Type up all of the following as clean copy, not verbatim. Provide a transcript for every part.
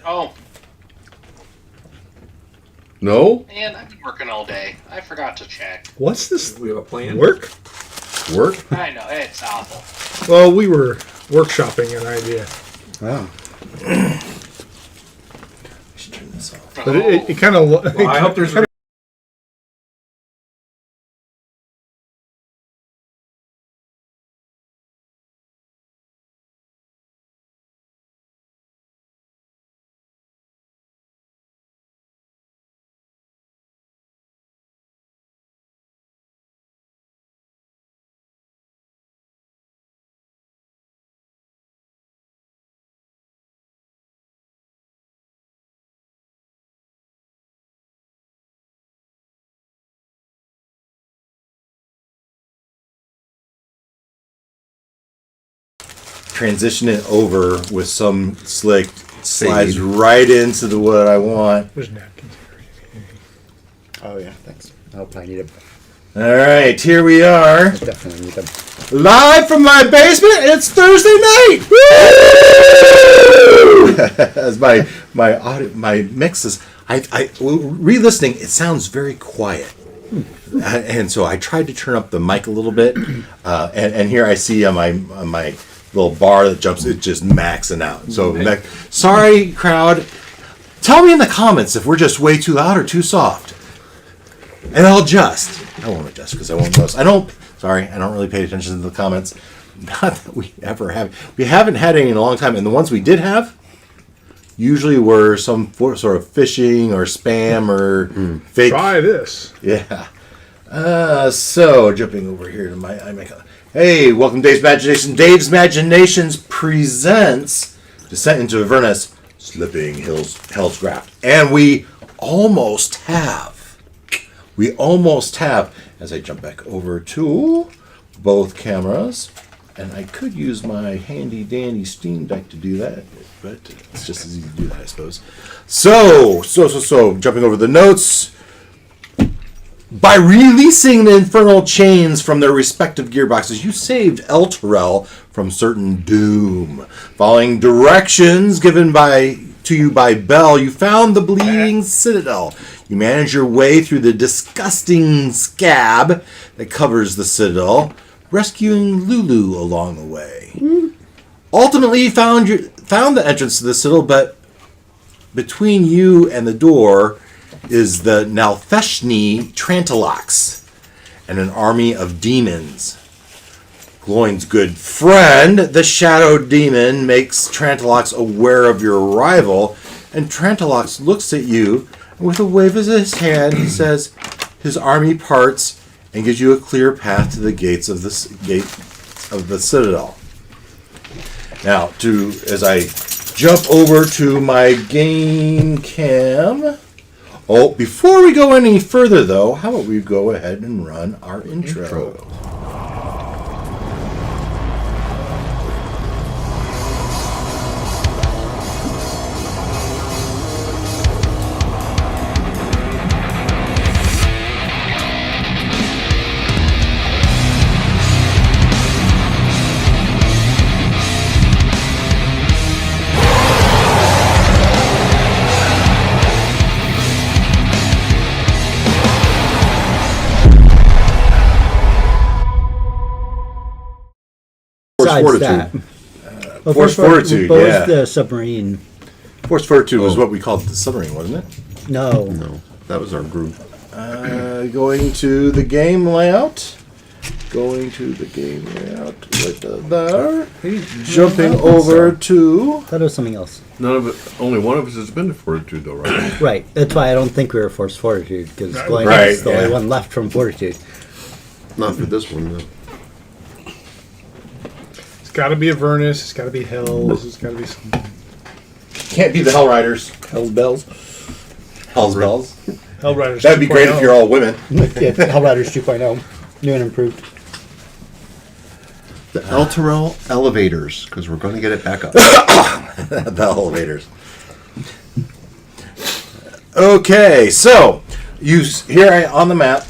Oh. No? Man, I've been working all day. I forgot to check. What's this? We have a plan. Work? Work? I know, it's awful. Well, we were workshopping an idea. Oh. I should turn this off. But it kind of... Well, I hope there's a Transition it over with some slick slides right into the what I want. There's napkins here. Oh, yeah, thanks. I'll probably need them. All right, here we are. I definitely need them. Live from my basement, it's Thursday night. Woo! As my audio, my mixes, I re-listening, it sounds very quiet, and so I tried to turn up the mic a little bit, and here I see on my little bar that jumps, it's just maxing out. So sorry, crowd. Tell me in the comments if we're just way too loud or too soft, and I'll adjust. I won't adjust because I won't notice. I don't really pay attention to the comments. Not that we ever have. We haven't had any in a long time, and the ones we did have usually were some sort of phishing or spam or fake. Try this. Yeah. So jumping over here to my hey, welcome to Dave's Imagination. Dave's Imaginations presents Descent into Avernus, Slipping Hell's Graft, and we almost have. As I jump back over to both cameras, and I could use my handy dandy Steam Deck to do that, but it's just as easy to do that, I suppose. So, jumping over the notes. By releasing the infernal chains from their respective gearboxes, you saved Elturel from certain doom. Following directions given to you by Bell, you found the bleeding Citadel. You managed your way through the disgusting scab that covers the Citadel, rescuing Lulu along the way. Ultimately, you found the entrance to the Citadel, but between you and the door is the Nalfeshni Trantalox and an army of demons. Gloin's good friend, the Shadow Demon, makes Trantalox aware of your arrival, and Trantalox looks at you, and with a wave of his hand, he says his army parts and gives you a clear path to the gates of the Citadel. Now, as I jump over to my game cam. Oh, before we go any further, though, how about we go ahead and run our intro. Fortitude. Force Fortitude, what yeah. was the submarine? Force Fortitude was what we called the submarine, wasn't it? No. That was our group. Going to the game layout. Right there. Jumping over to... That was something else. Only one of us has been to Fortitude, though, right? Right. That's why I don't think we were Force Fortitude, because Glenn Right, is the only one left from Fortitude. Not for this one, no. It's got to be Avernus. It's got to be Hell. This has got to be something. Can't be the Hell Riders. Hell's Bells. Hell's Bells. Hell Riders. That'd be great if you're all women. Yeah, Hell Riders 2.0. New and improved. The Elturel elevators, because we're going to get it back up. The elevators. Okay, so here on the map,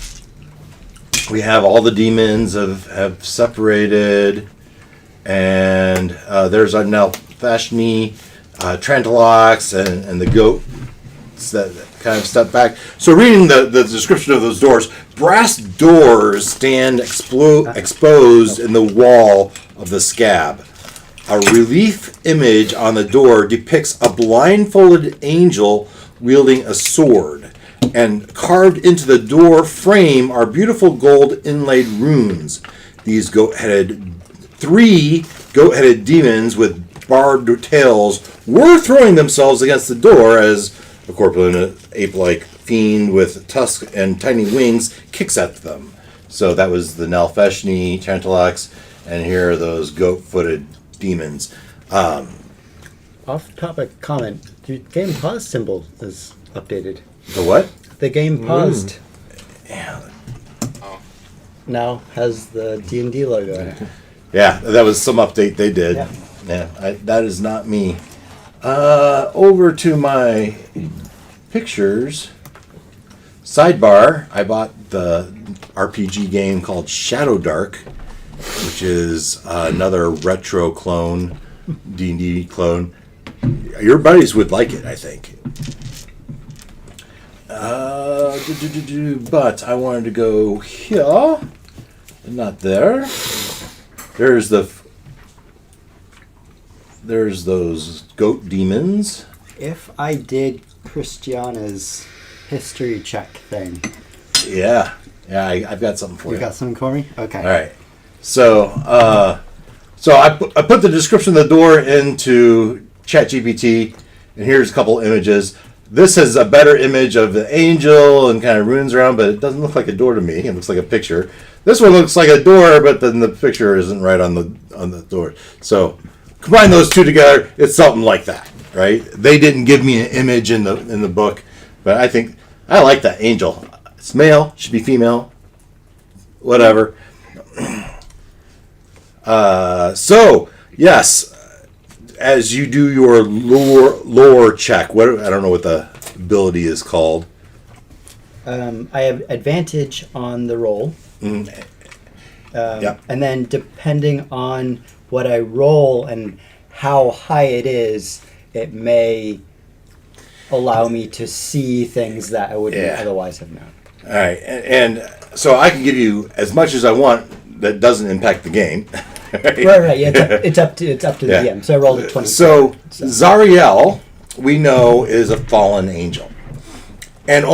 we have all the demons have separated, and there's a Nalfeshni Trantalox and the goat that kind of step back. So reading the description of those doors, brass doors stand exposed in the wall of the scab. A relief image on the door depicts a blindfolded angel wielding a sword. And carved into the door frame are beautiful gold inlaid runes. These three goat-headed demons with barbed tails were throwing themselves against the door as a corpulent ape-like fiend with tusks and tiny wings kicks at them. So that was the Nalfeshni, Trantalax, and here are those goat-footed demons. Off-topic comment. The game pause symbol is updated. The what? The game paused. Yeah. Now has the D&D logo in it. Yeah, that was some update they did. Yeah. That is not me. Over to my pictures. Sidebar, I bought the RPG game called Shadow Dark, which is another retro clone, D&D clone. Your buddies would like it, I think. But I wanted to go here, not there. There's those goat demons. If I did Christiana's history check thing. Yeah, I've got something for you. You got something for me? Okay. All right. So I put the description of the door into ChatGPT, and here's a couple images. This has a better image of the angel and kind of runes around, but it doesn't look like a door to me. It looks like a picture. This one looks like a door, but then the picture isn't right on the door. So combine those two together, it's something like that, right? They didn't give me an image in the book, but I think I like that angel. It's male, should be female, whatever. So yes, as you do your lore check, I don't know what the ability is called. I have advantage on the roll. Yep. And then depending on what I roll and how high it is, it may allow me to see things that I wouldn't otherwise have known. All right, and so I can give you as much as I want that doesn't impact the game. Right. Yeah, it's up to the DM. So I rolled a 20. So Zariel, we know, is a fallen angel, and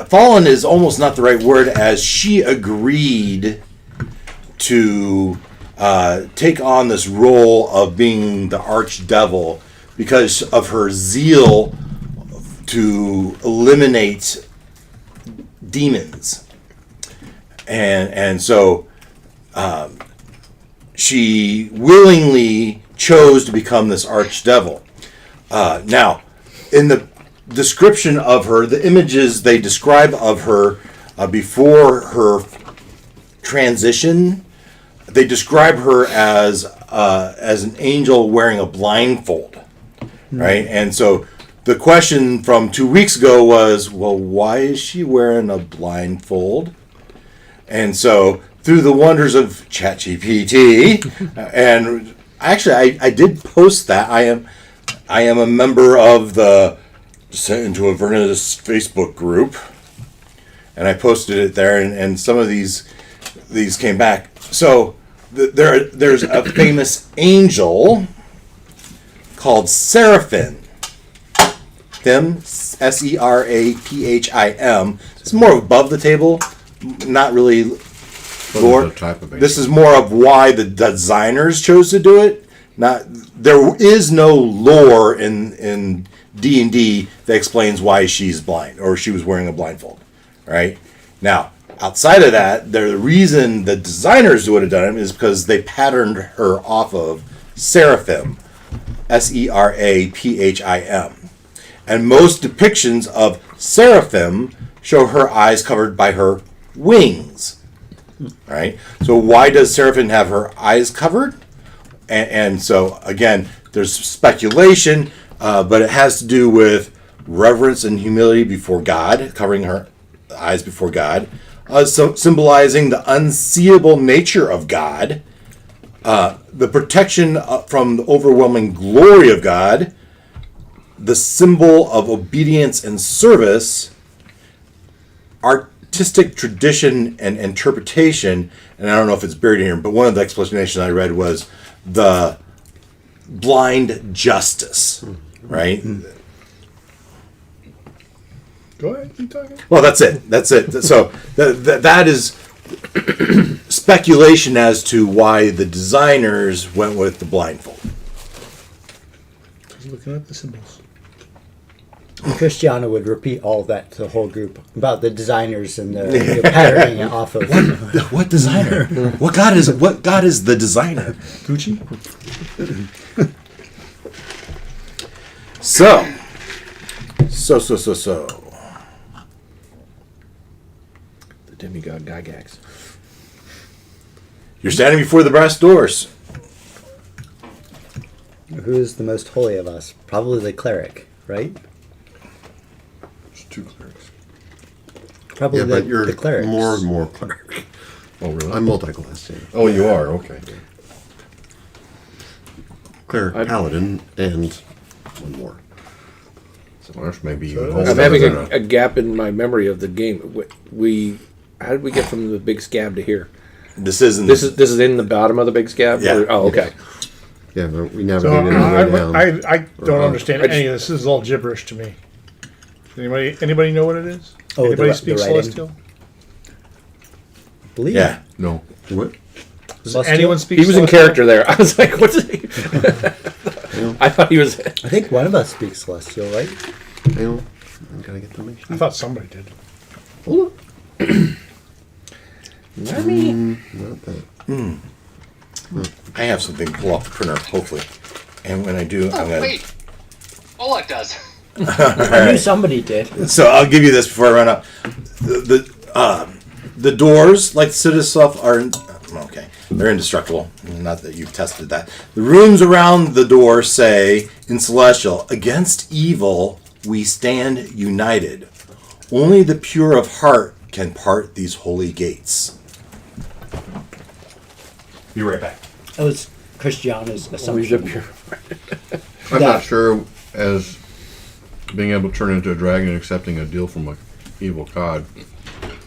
fallen is almost not the right word, as she agreed to take on this role of being the archdevil because of her zeal to eliminate demons, and so she willingly chose to become this archdevil. Now, in the description of her, the images they describe of her before her transition, they describe her as an angel wearing a blindfold, right? And so the question from 2 weeks ago was, well, why is she wearing a blindfold? And so through the wonders of ChatGPT, and actually I did post that. I am a member of the Descent into Avernus Facebook group, and I posted it there, and some of these came back. So there's a famous angel called Seraphim. Seraphim. It's more above the table, not really lore. This is more of why the designers chose to do it. There is no lore in D&D that explains why she's blind or she was wearing a blindfold. Right now, outside of that, the reason the designers would have done it is because they patterned her off of Seraphim, Seraphim. And most depictions of Seraphim show her eyes covered by her wings. Right? So why does Seraphim have her eyes covered? And so, again, there's speculation, but it has to do with reverence and humility before God, covering her eyes before God, symbolizing the unseeable nature of God, the protection from the overwhelming glory of God, the symbol of obedience and service, artistic tradition and interpretation, and I don't know if it's buried in here, but one of the explanations I read was the blind justice, right? Go ahead, keep talking. Well, that's it. So that is speculation as to why the designers went with the blindfold. Just looking at the symbols. And Christiana would repeat all that to the whole group about the designers and the patterning it off of. What designer? What god is the designer? Gucci? So. The demigod Gygax. You're standing before the brass doors. Who is the most holy of us? Probably the cleric, right? There's 2 clerics. Probably Yeah, but you're the clerics. more and more cleric. Oh, really? I'm multi-class. Yeah. Oh, you are? Okay. Cleric, I- paladin, and one more. So that's maybe So- even I'm older having than A gap in my memory of the game. How did we get from the big scab to here? This isn't. This is in the bottom of the big scab. Yeah. Oh, okay. Yeah, but we So navigated our way down. I don't understand I just- any of this. This is all gibberish to me. Anybody know what it is? Oh, Anybody the speak writing. Celestial? Believe. Yeah. No. What? Does Celestial? anyone speak He was in Celestial? character there. I was like, what's he? I thought he was. I think one of us speaks celestial, right? I don't. I'm gonna get the I mission. thought somebody did. Not me. Not that. I have something to pull off the printer, hopefully. And when I do, I'm Oh, gonna. wait. Bullock does. I knew somebody did. So I'll give you this before I run out. The doors, like Citadel stuff, are okay. They're indestructible. Not that you've tested that. The runes around the door say in Celestial, "Against evil we stand united. Only the pure of heart can part these holy gates." Be right back. That was Christiana's Always assumption. up here. I'm That- not sure as being able to turn into a dragon and accepting a deal from an evil god,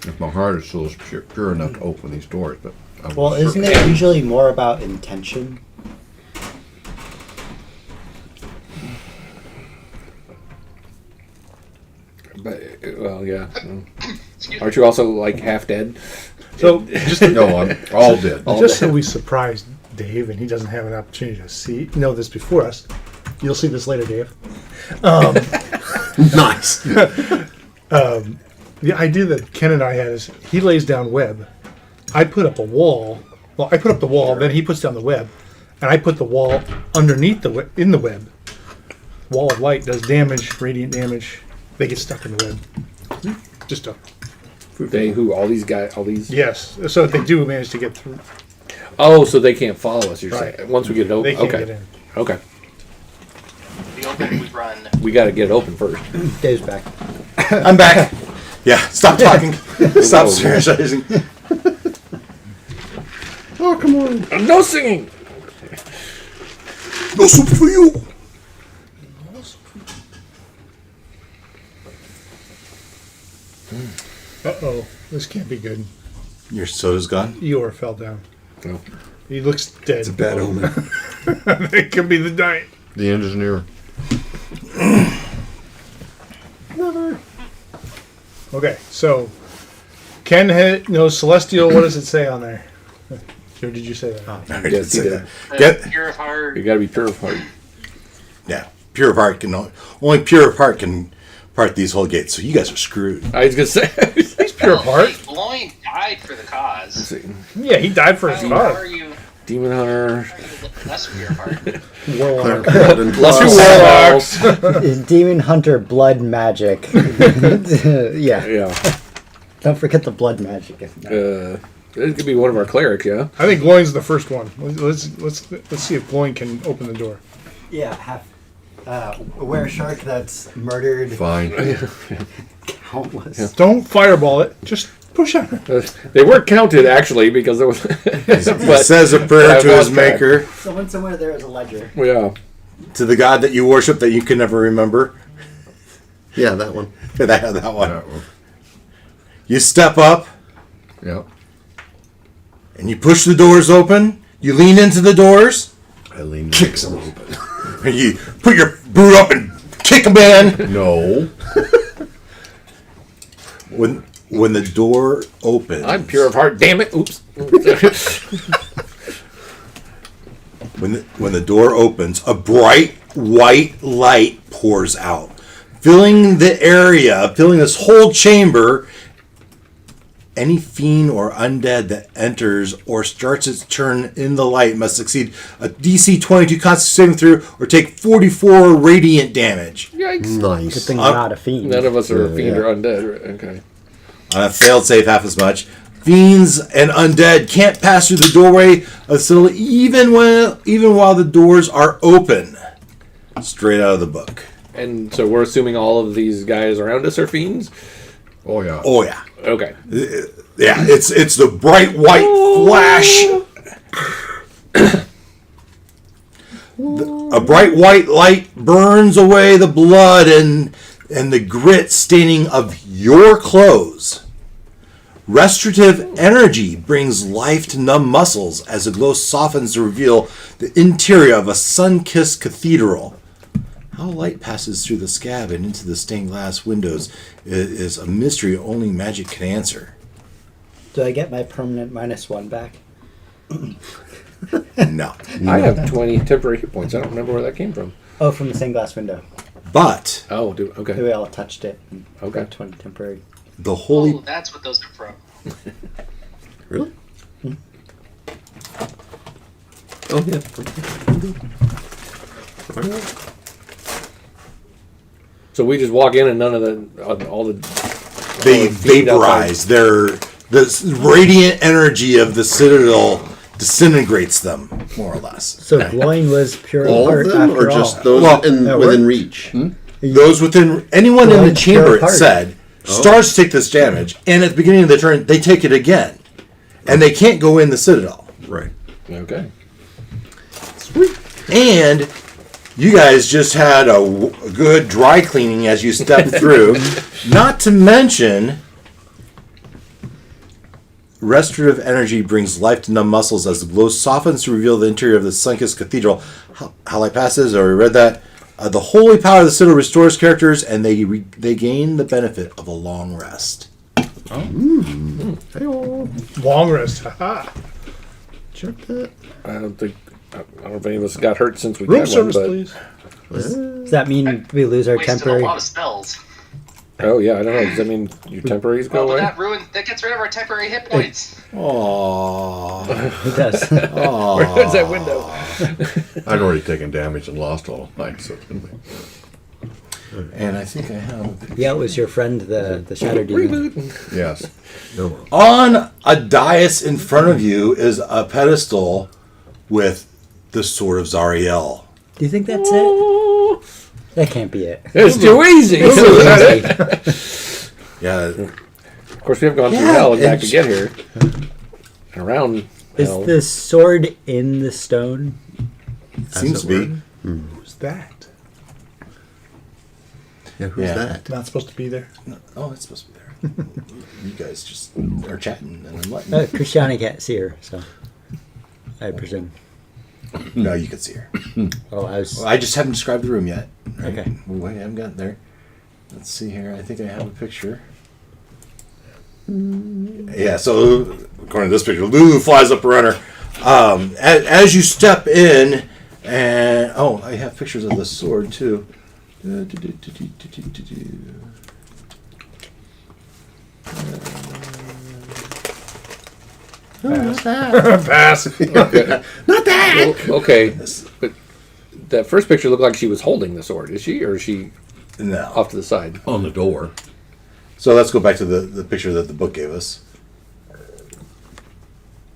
if my heart is still pure enough to open these doors. But I'm Well, isn't certain- it usually more about intention? But well, yeah. Excuse me. Aren't you also like half dead? So just No, I'm all dead. just so we surprise Dave and he doesn't have an opportunity to know this before us. You'll see this later, Dave. Nice. The idea that Ken and I had is he lays down web. I put up a wall. Well, I put up the wall, then he puts down the web, and I put the wall underneath in the web. Wall of light does damage, radiant damage. They get stuck in the web. Just a They who all these guys, all these. yes. So if they do manage to get through, Oh, so they can't follow us. You're Right. saying once we get it open. they can't Okay. get in. Okay. The open we run. We got to get it open first. Dave's back. I'm back. Yeah, stop talking. Stop strategizing. Oh, come on. No singing. No soup for you. Uh-oh. This can't be good. Your soda's gone. Eeyore fell down. No. He looks dead. It's a bad omen. It could be the night. The end is near. Okay, so Ken knows Celestial. What does it say on there? Or did you say that? I already Yes, did he say did. that. Get, Pure of heart. You got to be pure of heart. yeah, pure of heart can only pure of heart can part these whole gates. So you guys are screwed. I was gonna say. He's pure of heart. Hey, Loin died for the cause. Yeah, he died for his How are cause. you Demon hunter. less pure of heart? Warlock. Paladin Plus plus. warlocks. Demon Hunter blood magic. Yeah. Yeah. Don't forget the blood magic. It could be one of our clerics. Yeah. I think Gloin's the first one. Let's see if Gloin can open the door. Yeah, have a were-shark that's murdered Fine. countless. Don't fireball it. Just push on it. They weren't counted actually because there was. He says a prayer to his maker. Someone somewhere there is a ledger. Yeah. to the god that you worship that you can never remember. Yeah, that one. that one. That one. You step up Yep. and you push the doors open. You lean into the doors. I lean. Kicks them open. And you put your boot up and kick them in. No. When the door opens, I'm pure of heart. Damn it! Oops. When the door opens, a bright white light pours out, filling the area, filling this whole chamber. Any fiend or undead that enters or starts its turn in the light must succeed a DC 22 Constitution saving throw or take 44 radiant damage. Yikes! Good Nice. thing I'm not a fiend. None of us are a fiend yeah. or undead. Right? Okay. On a failed save, half as much. Fiends and undead can't pass through the doorway of the citadel even while the doors are open. Straight out of the book. And so we're assuming all of these guys around us are fiends. Oh yeah. Oh yeah. Okay. Yeah, it's the bright white flash. A bright white light burns away the blood and the grit staining of your clothes. Restorative energy brings life to numb muscles as the glow softens to reveal the interior of a sun-kissed cathedral. How light passes through the scab and into the stained glass windows is a mystery only magic can answer. Do I get my permanent -1 back? No. I have 20 temporary hit points. I don't remember where that came from. Oh, from the stained glass window. But Oh, dude. Okay. We all touched it. And Okay. got 20 temporary. the holy Oh, that's what those are from. Really? Oh, yeah. So we just walk in and none of all the they all the fiend vaporize. The radiant energy of the citadel disintegrates them, more or less. So glowing was pure All heart of them, after or just all. those Well, that within worked. reach? Those within anyone in the Glowing chamber, pure it heart. said, stars take this damage, and at the beginning of the turn, they take it again, and they can't go in the citadel. Right. Okay. And you guys just had a good dry cleaning as you stepped through. Not to mention, restorative energy brings life to numb muscles as the glow softens to reveal the interior of the sun-kissed cathedral. How light passes, or we read that. The holy power of the citadel restores characters, and they gain the benefit of a long rest. Long rest. Haha. Check that. I don't know if any of us got hurt since we Room got service, one, but please. Does that mean we lose our Wasted temporary? a lot of spells. oh yeah, I don't know. Does that mean your temporaries go Well, away? that gets rid of our temporary hit points. Aww. It does. Where's that window? I'd already taken damage and lost all mine, so it's gonna be. And I think I have... Yeah, it was your friend, the Shadow Demon. Reboot. Yes. No. On a dais in front of you is a pedestal with the Sword of Zariel. Do you think that's it? That can't be it. It's too easy. It's so easy. Yeah, Of course, we have gone through Yeah, hell and back and- to get here. And around Is hell. the sword in the stone? seems to be. Who's that? Yeah, who's Yeah. that? Not supposed to be there. Oh, it's supposed to be there. You guys just are chatting, and I'm letting. Christiana can't see her, so I presume. No, you can see her. Oh, I was. Well, I just haven't described the room yet. Right? Okay. Wait, I haven't gotten there. Let's see here. I think I have a picture. Yeah, so according to this picture, Lulu flies up around her. As you step in, and oh, I have pictures of the sword too. Pass. Okay, but that first picture looked like she was holding the sword. Is she, or is she No. off to the side? On the door. So let's go back to the picture that the book gave us.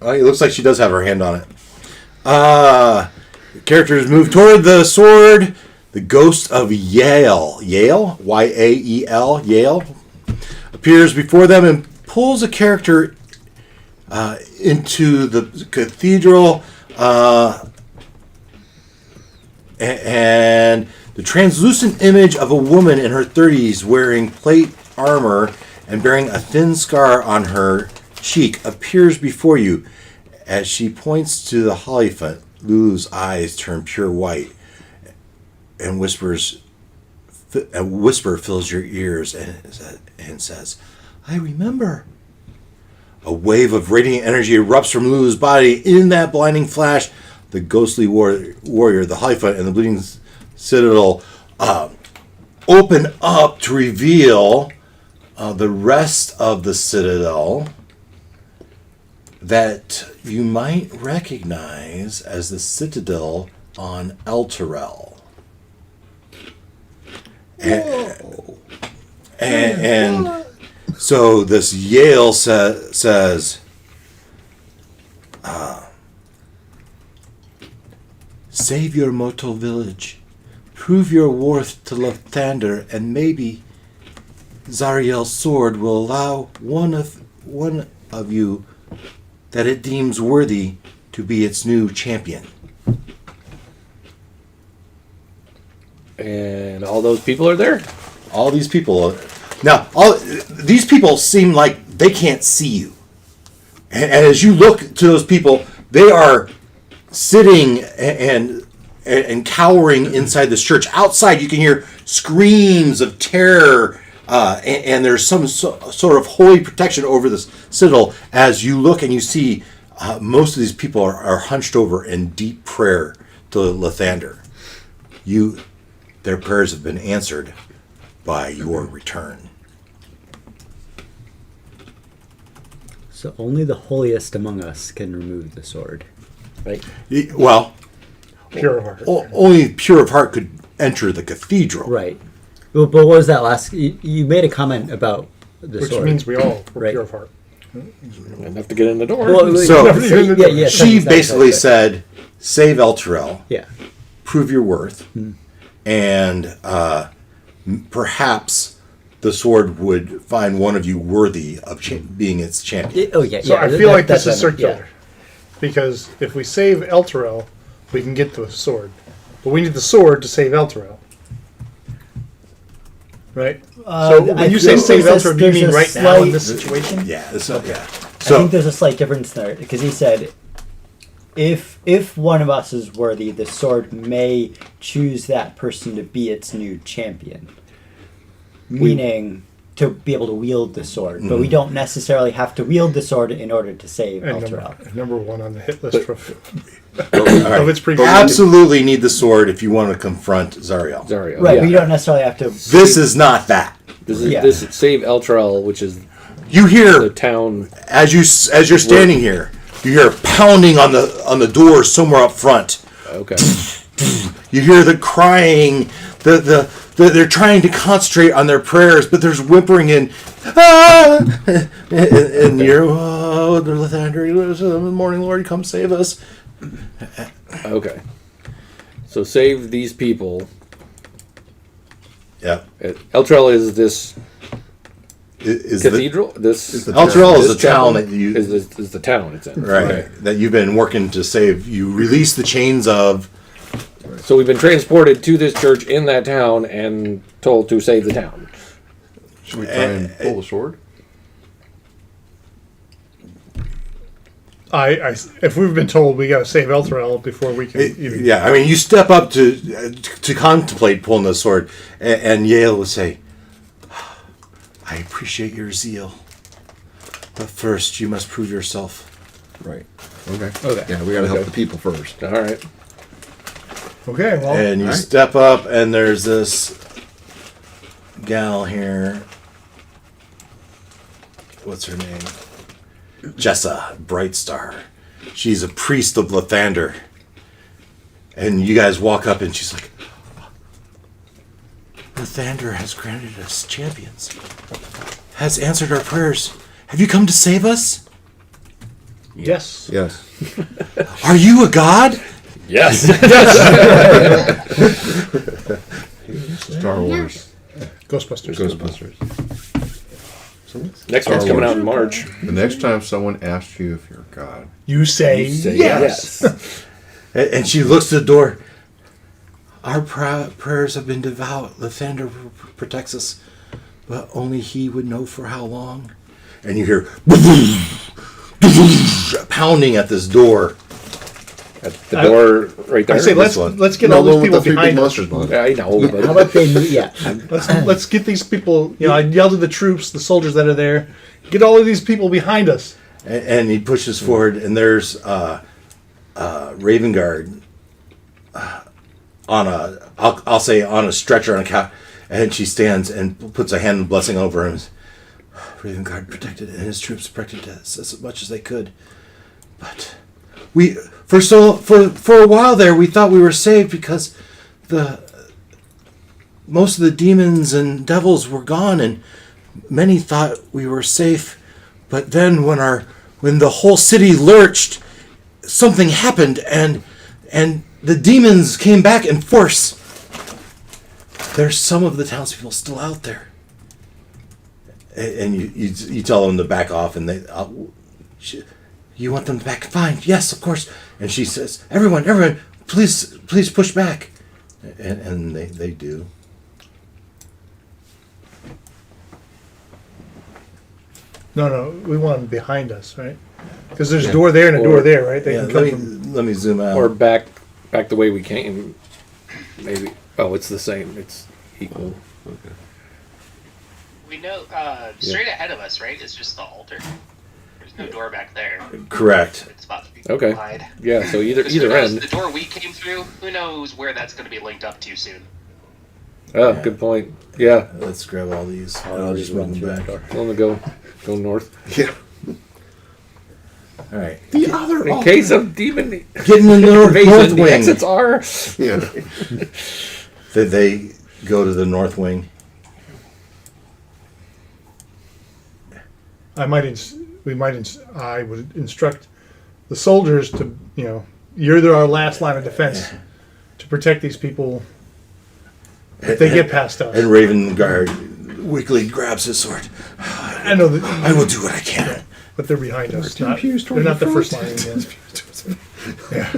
Oh, it looks like she does have her hand on it. Characters move toward the sword. The ghost of Yale, Y-A-E-L, Yale, appears before them and pulls a character into the cathedral. and the translucent image of a woman in her 30s wearing plate armor and bearing a thin scar on her cheek appears before you. As she points to the Hierophant, Lulu's eyes turn pure white and a whisper fills your ears and says, "I remember." A wave of radiant energy erupts from Lulu's body. In that blinding flash, the ghostly warrior, the Hierophant, and the bleeding Citadel open up to reveal the rest of the Citadel that you might recognize as the Citadel on Elturel. And so this Yale says, save your mortal village, prove your worth to Lathander, and maybe Zariel's sword will allow one of you that it deems worthy to be its new champion. And all those people are there. All these people now, all these people seem like they can't see you, and as you look to those people, they are sitting and cowering inside this church. Outside, you can hear screams of terror, and there's some sort of holy protection over this citadel. As you look and you see, most of these people are hunched over in deep prayer to Lathander. Their prayers have been answered by your return. So only the holiest among us can remove the sword, right? Well, Pure of heart. only pure of heart could enter the cathedral. Right. Well, but what was that last? You made a comment about the Which sword. means we all were Right. pure of heart. Enough to get in the door. Well, So, yeah, she that's basically right. said, save Elturel, Yeah. prove your worth, and perhaps the sword would find one of you worthy of being its champion. Oh yeah. So yeah, I feel like this that's is what I meant, circular. Because if we save Elturel, we can get the sword. But we need the sword to save Elturel. Right? So when you say save Elturel, do you mean right now in this situation? Yeah. I So think there's a slight difference there because he said, if one of us is worthy, the sword may choose that person to be its new champion. Meaning to be able to wield the sword, but we don't necessarily have to wield the sword in order to save And Elturel. number one on the hit list all right. of its previous. Absolutely need the sword if you want to confront Zariel. Zario. Right, yeah. we don't necessarily have to. This is not that. This is Yeah. this is Save Elturel, which is You the hear town. as you're standing here, you hear pounding on the door somewhere up front. Okay. You hear the crying. They're trying to concentrate on their prayers, but there's whimpering and and you're the Lathander, morning Lord, come save us. Okay. So save these people. Yeah, Elturel is this is cathedral. This Elturel is this the town chapel that you is the town it's in. right Okay. that you've been working to save. You release the chains of. So we've been transported to this church in that town and told to save the town. Should we try and pull the sword? If we've been told we got to save Elturel before we can even. Yeah, I mean, you step up to contemplate pulling the sword, and Yale will say, "I appreciate your zeal, but first you must prove yourself." Right. Okay. Okay. Yeah, we got to help Okay. the people first. All right. Okay, well, And you Alright. step up, and there's this gal here. What's her name? Jessa Brightstar. She's a priest of Lathander. And you guys walk up, and she's like, Lathander has granted us champions, has answered our prayers. Have you come to save us? yes. Yes. Are you a god? Yes. Star Wars. Ghostbusters. Ghostbusters. Next Star one's coming Wars. out in March. The next time someone asks you if you're God, You say, You say yes. And she looks to the door. Our prayers have been devout. Lathander protects us, but only he would know for how long. And you hear pounding at this door. At the door right there. I say let's one. get No all one these with people the three big behind us. monsters behind. Yeah, I know, How but about they move? Yeah. Let's get these people. You know, I yelled at the troops, the soldiers that are there. Get all of these people behind us. And he pushes forward, and there's Raven Guard on I'll say on a stretcher on a couch, and she stands and puts a hand of blessing over him. Raven Guard protected, and his troops protected us as much as they could. But we for a while there, we thought we were saved because most of the demons and devils were gone, and many thought we were safe. But then when the whole city lurched, something happened, and the demons came back in force. There's some of the townspeople still out there, and you tell them to back off, and you want them back? Fine, yes, of course. And she says, "Everyone, please push back," and they do. No, we want them behind us, right? Because there's a door there and a door there, right? They Yeah, can come from. let me zoom out. or back the way we came. Maybe. Oh, it's the same. It's equal. We know straight ahead of us, right? It's just the altar. There's no door back there. Correct. It's about to be Okay. wide. Yeah. So either Who knows, end. the door we came through, who knows where that's going to be linked up to soon. Oh, good point. Yeah. Let's grab all these. I'll just run through that door. I'm gonna go north. Yeah. All right. The other. In case of demon Getting in the north invasion, the wing. exits are. Yeah. They go to the north wing. I would instruct the soldiers to, you're our last line of defense to protect these people if they get past us. And Raven Guard weakly grabs his sword. I know that, I will do what I can. but they're behind us. Two pews They're toward not the the first front. line again. Yeah.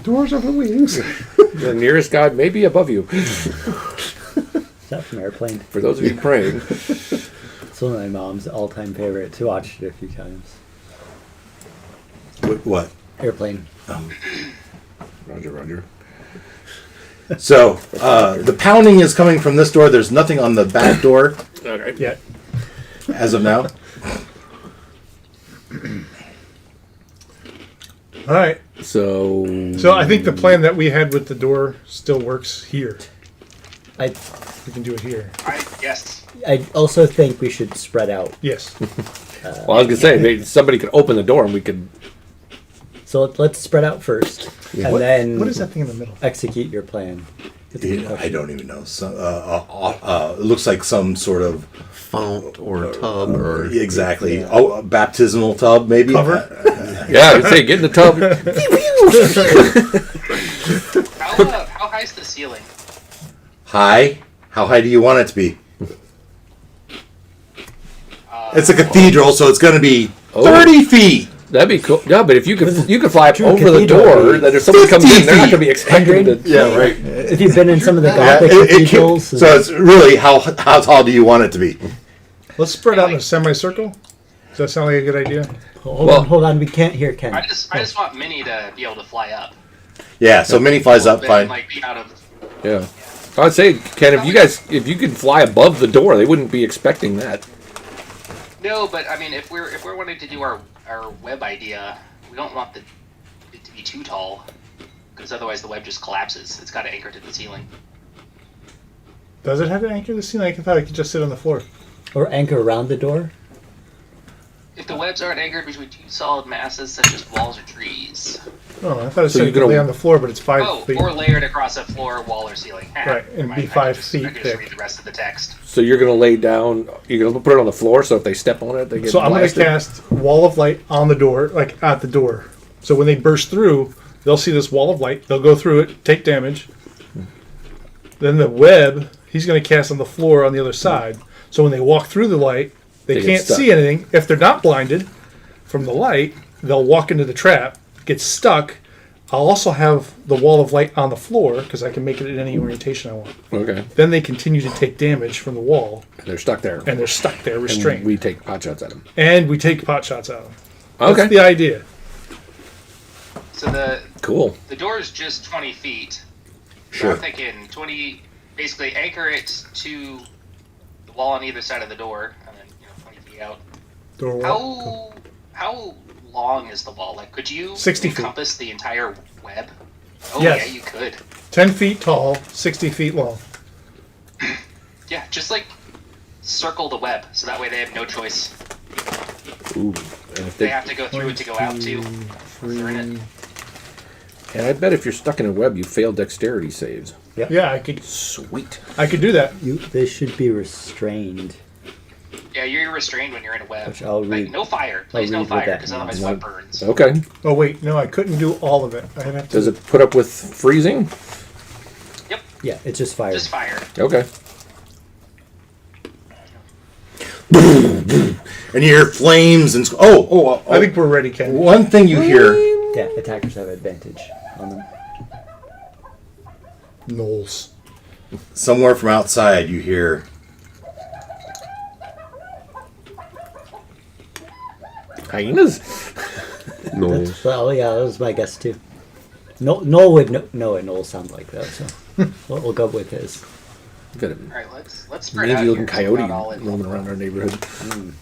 Doors over wings. The nearest god may be above you. Is that from Airplane? For those of you praying. It's one of my mom's all-time favorites. Who watched it a few times. What? Airplane. Roger. So the pounding is coming from this door. There's nothing on the back door Okay. Yeah. as of now. All right. So So I think the plan that we had with the door still works here. I We can do it here. Yes. also think we should spread out. Yes. well, I was gonna say maybe somebody could open the door and we could. So let's spread out first, and then What is that thing in the middle? execute your plan. It's a good I question. don't even know. So, it looks like some sort of Fount or a tub or. exactly. Oh, a baptismal tub, maybe. Cover? Yeah, I'd say get in the tub. How high is the ceiling? High. How high do you want it to be? It's a cathedral, so it's going to be 30 feet. That'd be cool. Yeah, but if you could fly up True over the cathedral door, is that if somebody comes 50 in, they're not feet. gonna be expecting to. Yeah, right. If you've been in some of the Yeah, Gothic it can- cathedrals, so it's really how tall do you want it to be? Let's spread out in a semicircle. Does that sound like a good idea? hold on, we can't hear Ken. I just want Minnie to be able to fly up. Yeah, so Minnie flies up, Then, fine. like be out of. Yeah, I'd say Ken, if you could fly above the door, they wouldn't be expecting that. No, but I mean, if we're wanting to do our web idea, we don't want it to be too tall, because otherwise the web just collapses. It's got to anchor to the ceiling. Does it have to anchor the ceiling? I thought it could just sit on the floor. Or anchor around the door. If the webs aren't anchored between two solid masses such as walls or trees, Oh, I thought it So said you're it could gonna- lay on the floor, but it's 5 feet. or layered across a floor, wall, or ceiling. Right, and be I 5 just feet read thick. the rest of the text. So you're gonna lay down. You're gonna put it on the floor, so if they step on it, they get So I'm going to blasted. cast wall of light on the door, like at the door. So when they burst through, they'll see this wall of light. They'll go through it, take damage. Then the web, he's going to cast on the floor on the other side. So when they walk through the light, they They get can't stuck. see anything. If they're not blinded from the light, they'll walk into the trap, get stuck. I'll also have the wall of light on the floor because I can make it in any orientation I want. Okay. Then they continue to take damage from the wall, And they're stuck there. and they're stuck there, And restrained. we take pot shots at them. And we take pot shots out of them. Okay. That's the idea. So Cool. the door is just 20 feet. So Sure. I'm thinking 20. Basically, anchor it to the wall on either side of the door, and then 20 feet out. Door wall. How long is the wall? Like, could you 60 feet. encompass the entire web? Oh Yes. yeah, you could. 10 feet tall, 60 feet long. Yeah, just like circle the web, so that way they have no choice. Ooh. And if They they, have to go through it to go out too. If they're in it. and I bet if you're stuck in a web, you fail dexterity saves. Yeah, I could Sweet. do that. They should be restrained. Yeah, you're restrained when you're in a web. Which I'll Like, read- no fire. Please I'll no read what fire, that because otherwise means. web burns. Okay. Oh wait, no, I couldn't do all of it. I'd have to. Does it put up with freezing? Yep, Yeah, it's just fire. just fire. Okay. And you hear flames and I think we're ready, Ken. one thing you hear. Yeah, attackers have advantage on them. Knowles. Somewhere from outside, you hear. Hyenas? Well, yeah, that was my guess too. Noel would know what Noel sounds like though, so we'll go with his. Got a All right, let's spread out mangy here. looking 'cause we're coyote not all in roaming one around room. our neighborhood.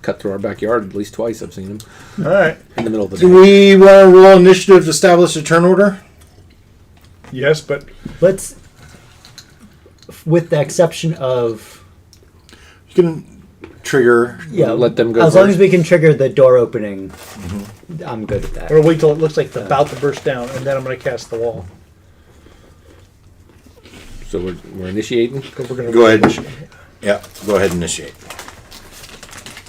Cut through our backyard at least twice. I've seen him All right. in the middle of the Do day. we want to roll initiative to establish a turn order? Yes, but Let's, with the exception of You can trigger. yeah, Let them go as long first. as we can trigger the door opening. I'm good with that. we're gonna wait till it looks like it's about to burst down, and then I'm gonna cast the wall. So we're initiating. We're gonna Go ahead. Yeah, go ahead and initiate.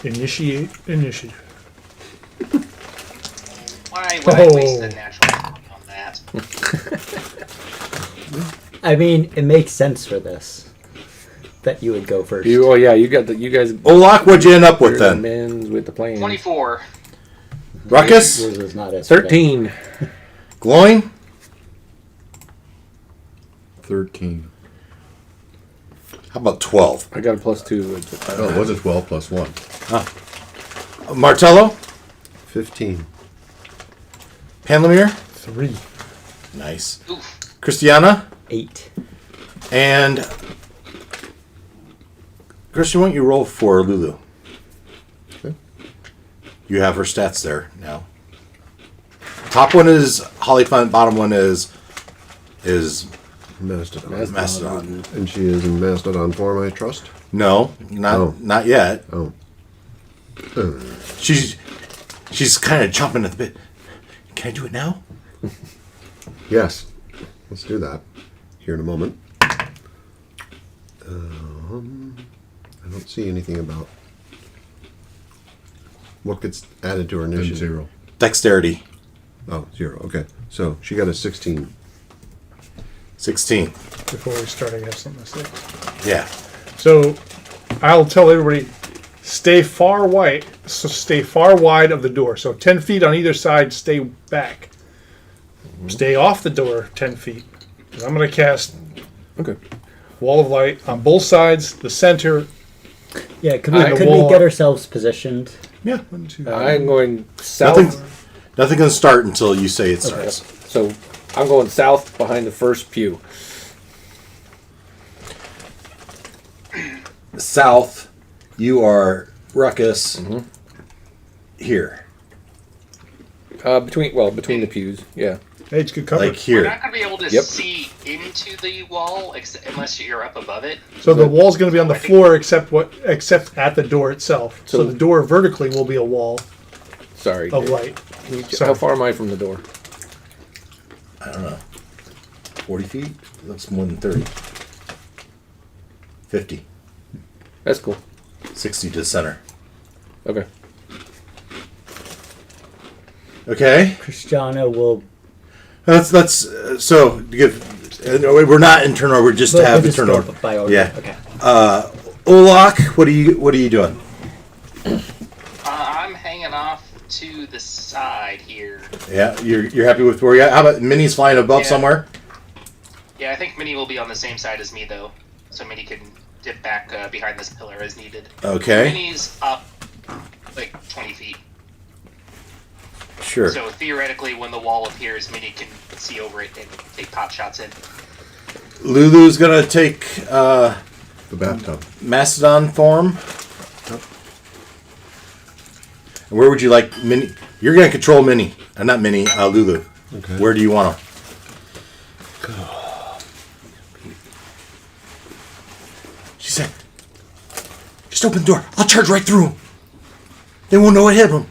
Initiate initiative. Why would I waste Oh. the natural on that? I mean, it makes sense for this that you would go first. Oh yeah, you got the you guys. Olak, what'd you end up with then? Men's with the plan. 24. Ruckus? Yours was not as 13. Glowing? 13. How about 12? I got a +2. Oh, it was a 12 plus 1. Martello? 15. Panlamir? 3. Nice. Oof. Christiana? 8. And Christian, why don't you roll for Lulu? Okay. You have her stats there now. Top one is Hollyphant, bottom one is Mastodon. Mastodon. And she is in Mastodon form, I trust? No, not yet. Oh. She's kind of chomping at the bit. Can I do it now? Yes. Let's do that. Here in a moment. I don't see anything about what gets added to her And initiative. 0. Dexterity, Oh, 0. Okay. So she got a 16. 16. Before we start, I have something to say. Yeah. So, I'll tell everybody, stay far wide. So stay far wide of the door. So 10 feet on either side. Stay back. Stay off the door 10 feet. 'Cause I'm going to cast Okay. wall of light on both sides, the center. Yeah, could And the we wall- get ourselves positioned? Yeah, 1, 2. I'm going south. Nothing can start until you say it starts. So I'm going south behind the first pew. South, you are Ruckus. Here, Between the pews. Yeah. Hey, it's good cover. like We're here. not going to be able to Yep. see into the wall unless you're up above it. So the wall's going to be on the floor except at the door itself. So So- the door vertically will be a wall Sorry. of light. Can you- Sorry. How far am I from the door? I don't know. 40 feet? That's more than 30. 50. That's cool. 60 to the center. Okay. Okay. Christiana will. So to give. We're not in turn order. We're just to have the just turn go order. by order. Yeah. Okay. Olak, what are you doing? I'm hanging off to the side here. Yeah, you're happy with where you're at? How about Minnie's flying above Yeah. somewhere? Yeah, I think Minnie will be on the same side as me though, so Minnie can dip back behind this pillar as needed. Okay, Minnie's up like 20 feet. sure. So theoretically, when the wall appears, Minnie can see over it and take pot shots in. Lulu's gonna take The bathtub. Mastodon form. And where would you like Minnie? You're gonna control Minnie, not Minnie, Lulu. Okay. Where do you want her? She said, "Just open the door. I'll charge right through him. They won't know what hit him."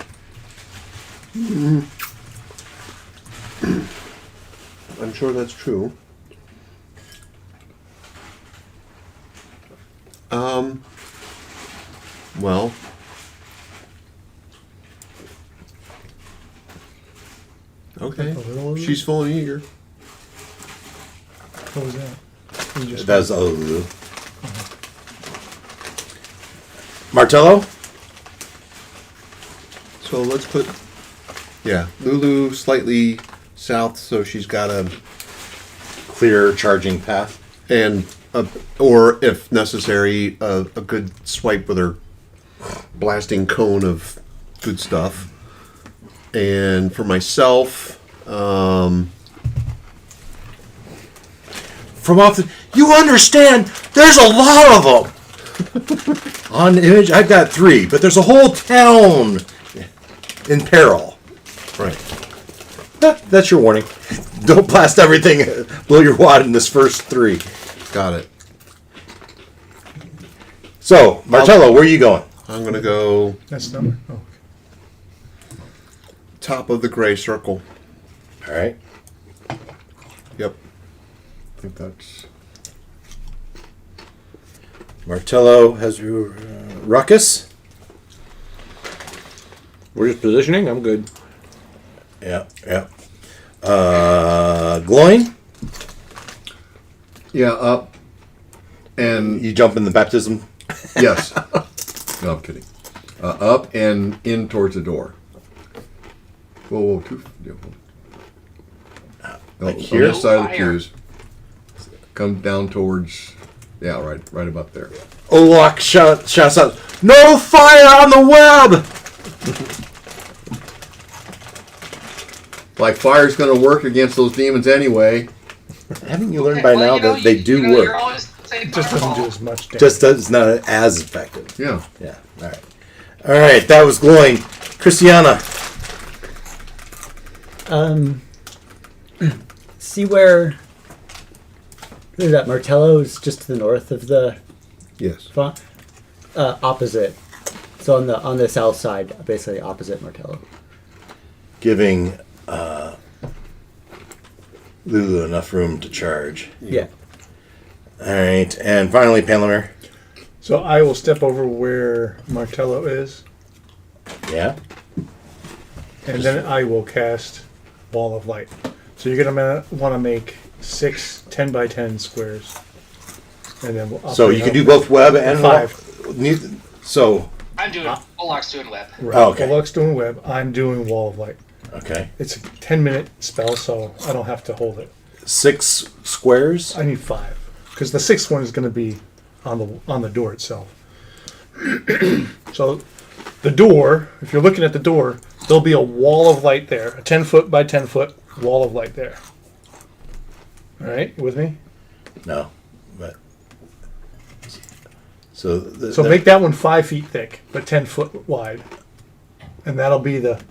I'm sure that's true. Well, okay. She's full and eager. What was that? You just- That's Lulu. Martello. So let's put, yeah, Lulu slightly south, so she's got a, Clear charging path. and or if necessary, a good swipe with her blasting cone of good stuff. And for myself, From off the, you understand? There's a lot of them. On the image, I've got 3, but there's a whole town in peril. right. That's your warning. Don't blast everything, blow your wad in this first 3. Got it. So, Martello, where are you going? I'm gonna go That's number. Oh, okay. top of the gray circle. All right. Yep. I think that's. Martello has your ruckus. We're just positioning. I'm good. Yeah, yeah. Gloin, Yeah, up. And you jump in the baptism. yes. No, I'm kidding. Up and in towards the door. Whoa, two. Yeah, no, Like on here? this side of the Fire. pews. Come down towards. Yeah, right about there. Olak shouts out, "No fire on the web!" Like fire's going to work against those demons anyway. Haven't you learned by now that they do You're work? always saying It just doesn't do fireball. as much damage. Just does not as effective. Yeah. Yeah. All right. All right. That was Gloin. Christiana. See where that Martello's just to the north of the Yes. font? Opposite. So on the south side, basically opposite Martello. Giving Lulu enough room to charge. Yeah. All right. And finally, Panlamere. So I will step over where Martello is, Yeah. and then I will cast Ball of Light. So you're gonna want to make 6 10 by 10 squares, and then I'll So put you it can do up. both web and 5. So I'm doing Olak's doing web. Right. Oh, okay. Deluxe doing web. I'm doing Wall of Light. okay, It's a 10-minute spell, so I don't have to hold it. 6 squares. I need 5 because the 6th one is going to be on the door itself. So the door, if you're looking at the door, there'll be a wall of light there, a 10-foot by 10-foot wall of light there. All right, you with me? No, but so So make that one 5 feet thick, but 10 foot wide, and that'll be the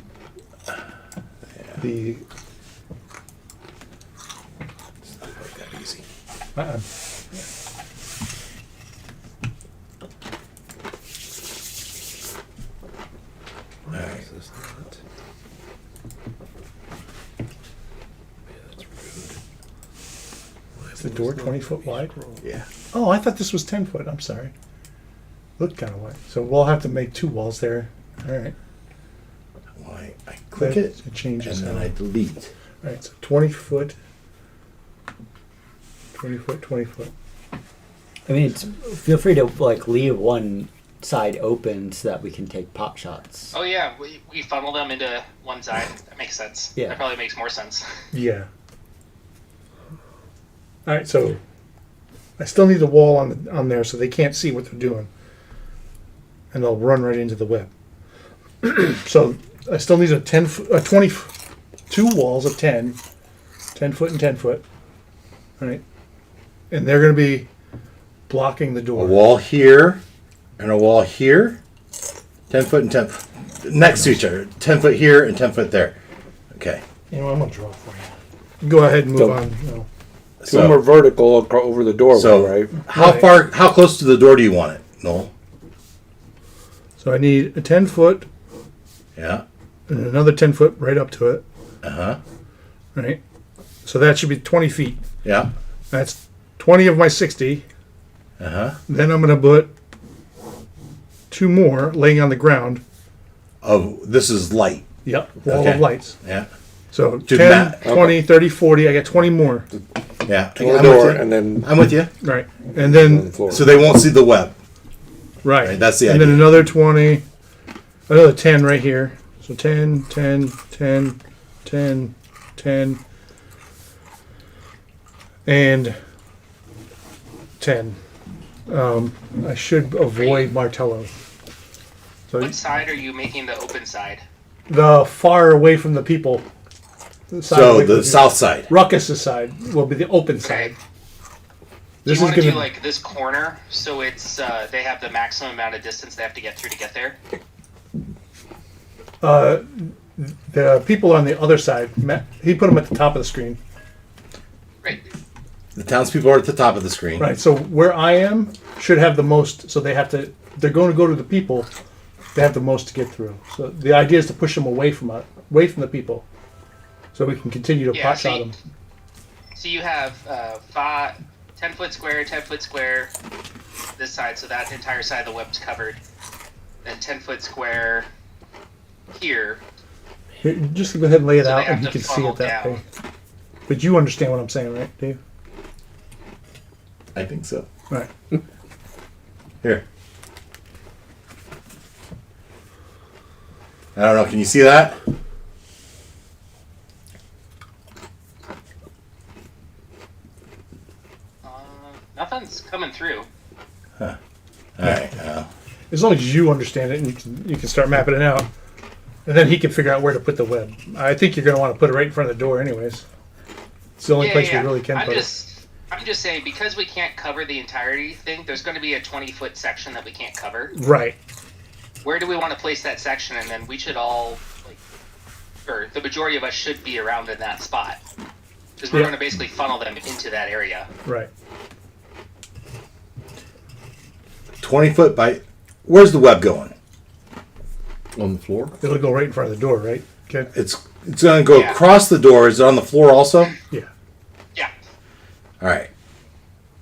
It's not quite that easy. uh-uh. All right. Is the door 20 foot wide? Yeah. Oh, I thought this was 10 foot. I'm sorry. Looked kind of wide. So we'll have to make 2 walls there. All right. Why I click That- it it changes and then how- I delete. All right, so 20 foot, 20 foot, 20 foot. I mean, feel free to like leave one side open so that we can take pot shots. Oh yeah, we funnel them into one side. That makes sense. Yeah. That probably makes more sense. Yeah. All right, so I still need a wall on there so they can't see what they're doing, and they'll run right into the web. So I still need a 22 walls of 10 foot and 10 foot, right? And they're going to be blocking the A door. wall here and a wall here. 10 foot and 10 next to each other. 10 foot here and 10 foot there. Okay. You know, I'm going to draw for you. Go ahead and move So- on. You know. Two more vertical over the doorway, So right? how close to the door do you want it, Noel? So I need a 10 foot Yeah. and another 10 foot right up to it, Uh-huh. right? So that should be 20 feet. Yeah. That's 20 of my 60. Uh-huh. Then I'm going to put 2 more laying on the ground. This is light. Yep, wall Okay. of lights. Yeah. So To 10, Matt. 20, 30, 40. I got 20 more. Yeah. On the I'm door, with you. and then I'm with you. Right. And on then, the floor. So they won't see the web. right. Right, that's the And idea. then another 20, another 10 right here. So 10, 10, 10, 10, 10, and 10. I should avoid Martello. So What side are you making the open side? the far away from the people. The side So away from the people. south side. Ruckus's side will be the open side. Okay. Do This you is want to gonna do like this corner so it's they have the maximum amount of distance they have to get through to get there? the people on the other side. He put them at the top of the screen. Right. The townspeople are at the top of the screen. Right. So where I am should have the most. So they have to. They're going to go to the people. They have the most to get through. So the idea is to push them away from the people, so we can continue to Yeah, pot so shot you- them. So you have 10 foot square, 10 foot square, this side, so that entire side of the web's covered. Then 10 foot square here. Here, just go ahead and lay it So they out, have and you to can see funnel it that down. way. But you understand what I'm saying, right, Dave? I think so. Right. Here. I don't know. Can you see that? Nothing's coming through. All right. As long as you understand it, and you can start mapping it out, and then he can figure out where to put the web. I think you're going to want to put it right in front of the door, anyways. It's the only place we really can put it. I'm just saying, because we can't cover the entirety thing, there's going to be a 20-foot section that we can't cover. Right. Where do we want to place that section? And then we should all, or the majority of us should be around in that spot. Because we're Yeah. going to basically funnel them into that area. Right. 20 foot by. Where's the web going? On the floor? It'll go right in front of the door, right? Okay. It's going to go Yeah. across the door. Is it on the floor also? Yeah. Yeah. All right.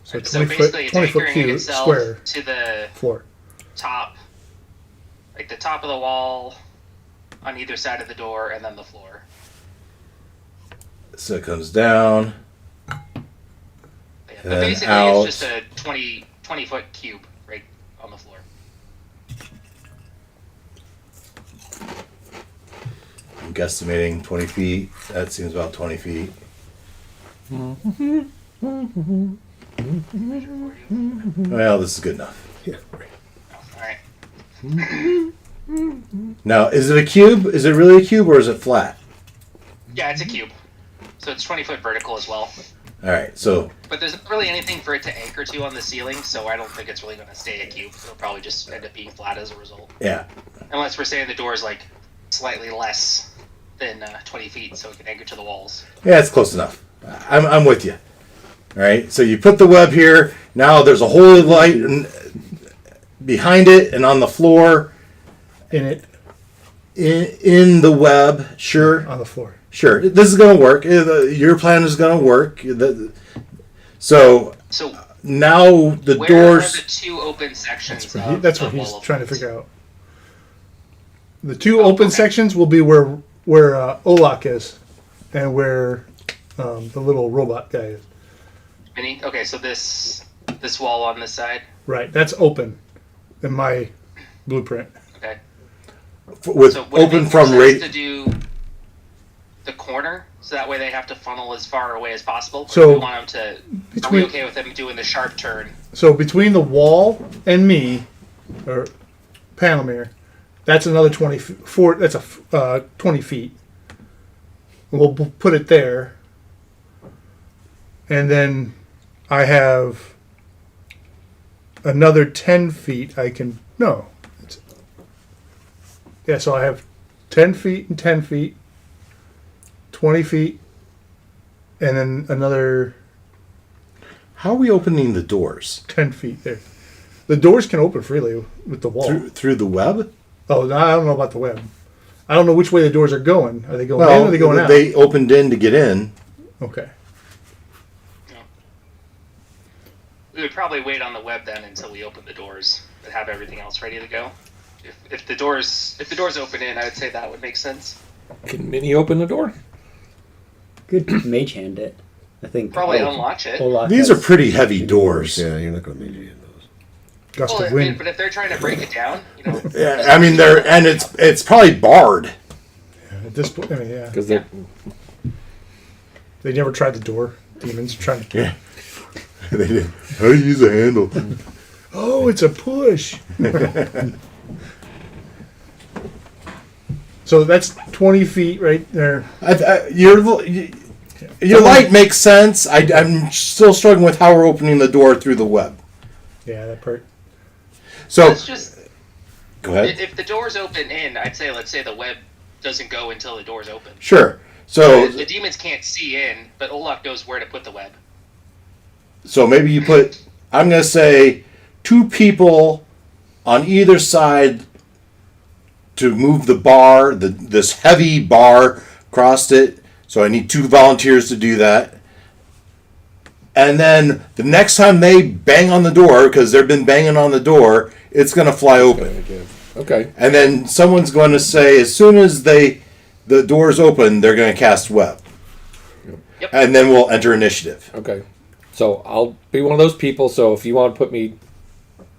So So 20 basically, foot, it's 20 foot anchoring cube itself square to the floor. top, like the top of the wall on either side of the door, and then the floor. So it comes down. Yeah. But then basically, out. it's just a 20-foot cube right on the floor. I'm guesstimating 20 feet. That seems about 20 feet. Well, this is good enough. Yeah. All right. Now, is it a cube? Is it really a cube or is it flat? Yeah, it's a cube. So it's 20-foot vertical as well. All right. So But there's not really anything for it to anchor to on the ceiling, so I don't think it's really going to stay a cube. It'll probably just end up being flat as a result. yeah. Unless we're saying the door is like slightly less than 20 feet, so it can anchor to the walls. Yeah, it's close enough. I'm with you. All right. So you put the web here. Now there's a whole light behind it and on the floor In it, in the web. Sure. on the floor. Sure. This is going to work. Your plan is going to work. So So now the where doors. are the two open sections? That's what of he's wall of trying to lights? figure out. The two open okay. sections will be where Olak is, and where the little robot guy is. Okay, so this wall on this side. Right, that's open, and my blueprint. Okay. With So would it open make more from sense rate. to do the corner, so that way they have to funnel as far away as possible? Or So, do we want them to? Are we between- okay with them doing the sharp turn? So between the wall and me, or Panelmere, that's another 20 feet. That's 20 feet. We'll put it there. And then I have another 10 feet I can... No. Yeah, so I have 10 feet and 10 feet, 20 feet, and then another How are we opening the doors? 10 feet there. The doors can open freely with the wall. Through the web? Oh, no, I don't know about the web. I don't know which way the doors are going. Are they going in or are they going out? They opened in to get in. Okay. We would probably wait on the web then until we open the doors and have everything else ready to go. If the doors open in, I would say that would make sense. Can Minnie open the door? Good mage hand it. I think. Probably unlatch it. Olaf These has- are pretty heavy doors. Yeah, you're not going to maintain those. Gust Well, of I mean, wind. but if they're trying to break it down, Yeah, I mean it's probably barred. At this point, I mean, yeah. Because they're They never tried the door. Demons trying to... Yeah. They did. How do you use a handle? Oh, it's a push. So that's 20 feet right there. Your light makes sense. I'm still struggling with how we're opening the door through the web. Yeah, that part. So let's just. go ahead. If the doors open in, I'd say let's say the web doesn't go until the doors open. Sure. So The demons can't see in, but Olaf knows where to put the web. so maybe you put. I'm gonna say 2 people on either side to move the bar. This heavy bar across it. So I need 2 volunteers to do that. And then the next time they bang on the door, because they've been banging on the door, it's going to fly open. okay. And then someone's going to say, as soon as the doors open, they're going to cast web. Yep. And then we'll enter initiative. Okay. So I'll be one of those people. So if you want to put me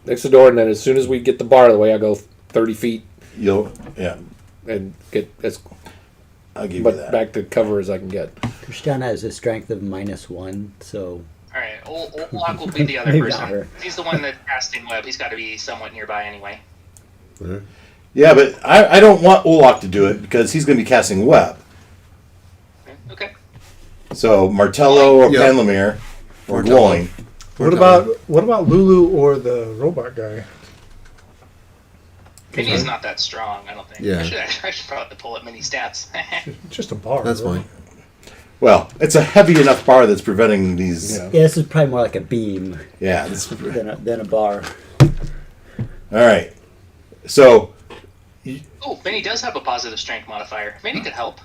next to the door, and then as soon as we get the bar out of the way, I'll go 30 feet Yeah, and get as I'll give you but that. back to cover as I can get. Christiana has a strength of -1, so All right, Olaf will be the other Maybe not her. person. He's the one that's casting web. He's got to be somewhat nearby anyway. Yeah, but I don't want Olak to do it because he's going to be casting web. Okay. So Martello or Yeah. Panlamir or Martello. Gloin. What about Lulu or the robot guy? Minnie's not that strong, I don't think. Yeah. I should probably pull up Minnie's stats. Just a bar. That's really. fine. Well, it's a heavy enough bar that's preventing these. Yeah. yeah, this is probably more like a beam Yeah. than a bar. All right. So Oh, Minnie does have a positive strength modifier. Minnie could help.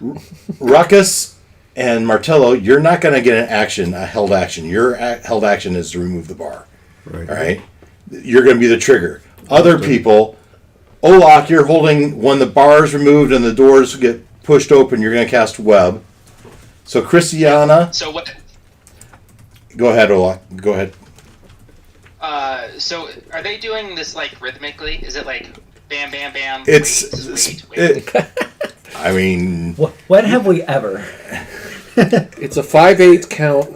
Ruckus and Martello, you're not going to get an action, a held action. Your held action is to remove the bar. Right. All right. You're going to be the trigger. Other people, Olak, you're holding when the bar is removed and the doors get pushed open. You're going to cast web. So Christiana, So what? go ahead, Olak. Go ahead. So are they doing this like rhythmically? Is it like bam, bam, bam? It's. wait. I mean, When have we ever? It's a 5/8 count.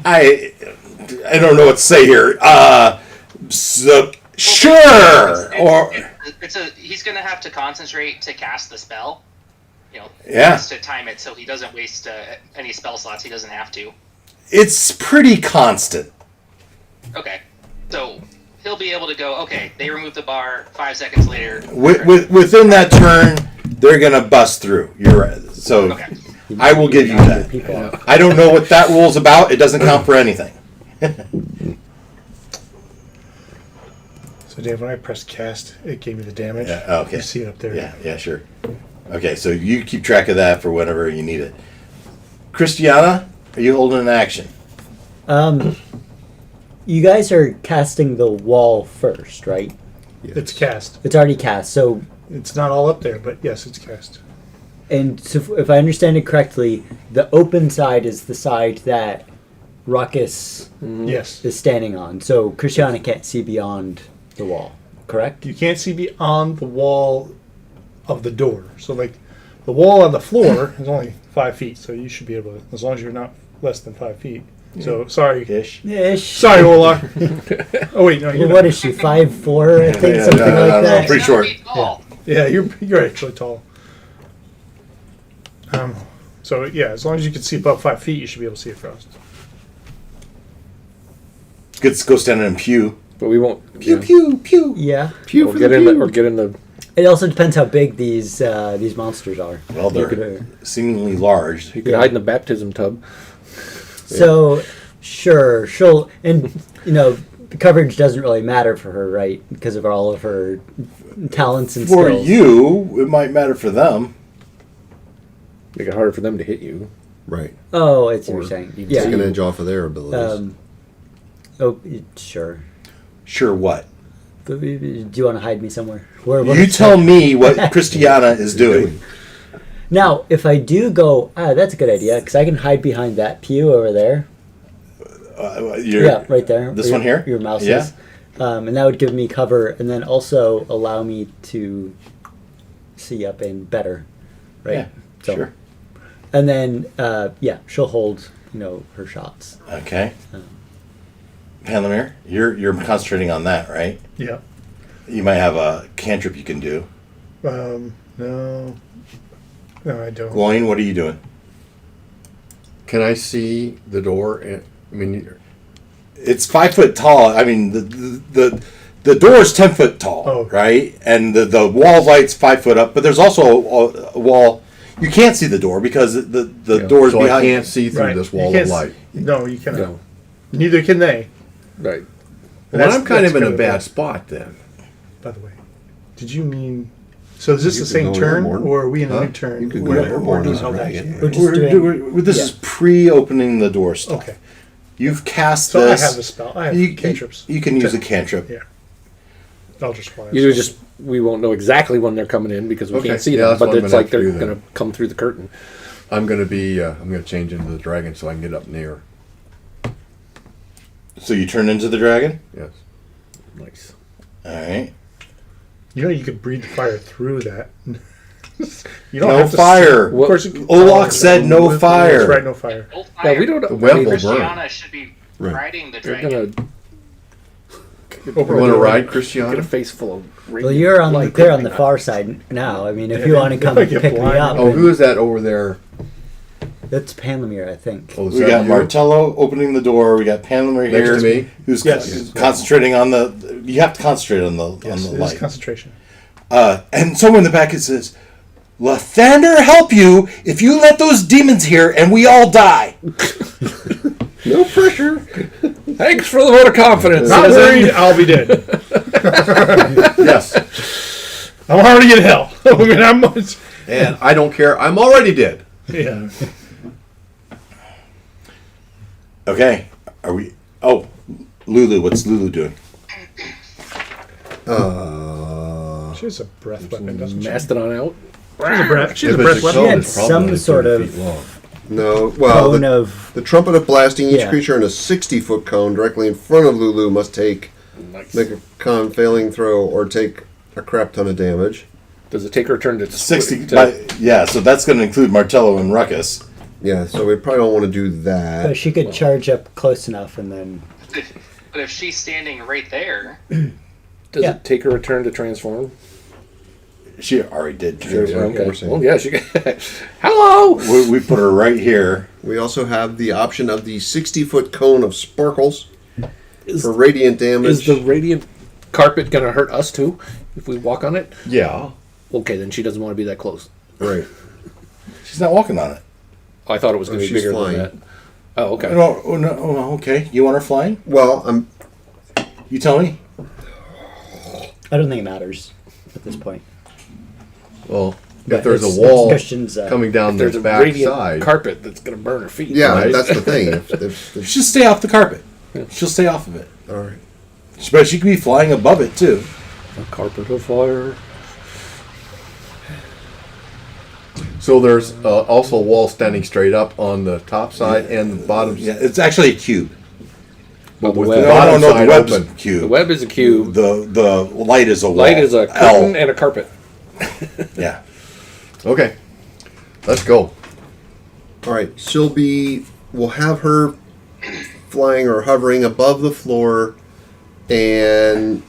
I don't know what to say here. So sure, or He's gonna have to concentrate to cast the spell. You know, he Yeah. has to time it so he doesn't waste any spell slots. He doesn't have to. it's pretty constant. Okay, so he'll be able to go. Okay, they remove the bar. 5 seconds later. Within that turn, they're gonna bust through. You're right. So Okay. I will give you Knock that. people off. I don't know what that rule's about. It doesn't count for anything. So Dave, when I pressed cast, it gave me the damage. Yeah, okay. You see it up there. Yeah, sure. Okay, so you keep track of that for whenever you need it. Christiana, are you holding an action? You guys are casting the wall first, right? It's cast. It's already cast. So, It's not all up there, but yes, it's cast. and so if I understand it correctly, the open side is the side that Ruckus Yes. is standing on. So Christiana can't see beyond the wall, correct? You can't see beyond the wall of the door. So, like, the wall on the floor is only 5 feet. So you should be able to, as long as you're not less than 5 feet. So, sorry. Ish. Ish. Sorry, Ola. Oh, wait, no, you're Well, not. what is she? 5'4", I think, Yeah, something no, like no, that. pretty short. Tall. Yeah, you're actually tall. So, yeah, as long as you can see above 5 feet, you should be able to see across. Good. Go stand in a pew. But we won't. Pew yeah. pew pew. Yeah. Pew Or for get the in the, pew. or get in the. It also depends how big these monsters are. Well, they're could- seemingly large. You can Yeah. hide in the baptism tub. So, sure, she'll, and the coverage doesn't really matter for her, right? Because of all of her talents and For skills. you, it might matter for them. Make it harder for them to hit you. Right. Oh, I see what Or you're saying. you Take an Yeah. edge off of their abilities. Sure. Sure, what? But do you want to hide me somewhere? Where? You tell me what Christiana is doing. Now, if I do go, that's a good idea because I can hide behind that pew over there. Yeah, right there. This where one here? Your mouse Yeah. is. And that would give me cover, and then also allow me to see up in better, right? Yeah, sure. And then, she'll hold, her shots. Okay. Panlamir, you're concentrating on that, right? Yeah. You might have a cantrip you can do. No. No, I don't. Gloin, what are you doing? Can I see the door? I mean, It's 5 foot tall. I mean, the door is 10 foot tall, Oh. right? And the wall of light's 5 foot up, but there's also a wall. You can't see the door because the door's so behind. I can't see through Right. this You wall can't of light. No, you cannot. No. Neither can they, Right. Well, I'm kind that's of in a kinda bad spot then. by the way. Did you mean... So is this You the could same go turn, airborne. or are we in a Huh? new turn? You could go We're- airborne we're doing as a all that dragon. shit. We're just doing. This is pre-opening the door stuff. Okay. You've cast So this. I have the spell. I have You, cantrips. you can use a cantrip. Yeah. I'll just fly. You just we won't know exactly when they're coming in because we Okay. can't see Yeah, them. that's But what I'm it's gonna like have to they're do then. going to come through the curtain. I'm gonna be. I'm gonna change into the dragon so I can get up near. So you turn into the dragon. Yes. Nice. All right. You could breathe fire through that. You don't No have to fire. Of course, you can- Olak said no That's fire. right, no fire. No Yeah, fire. we don't. The web will burn. Christiana should be Right. riding the They're dragon. gonna You want to ride, Christiana? get a face full of. Well, radiant you're on light. clear on the far side now. I mean, if you Yeah, want to they come might and get pick me blind. up, Oh, who is that over there? that's Panlamir, I think. Oh, is We that got you? Martello opening the door. We got Panlamir Next here, to me? who's Yes. concentrating on the. You have to concentrate on the Yes, on it the is light. concentration. And someone in the back it says, "Lathander help you if you let those demons here and we all die." No pressure. Thanks for the vote of confidence. Not citizen. worried, I'll be dead. Yes. I'm already in hell. I mean, I'm much. And I don't care. I'm already dead. Yeah. Okay, are we? Oh, Lulu, what's Lulu doing? She has a breath weapon, doesn't she? Mastodon out. She's a breath. She's a If it's breath a weapon. cone, had it's probably some only sort 30 of- feet long. No, well, Cone the, of the trumpet of blasting each Yeah. creature in a 60-foot cone directly in front of Lulu must make a con failing throw or take a crap ton of damage. Does it take her turn to 60. to- Yeah, so that's going to include Martello and Ruckus. Yeah, so we probably don't want to do that. But she could charge up close enough and then. But if she's standing right there, Does Yeah. it take her a turn to transform? She already did. Okay. we're saying. Well, yeah, she. Hello. We put her right here. We also have the option of the 60-foot cone of sparkles Is, for radiant damage. is the radiant carpet gonna hurt us too if we walk on it? Yeah. Okay, then she doesn't want to be that close. right. She's not walking on it. Oh, I thought it was going to she's be bigger flying. than that. Oh, okay. No, oh, no, oh, okay. You want her flying? Well, You tell me. I don't think it matters at this point. Well, But if there's it's- a wall it's Christian's, coming down There's the a back radiant side. carpet that's going to burn her feet. yeah, right? that's the thing. If She'll stay off the carpet. She'll stay off of it. all right. But she could be flying above it too. A carpet of fire. So there's also a wall standing straight up on the top side and the bottom Yeah, side. it's actually a cube. But with web. the No, bottom the side web's open. a cube. The web is a cube. The light is a wall. Light is a curtain L. and a carpet. Yeah. Okay. Let's go. All right, we'll have her flying or hovering above the floor, and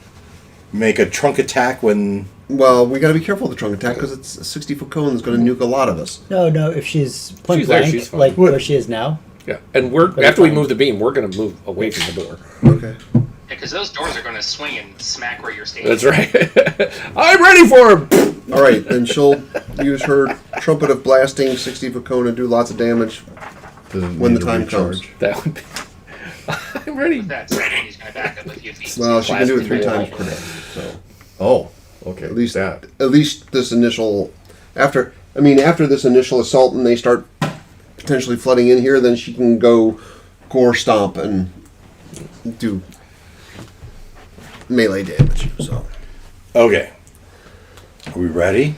Make a trunk attack when. well, we got to be careful of the trunk attack because it's a 60-foot cone that's going to nuke a lot of us. No, if she's point She's there, blank, she's fine. like where she is now. Yeah, and after we move the beam, we're going to move away from the door. Okay. Yeah, because those doors are going to swing and smack where you're standing. That's right. I'm ready for him. All right, then she'll use her trumpet of blasting 60-foot cone and do lots of damage. Doesn't When need the to time recharge. comes. That would be. I'm ready. With that said, he's going to back up a few feet. Well, she can do it 3 Blasting times per day. So Oh, okay. at least that. At least this initial after this initial assault and they start potentially flooding in here, then she can go gore stomp and do melee damage. So Okay. Are we ready?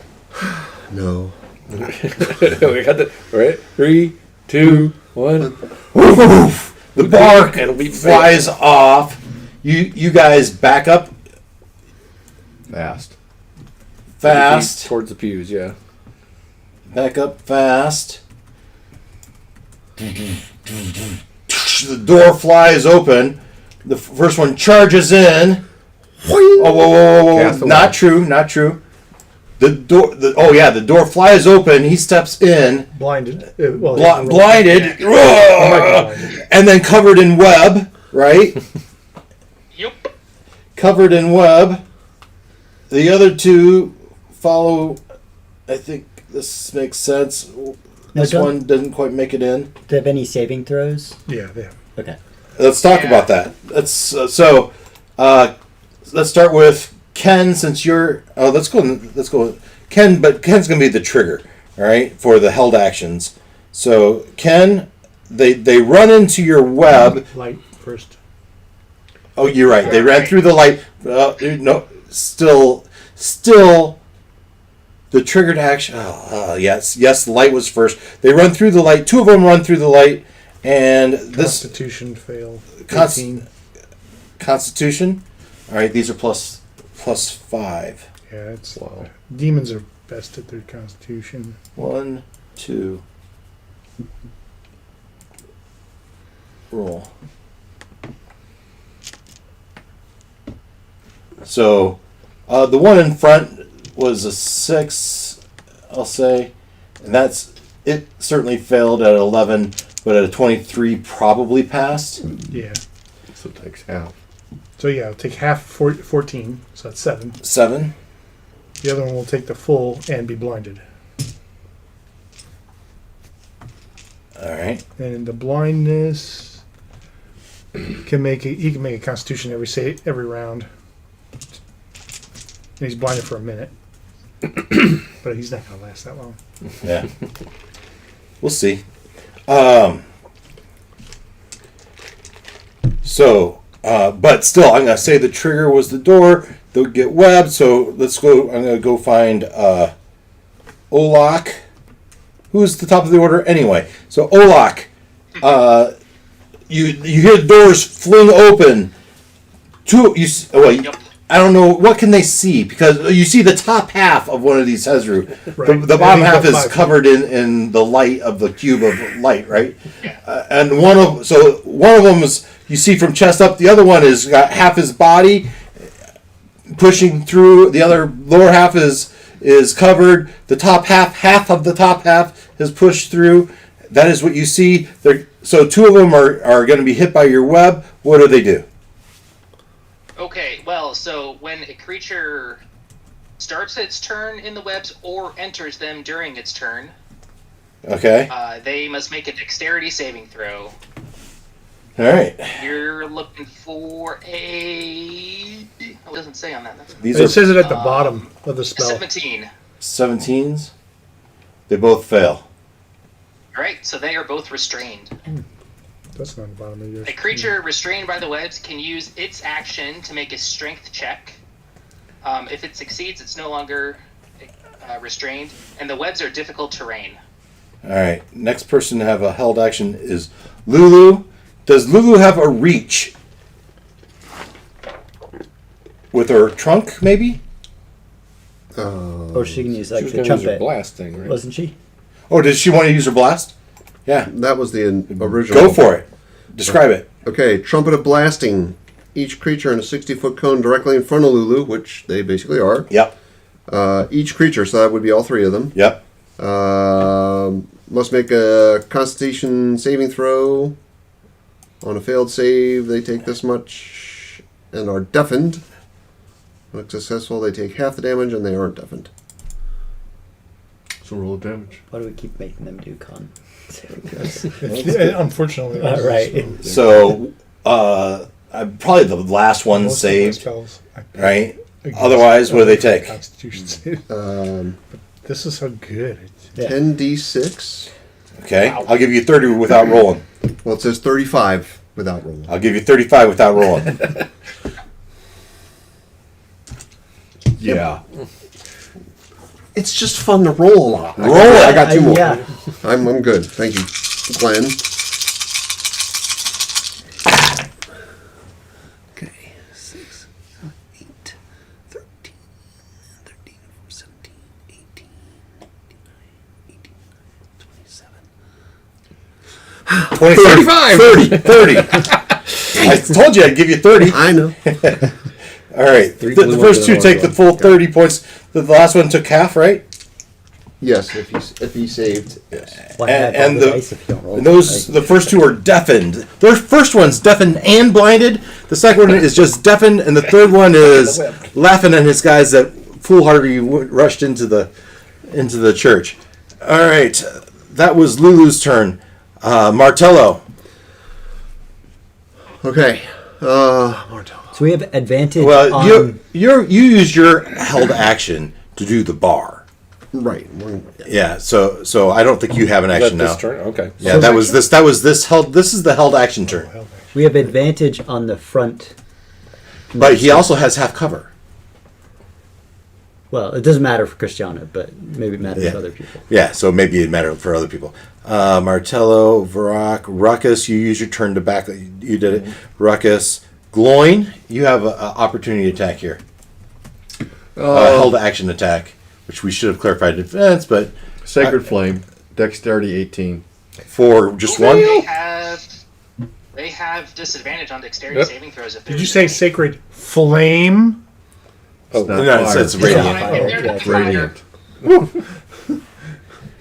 no. We got the right. 3, 2, 1. The bark And we flies off. You guys back up Fast. fast. Towards the pews, yeah. Back up fast. The door flies open. The first one charges in. Oh, whoa. Cast the Not wall. true, not true. The door flies open. He steps in, Blinded. blinded, and then covered in web, right? Yep. Covered in web. The other two follow. I think this makes sense. This don't- one doesn't quite make it in. Do they have any saving throws? Yeah, they have. Okay. Let's talk Yeah. about that. Let's let's start with Ken. Since you're let's go Ken, but Ken's gonna be the trigger, all right, for the held actions. So Ken, they run into your web. Light first. Oh, you're right. They ran through the light. No, still, the triggered action. Yes. The light was first. They run through the light. 2 of them run through the light, and this Constitution fail. Const- 18. Constitution. All right, these are plus 5. Yeah, it's demons are best at their Constitution. 1, 2. Roll. So, the one in front was a 6, I'll say, and it certainly failed at 11, but at a 23 probably passed. Yeah. So it takes half. So yeah, I'll take half 14, so that's 7. 7. The other one will take the full and be blinded. All right. And the blindness he can make a Constitution every round. And he's blinded for a minute. But he's not gonna last that long. Yeah. We'll see. But still, I'm gonna say the trigger was the door. They'll get webbed. So let's go. I'm gonna go find Olak. Who's the top of the order anyway? So Olak, you hear the doors fling open. Yep. I don't know what can they see because you see the top half of one of these Hezru. Right. The bottom I think half about is 5 covered in the light of the cube of light, right? Yeah. And one of them is you see from chest up. The other one is got half his body pushing through. The other lower half is covered. The top half of the top half is pushed through. That is what you see. So 2 of them are going to be hit by your web. What do they do? Okay, well, so when a creature starts its turn in the webs or enters them during its turn, Okay. they must make a dexterity saving throw. All right. You're looking for a... Oh, it doesn't say on that. These It are says it at the bottom of the spell. 17. 17s. They both fail. Alright, so they are both restrained. That's not the bottom of yours. A creature restrained by the webs can use its action to make a strength check. If it succeeds, it's no longer restrained, and the webs are difficult terrain. All right. Next person to have a held action is Lulu. Does Lulu have a reach with her trunk? Maybe. Or she can use She like was the going to use her trumpet, blast thing, right? wasn't she? Oh, does she want to use her blast? Yeah. That was the original. Go for it. Describe it. Okay, trumpet of blasting. Each creature in a 60-foot cone directly in front of Lulu, which they basically are. Yep. Each creature, so that would be all three of them. Yep. Must make a Constitution saving throw. On a failed save, they take this much and are deafened. When successful, they take half the damage and they aren't deafened. So roll the damage. Why do we keep making them do con? Unfortunately. Right. So, probably the last one Most of my saved, spells, I pick right? against Otherwise, what do they take? Constitution save. Um, This is so good. Yeah. 10d6. Okay. I'll give you 30 without rolling. Well, it says 35 without rolling. I'll give you 35 without rolling. Yeah. It's just fun to roll a lot. Roll it. I got two more. Yeah. I'm good. Thank you, Glenn. Okay, 6, 8, 13, 13, 17, 18, 19, 27. 30. I told you I'd give you 30. I know. All right. Three The blue first ones two and a take white the full 30 points. The last one took half, right? Yes, if he saved. Yes. Why And- have all and the the- dice if you don't roll And those, them, the first two are deafened. The first one's deafened and blinded. The second one is just deafened, and the third one is laughing at his guys that foolhardy rushed into the church. All right, that was Lulu's turn. Martello. Okay. Martello. So we have advantage Well, on... you used your held action to do the bar. Right. Yeah, so I don't think you have an Is action that now. this turn? Okay. Yeah, that was this held. This is the held action turn. We have advantage on the front. But he also has half cover. Well, it doesn't matter for Christiana, but maybe it matters Yeah. for other people. Yeah, so maybe it mattered for other people. Martello, Varrock, Ruckus, you use your turn to back. You did it. Ruckus, Gloin, you have an opportunity attack here. Held action attack, which we should have clarified in advance, but Sacred Flame. Dexterity 18. for just one. They have disadvantage on dexterity Yep. saving throws. If Did you say sacred flame? It's not No, fire. it's radiant. If they're Yeah, fire, Radiant.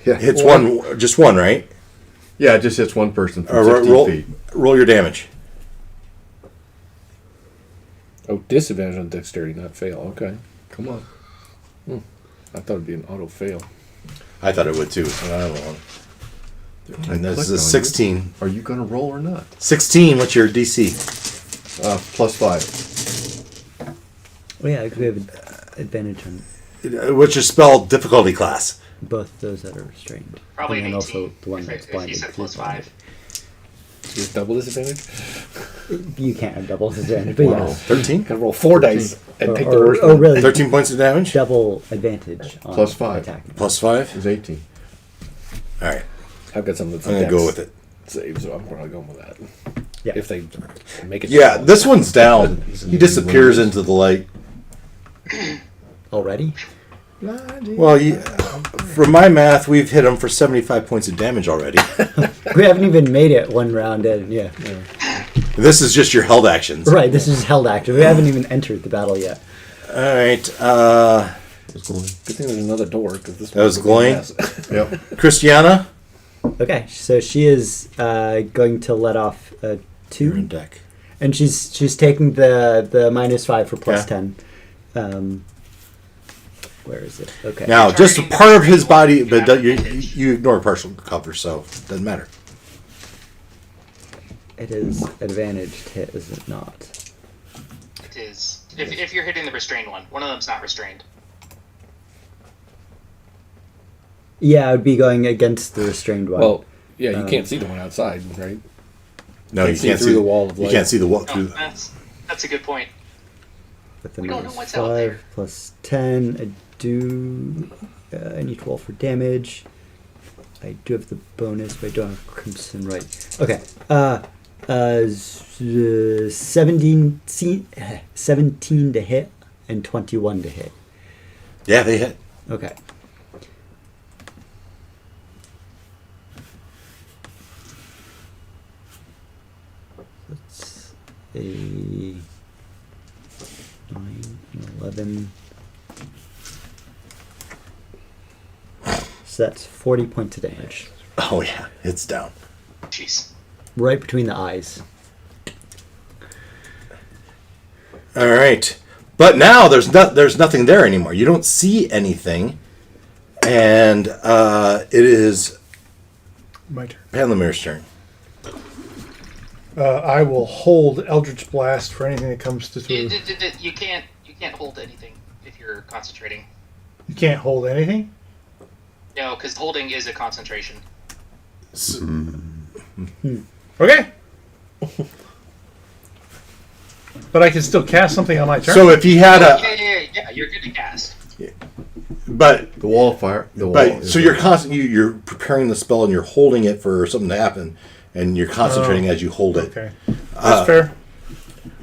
Yeah. It's one, just one, right? Yeah, it just hits one person from Ro- 16 roll, feet. roll your damage. Oh, disadvantage on dexterity, not fail. Okay. Come on. I thought it'd be an auto fail. I thought it would too. So I don't know. And this clicked is a on you. 16. Are you going to roll or not? 16, what's your DC? Plus 5. Oh yeah, we have advantage on What's your spell difficulty class? both those that are restrained. probably and an then 18. also the one if, that's if you blinded. said because plus he's blinded. 5. Just double disadvantage? You can't have double disadvantage, but Wow. yeah. 13? Gotta roll 4 dice and pick the Or, worst oh, one. really? 13 points of damage? Double advantage on Plus 5. attacking. Plus 5? It's 18. All right. I've got something that's I'm going to go with it. save, so I'm probably going with that. Yeah. If they make it. Yeah, this one's down. He disappears into the light. Already? Well, from my math, we've hit him for 75 points of damage already. We haven't even made it one round in, yeah. This is just your held actions. Right, this is held active. We haven't even entered the battle yet. All right. It's going. Good thing there's another door because this That was one's gonna be a Gloin? mess. Yep. Christiana? Okay, so she is going to let off a You're in 2. deck. And she's taking the -5 for plus Yeah. 10. Where is it? Okay. Now, just a part of his body, but you ignore partial cover, so it doesn't matter. It is advantaged hit, is it not? It is. If you're hitting the restrained one of them's not restrained. Yeah, I would be going against the restrained one. Well, yeah, you can't see the one outside, right? No, you see can't through see the wall of You light. can't see the wall No, through. that's a good point. with the we don't know what's out -5 there. plus 10, do. I need to roll for damage. I do have the bonus, but I don't have Crimson right. Okay. 17 to hit and 21 to hit. Yeah, they hit. Okay. That's a 9, 11. So that's 40 points of damage. Oh yeah, it's down. Jeez. Right between the eyes. All right, but now there's nothing there anymore. You don't see anything, and it is My turn. Panlamir's turn. I will hold Eldritch Blast for anything that comes to. You can't hold anything if you're concentrating. You can't hold anything. No, because holding is a concentration. Okay. But I can still cast something on my turn. So if he had a, Yeah, you're good to cast. but The wall of fire. The wall. but so you're preparing the spell and you're holding it for something to happen, and you're concentrating as you hold it. Okay. That's fair.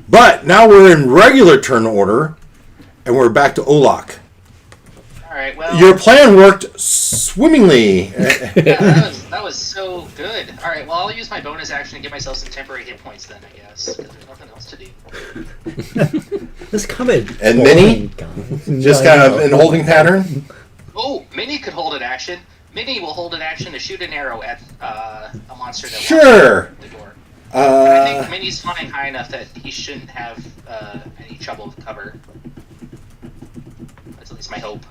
But now we're in regular turn order, and we're back to Olak. All right. Well, Your plan worked swimmingly. yeah, that was so good. All right. Well, I'll use my bonus action to get myself some temporary hit points then, I guess, because there's nothing else to do. This coming. And Minnie? Just kind of in holding pattern. Oh, Minnie could hold an action. Minnie will hold an action to shoot an arrow at a monster that Sure. walks through the door. I think Uh, Minnie's flying high enough that he shouldn't have any trouble with cover. That's at least my hope.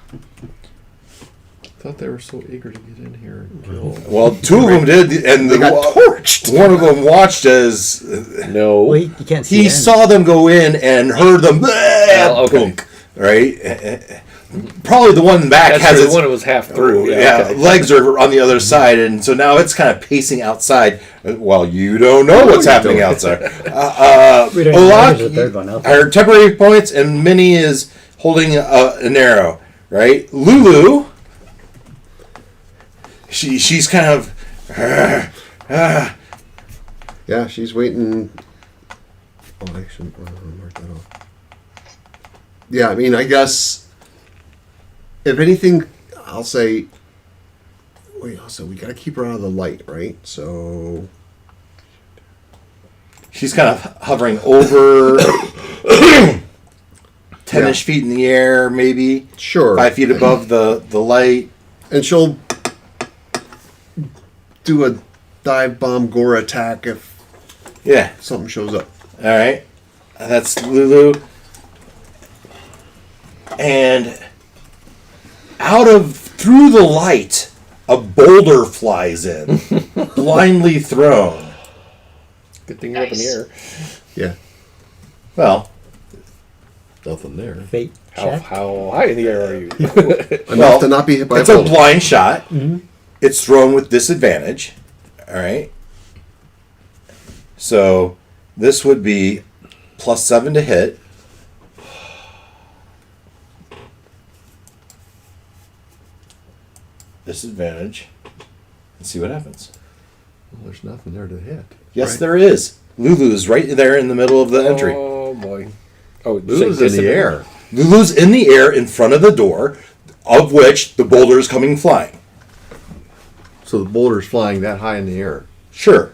I thought they were so eager to get in here and kill. well, two of them did, and They got torched. one of them watched as No. Well, you can't see. he the end. saw them go in and heard them. Okay. Boom, right? Probably the one back That's has true, its the one that was half through. yeah, okay. legs are on the other side, and so now it's kind of pacing outside. Well, you don't know what's happening outside. We don't even know Olak, there's a third one out her there. temporary points, and Minnie is holding an arrow. Right, Lulu. She's kind of. Yeah, she's waiting. Oh, I should mark that off. Yeah, I mean, I guess if anything, I'll say. Wait, also we gotta keep her out of the light, right? So She's kind of hovering over 10-ish feet in the air, maybe sure, 5 feet above the light. and she'll do a dive bomb gore attack if Yeah. something shows up. All right. That's Lulu. And through the light, a boulder flies in, blindly thrown. Good thing you're up in the Nice. air. Yeah, Well, Nothing there. Fate check. How high in the air are you? enough to not be hit by it's a a boulder. blind shot. It's thrown with disadvantage. All right. So this would be +7 to hit. Disadvantage. Let's see what happens. Well, there's nothing there to hit. Yes, Right. there is. Lulu's right there in the middle of the entry. Oh boy. Oh, Lulu's in the air. Lulu's in the air in front of the door, of which the boulder is coming flying. So the boulder's flying that high in the air. Sure.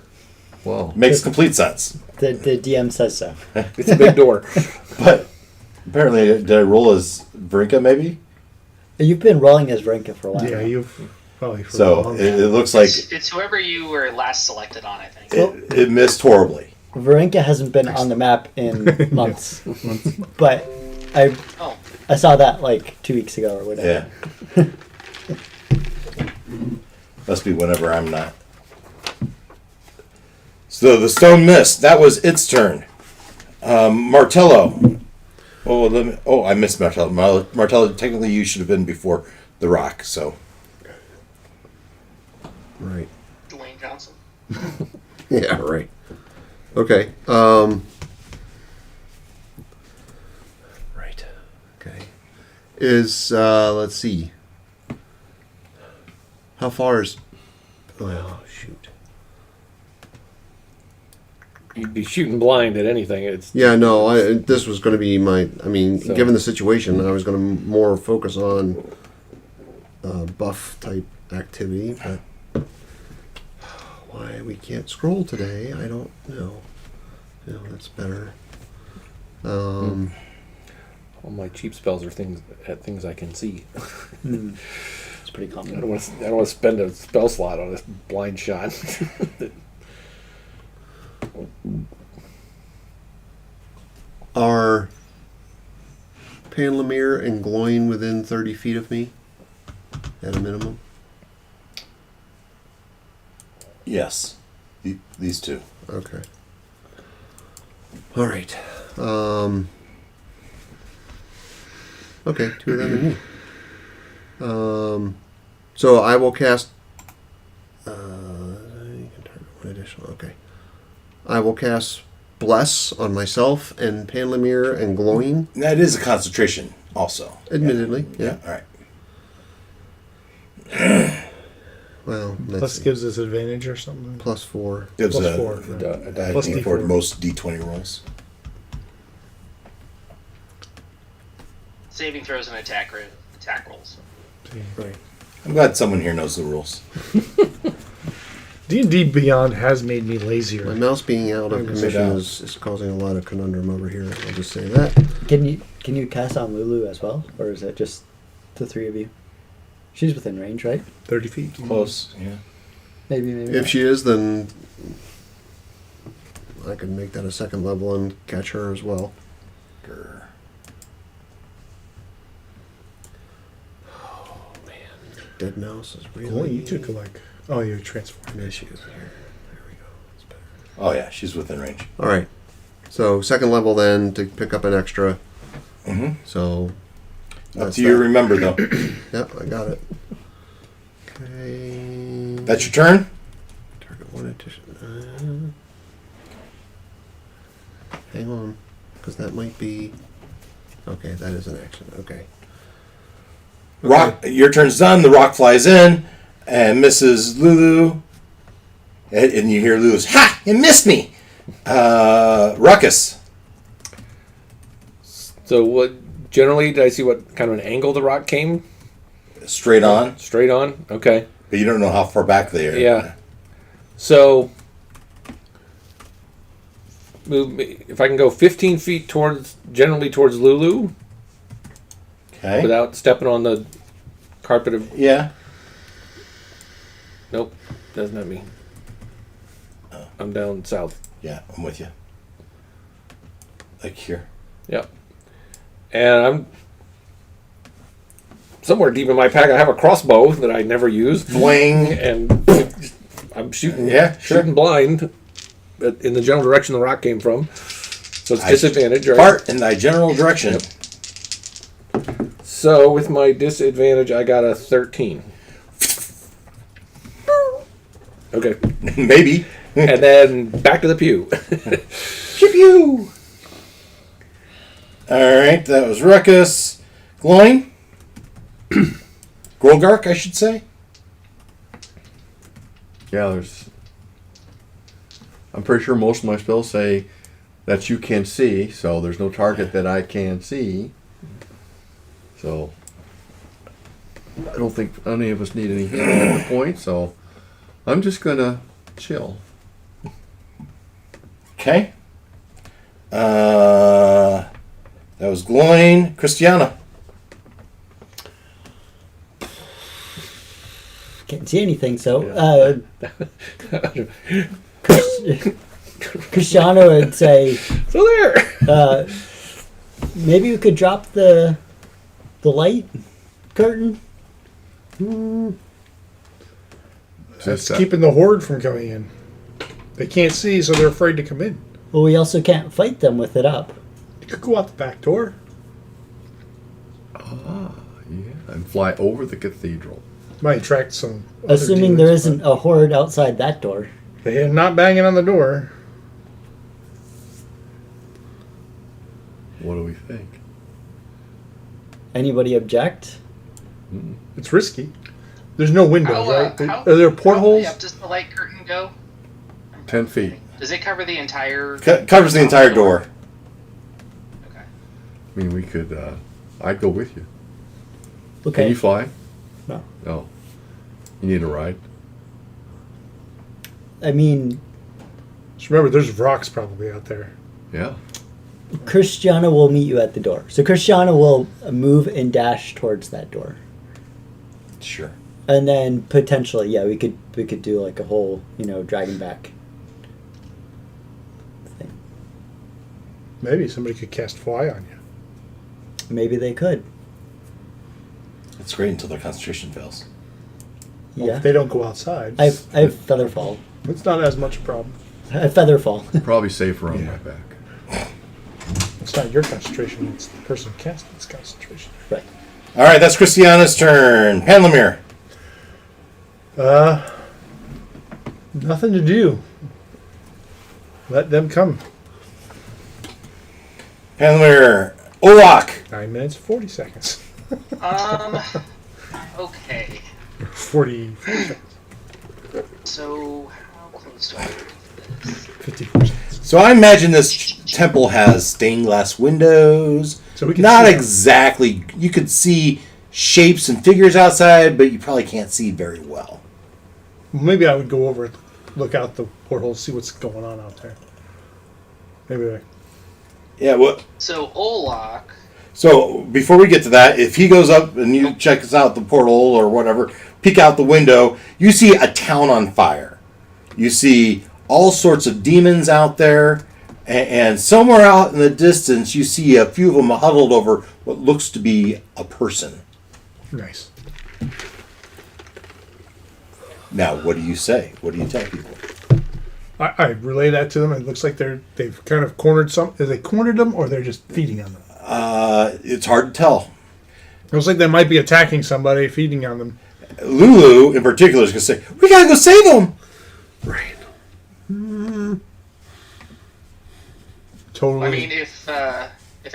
Wow. Makes complete sense. The DM says so. It's a big door. But apparently, did I roll as Vrinka maybe? You've been rolling as Renka for a while. Yeah, now. you've probably for a So long it time. looks like It's whoever you were last selected on, I think. it missed horribly. Varenka hasn't been on the map in months, but I Oh, I saw that like 2 weeks ago or whatever. Yeah. Must be whenever I'm not. So the stone missed. That was its turn. Martello. I missed Martello. Martello, technically you should have been before the rock, so. Right. Dwayne Johnson. Yeah, right. Okay. Right. Okay. is let's see. How far is? Well, shoot. You'd be shooting blind at anything. It's Yeah, no. This was going to be my. I mean, So- given the situation, I was going to more focus on buff type activity, but why we can't scroll today, I don't know. You know, that's better. all my cheap spells are things I can see. It's pretty I common. don't want to spend a spell slot on this blind shot. Are Panlamir and Gloin within 30 feet of me? At a minimum? Yes. These two. Okay. Alright. Okay, two of them and me. So I will cast. You can target one additional. Okay. I will cast Bless on myself and Panlamir and Gloin. That is a concentration, also. Admittedly, yeah. All right. Well, let's Plus see. gives us advantage or something. +4. Gives Plus a, 4. I Plus think for D4. most D20 rolls. Saving throws and attack rolls. Right. I'm glad someone here knows the rules. D&D Beyond has made me My lazier. mouse being out of No commission doubt. is causing a lot of conundrum over here. I'll just say that. Can you cast on Lulu as well, or is it just the three of you? She's within range, right? 30 feet. Close, yeah. Maybe. If she is, then I can make that a second level and catch her as well. Grr. Oh man, dead mouse is Boy, really. you took like... Oh, you transformed. There she is. Here, there we go. That's better. Oh, yeah, she's within range. All right. So second level then to pick up an extra. Mm-hmm. So Up that's to you, that. remember, though. Yep, I got it. Okay. That's your turn? Target one addition. Hang on, because that might be. Okay, that is an action. Okay. Rock. Your turn's done. The rock flies in and misses Lulu. And you hear Lulu's, "Ha! You missed me!" Ruckus. So what? Generally, did I see what kind of an angle the rock came? Straight on. Straight on. Okay. But you don't know how far back they are. Yeah. So, if I can go 15 feet generally towards Lulu, Okay. without stepping on the carpet of. Yeah. Nope, doesn't have me. I'm down south. Yeah, I'm with you. Like here. Yep. And I'm somewhere deep in my pack. I have a crossbow that I never use, Fling. and I'm shooting. Yeah, sure. Shooting blind, but in the general direction the rock came from. So it's I disadvantage, right? Part in thy general direction. So with my disadvantage, I got a 13. Okay, Maybe. and then back to the pew. Chip you. All right, that was Ruckus. Gloin. Grolgark, I should say. Yeah, I'm pretty sure most of my spells say that you can see, so there's no target that I can see. So I don't think any of us need any hit at the point, so I'm just gonna chill. Okay. That was Gloin. Christiana. Can't see anything, so Cristiano would say, So there. maybe we could drop the light curtain. That's keeping the horde from coming in. They can't see, so they're afraid to come in. Well, we also can't fight them with it up. You could go out the back door. Yeah, and fly over the cathedral. Might attract some. other Assuming there demons, isn't a horde outside that door. but They're not banging on the door. What do we think? Anybody object? It's risky. There's no windows, right? How Are there portholes? How high up does the light curtain go? 10 feet. Does it cover the entire? Covers the entire door. Okay. I mean, we could. I'd go with you. Okay. Can you fly? No. No. You need a ride. I mean, Just remember, there's rocks probably out there. Yeah. Christiana will meet you at the door. So Christiana will move and dash towards that door. Sure. And then potentially, yeah, we could do like a whole, dragon back thing. Maybe somebody could cast fly on you. Maybe they could. It's great until their concentration fails. Well, Yeah. if they don't go outside, I have featherfall. it's not as much a problem. I have featherfall. Probably safer on my back. It's not your concentration; it's the person casting's concentration. Right. All right, that's Christiana's turn. Panlamir. Nothing to do. Let them come. Panlamir. Olak. 9 minutes, 40 seconds. Okay. 40 seconds. So how close do I have to this? 54 seconds. So I imagine this temple has stained glass windows. So we can Not see exactly. You could see shapes and figures outside, but you probably can't see very well. Maybe I would go over and look out the porthole, see what's going on out there. Maybe Yeah. Well. So Olak. So before we get to that, if he goes up and you check us out the portal or whatever, peek out the window, you see a town on fire. You see all sorts of demons out there, and somewhere out in the distance, you see a few of them huddled over what looks to be a person. nice. Now, what do you say? What do you tell people? I relay that to them. It looks like they've kind of cornered some. Have they cornered them, or they're just feeding on them? It's hard to tell. It looks like they might be attacking somebody, feeding on them. Lulu, in particular, is going to say, "We gotta go save them." Right. Totally. I mean, if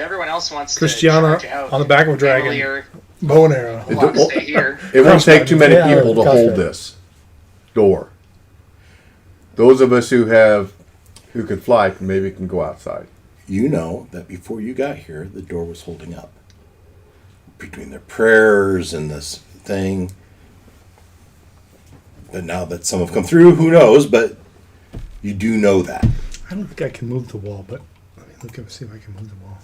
everyone else wants Christiana to charge out, on the back of a dragon. Emily or Bow and arrow. Olak stay here. It won't take too many Yeah, people to crossbow. hold this door. Those of us who can fly maybe can go outside. You know that before you got here, the door was holding up. Between their prayers and this thing. But now that some have come through, who knows? But you do know that. I don't think I can move the wall, but let me look and see if I can move the wall.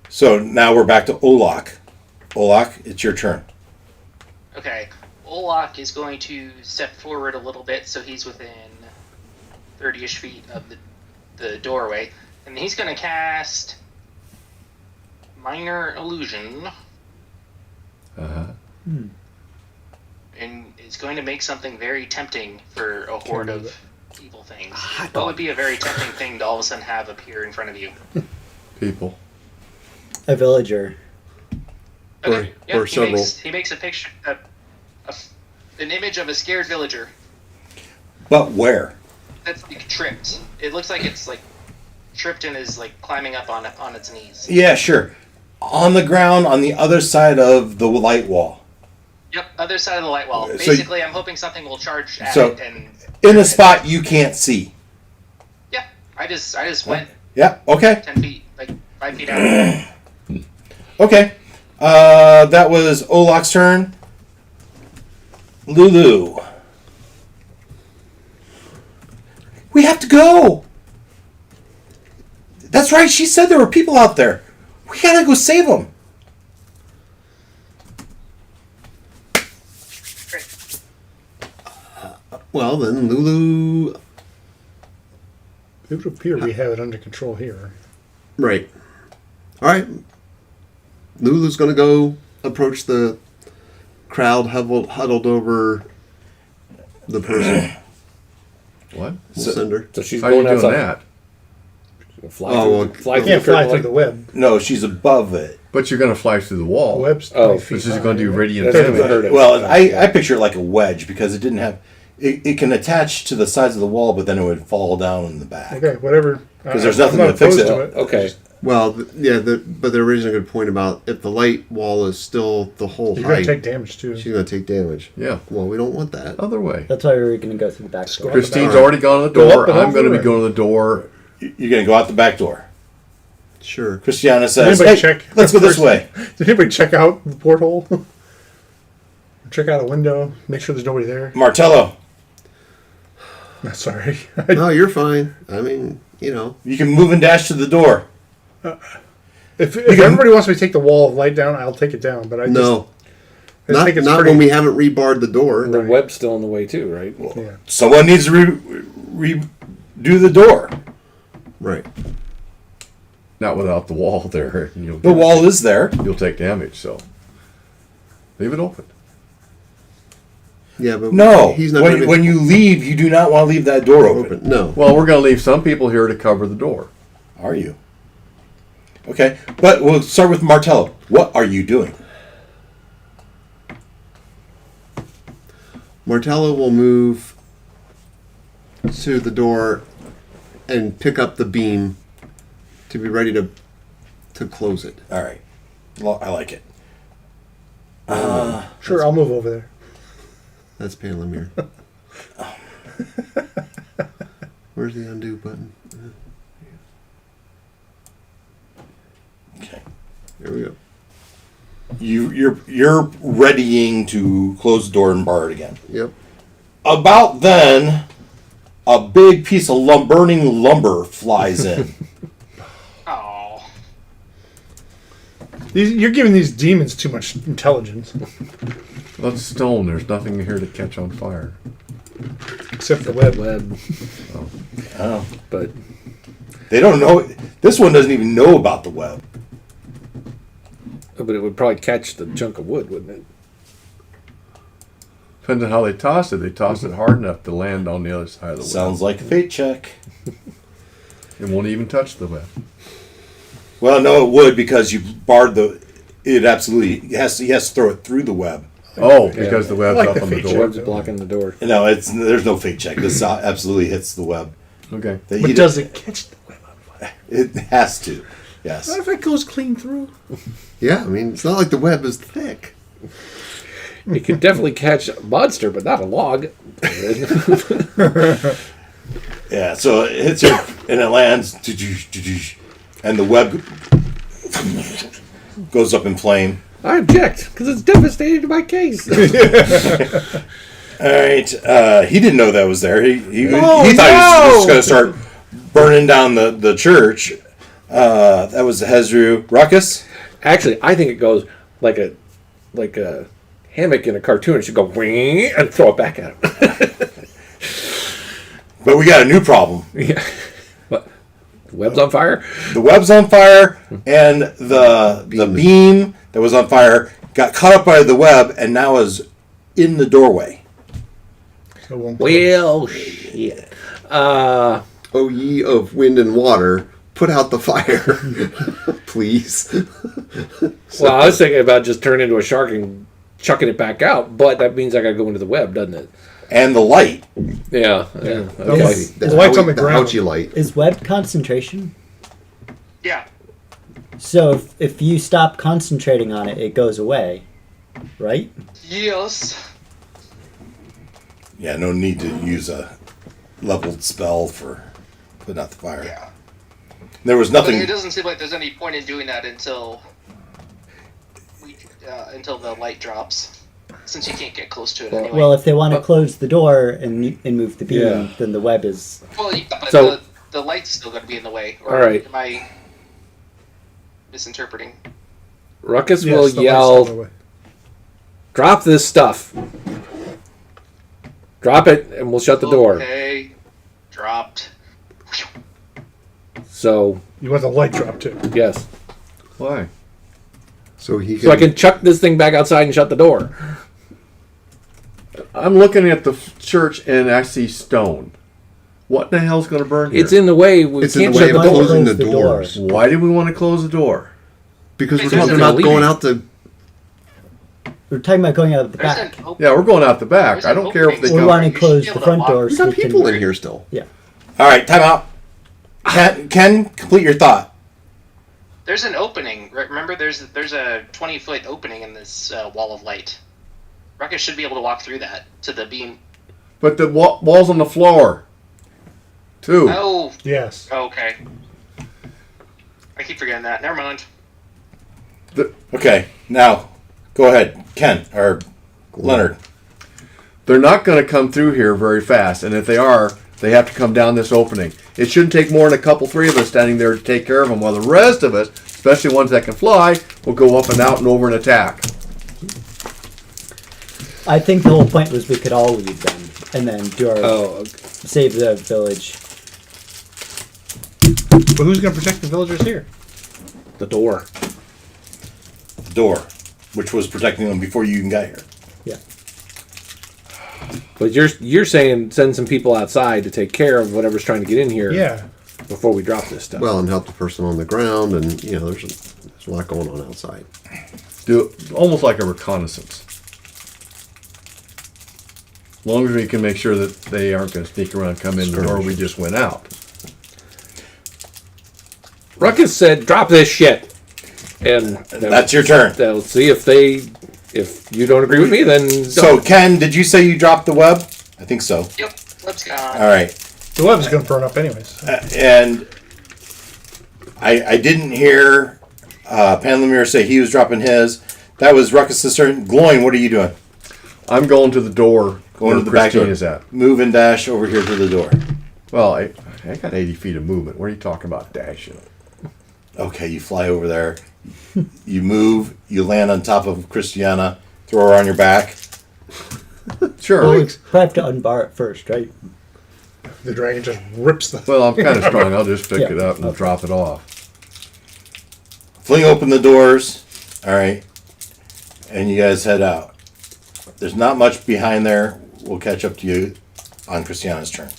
So now we're back to Olak. Olak, it's your turn. Okay. Olak is going to step forward a little bit so he's within 30-ish feet of the doorway. And he's going to cast Minor Illusion. Uh-huh. And it's going to make something very tempting for a horde of evil things. What would be a very tempting thing to all of a sudden have appear in front of you? People. A villager. Okay. Or several. He makes a picture, an image of a scared villager But where? that's like tripped. It looks like it's like tripped and is like climbing up on its knees. Yeah, sure. On the ground on the other side of the light wall. Yep, other side of the light wall. So- Basically, I'm hoping something will charge at So- it and. In a spot you can't see. Yeah, I just went Yeah, okay. 10 feet, like 5 feet out. Okay. That was Olak's turn. Lulu. We have to go. That's right. She said there were people out there. We gotta go save them. Great. Well, then Lulu. It would appear we have it under control here. Right. All right. Lulu's going to go approach the crowd huddled over the person. What? We'll send her. So she's How are you going doing outside. that? Fly Oh, through, well, fly You through can't the fly curtain through the web. No, she's above it. But you're going to fly through the wall. The web's Oh, 20 feet This is high, going to do right? radiant That's damage. unheard of. Well, I picture it like a wedge because it didn't have. It can attach to the sides of the wall, but then it would fall down in the back. Okay, whatever. because there's nothing I'm to fix opposed it. to Okay. Well, but they're raising a good point about if the light wall is still the whole You're gonna height, take damage too. she's gonna take damage. Yeah. Well, we don't want that. Other way. That's why we were going to go through the back Just door. go up. Christine's Alright. already gone to the Go door. up and I'm going to be over. going to the door. You're going to go out the back door. Sure. Christiana says, anybody "Hey, check let's go this first? way." Did anybody check out the porthole? Check out a window. Make sure there's nobody there. Martello, Sorry. No, you're fine. I mean, you know. you can move and dash to the door. If everybody wants me to take the wall of light down, I'll take it down. But I No. just think it's Not pretty. when we haven't rebarred the door. And the web's still in the way too, right? Yeah. Someone needs to redo the door. Right. Not without the wall there. You'll The wall is there. You'll take damage, so leave it open. Yeah, but No, he's not gonna be when you leave, you do not want to leave that door open. No. Well, we're going to leave some people here to cover the door. Are you? Okay, but we'll start with Martello. What are you doing? Martello will move to the door and pick up the beam to be ready to close it. All right, well, I like it. Sure, I'll move over there. That's Palamir. Where's the undo button? Okay, There we go. you're readying to close the door and bar it again. Yep. About then, a big piece of burning lumber flies in. Oh. You're giving these demons too much intelligence, That's stone. There's nothing here to catch on fire. except the web. Web, Oh, but they don't know. This one doesn't even know about the web. it would probably catch the chunk of wood, wouldn't it? Depends on how they toss it. They toss it hard enough to land on the other side of the web. Sounds like a fate check. It won't even touch the web. Well, no, it would because you barred the. It absolutely he has to throw it through the web. Oh, because the web's I like up the on the feature. The door. web's blocking the door. No, there's no fate check. This absolutely hits the web. Okay. But does it catch the web on fire? It has to. Yes. What if it goes clean through? Yeah, I mean, it's not like the web is thick. It could definitely catch a monster, but not a log. Yeah. So it hits her and it lands, and the web goes up in flame. I object because it's devastating to my case. All right. He didn't know that was there. He thought he was just going to start burning down the church. That was the Hezru ruckus. Actually, I think it goes like a hammock in a cartoon. It should go wing and throw it back at him. But we got a new problem. Yeah. What? The web's on fire? The web's on fire, and the beam that was on fire got caught up by the web, and now is in the doorway. So it won't Well, shit. O ye of wind and water, put out the fire, please. Well, I was thinking about just turning into a shark and chucking it back out, but that means I got to go into the web, doesn't it? And the light. Yeah. Okay. Is- The light's on the ground. ouchie light. Is web concentration? Yeah. So if you stop concentrating on it, it goes away, right? Yes. Yeah, no need to use a leveled spell for putting out the fire. Yeah. There was But nothing. it doesn't seem like there's any point in doing that until the light drops, since you can't get close to it anyway. Well, if they want to close the door and move the beam, Yeah. then the web is. Well, but So- the light's still going to be in the way. Or All right. Am I misinterpreting? Ruckus Yes, will the light's still yell, away. drop this stuff. Drop it, and we'll shut the door. Okay. Dropped. So, You want the light drop too. yes. Why? So he So I can chuck this thing back outside and shut the door. I'm looking at the church and I see stone. What the hell's going to burn here? It's in the way. We It's in can't the way shut of the door. closing the Close the doors. Why did we want to close the door? Because we're There's talking no about leaving. going out the. We're talking about going out the There's back. an open- Yeah, we're going out the back. There's I an don't care if they opening. We come. want to You should close be the able to front lock- door. There's so not we can- people in here still. Yeah. All right, time out. Ken, complete your thought. There's an opening. Remember, there's a 20-foot opening in this wall of light. Ruckus should be able to walk through that to the beam. But the wall's on the floor. Too. Oh, Yes. okay. I keep forgetting that. Never mind. Okay, now go ahead, Ken or Leonard. They're not going to come through here very fast, and if they are, they have to come down this opening. It shouldn't take more than a couple, three of us standing there to take care of them, while the rest of us, especially ones that can fly, will go up and out and over and attack. I think the whole point was we could all leave them and then do our Oh, save the village. But who's going to protect the villagers here? the door. The door, which was protecting them before you even got here. Yeah. But you're saying send some people outside to take care of whatever's trying to get in here. Yeah. Before we drop this stuff. Well, and help the person on the ground, and there's a lot going on outside. Do almost like a reconnaissance. As long as we can make sure that they aren't going to sneak around, come in the door we just went out. Ruckus said, "Drop this shit," and That's your turn. They'll see if you don't agree with me, then So, Ken, did you say you dropped the web? I think so. Yep. Let's go. All right. The web's going to burn up anyways. And I didn't hear Panlamir say he was dropping his. That was Ruckus' turn. Glowing, what are you doing? I'm going to the door Going where to the back door. Christina's at. Move and dash over here to the door. Well, I got 80 feet of movement. What are you talking about dashing? Okay, you fly over there. You move. You land on top of Christiana. Throw her on your back. Sure. Well, we have to unbar it first, right? The dragon just rips the... Well, I'm kind of strong. I'll just pick Yeah. it up and drop it off. Fling open the doors. All right. And you guys head out. There's not much behind there. We'll catch up to you on Christiana's turn.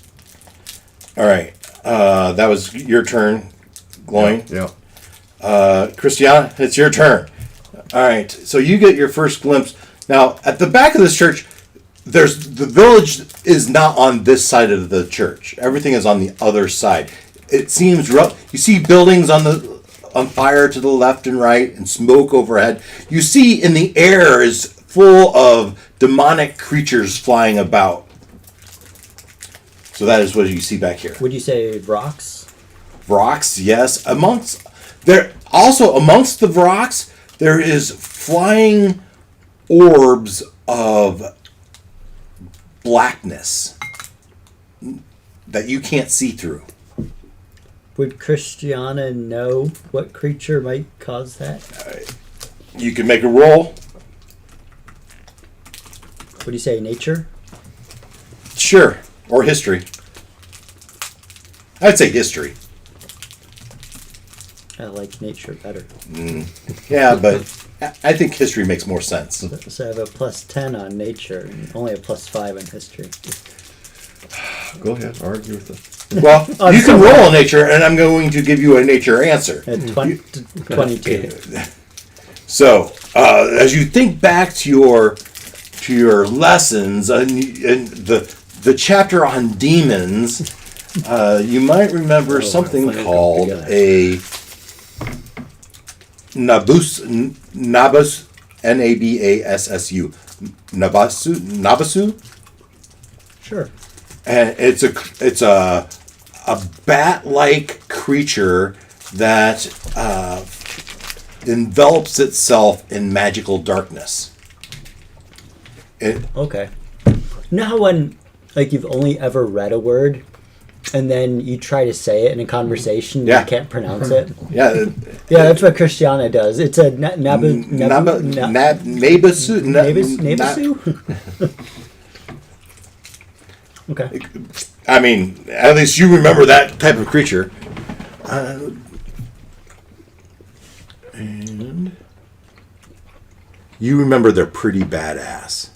All right. That was your turn, Glowing. Yeah. Christiana, it's your turn. All right. So you get your first glimpse. Now, at the back of this church, the village is not on this side of the church. Everything is on the other side. It seems rough. You see buildings on fire to the left and right, and smoke overhead. You see in the air is full of demonic creatures flying about. So that is what you see back here. Would you say rocks? Rocks, yes. Amongst the rocks, there is flying orbs of blackness that you can't see through. Would Christiana know what creature might cause that? You can make a roll. Would you say nature? Sure. Or history. I'd say history. I like nature better. Yeah, but I think history makes more sense. So I have a plus 10 on nature and only a plus 5 on history. Go ahead. Argue with it. Well, you can roll a nature, and I'm going to give you a nature answer. At 22. So, as you think back to your lessons and the chapter on demons, you might remember something called a Nabassu, Nabassu, Nabasu. Sure. And it's a bat-like creature that envelops itself in magical darkness. Okay. You know how when, like, you've only ever read a word, and then you try to say it in a conversation, Yeah. you can't pronounce it? Yeah, Yeah, that's what Christiana does. It's a Nabasu? Okay. I mean, at least you remember that type of creature. And you remember they're pretty badass.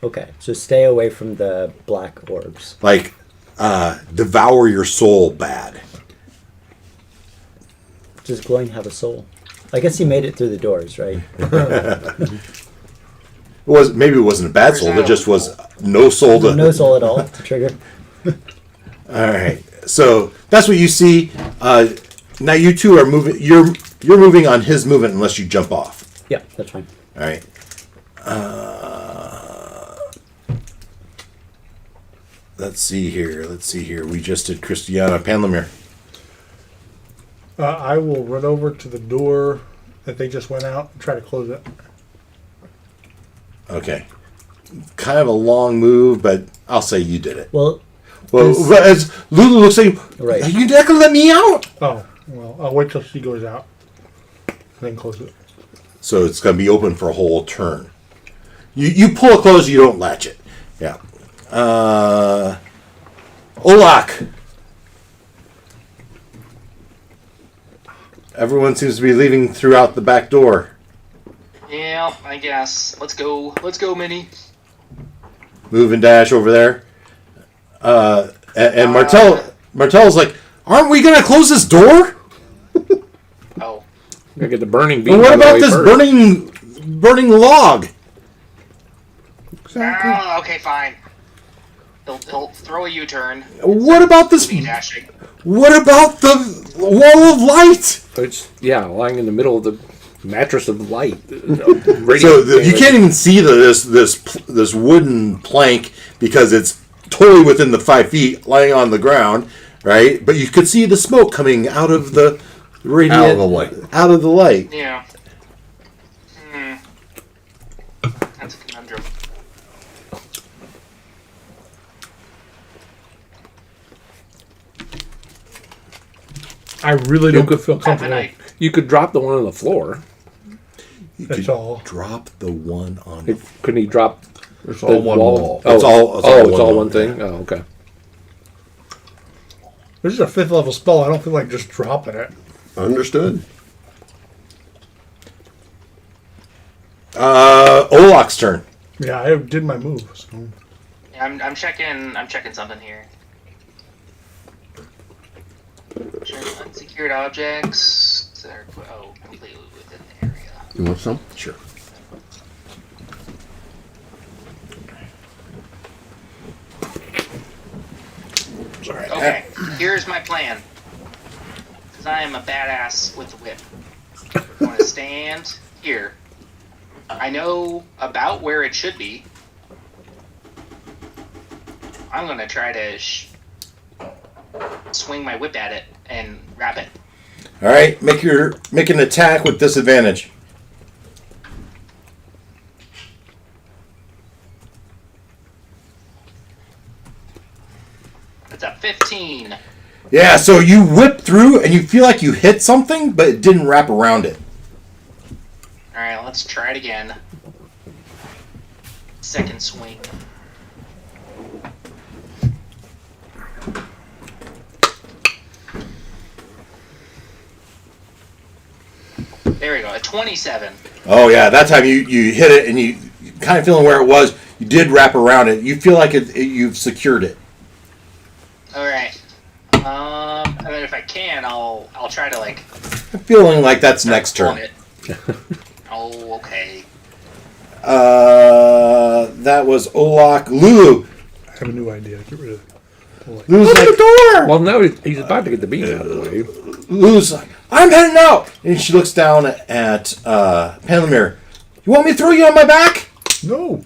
Okay, so stay away from the black orbs. Like, devour your soul bad. Does Glowing have a soul? I guess he made it through the doors, right? Maybe it wasn't a bad soul. There just was no soul to... No soul at all to trigger. All right. So that's what you see. Now you two are moving. You're moving on his movement unless you jump off. Yeah, that's fine. All right. Let's see here. We just did Christiana Panlamir. I will run over to the door that they just went out and try to close it. Okay. Kind of a long move, but I'll say you did it. Well, Well, but as Lulu looks like, Right. are you not gonna let me out? Oh, well, I'll wait till she goes out and then close it. So it's gonna be open for a whole turn. You pull it closed, you don't latch it. Yeah. Olak. Everyone seems to be leaving throughout the back door. Yeah, I guess. Let's go. Let's go, Minnie. Move and dash over there. And Martel's like, aren't we gonna close this door? Oh. Gotta get the burning beam. And what out of the about way this first. burning log? Okay, fine. He'll throw a U-turn. What about this? Me dashing. What about the wall of light? It's lying in the middle of the mattress of light. So you can't even see this wooden plank because it's totally within the 5 feet, lying on the ground, right? But you could see the smoke coming out of the radiant, Out of the light. Out of the light. Yeah. That's a conundrum. I really don't feel And comfortable. You could drop the one on the floor. You That's could all. drop the one on. The Couldn't he drop It's the all one wall. Oh, It's all one one thing. Oh, okay. This is a 5th level spell. I don't feel like just dropping it. Understood. Olak's turn. Yeah, I did my move. So. Yeah, I'm checking something here. Check unsecured objects that are completely within the area. You want some? Sure. Sorry. Okay, here's my plan. Because I am a badass with the whip. I'm going to stand here. I know about where it should be. I'm going to try to swing my whip at it and wrap it. All right, make an attack with disadvantage. It's a 15. Yeah, so you whip through and you feel like you hit something, but it didn't wrap around it. Alright, let's try it again. Second swing. There we go, a 27. Oh yeah, that time you hit it and you kind of feeling where it was. You did wrap around it. You feel like you've secured it. Alright. And then if I can, I'll try to like... I'm feeling like that's next pull turn. it. Oh, okay. That was Olak. Lulu. I have a new idea. Get rid of it. Lulu's like, the door. Well, now he's about to get the beam out of the way. Lulu's like, I'm heading out. And she looks down at Panlamir. You want me to throw you on my back? No.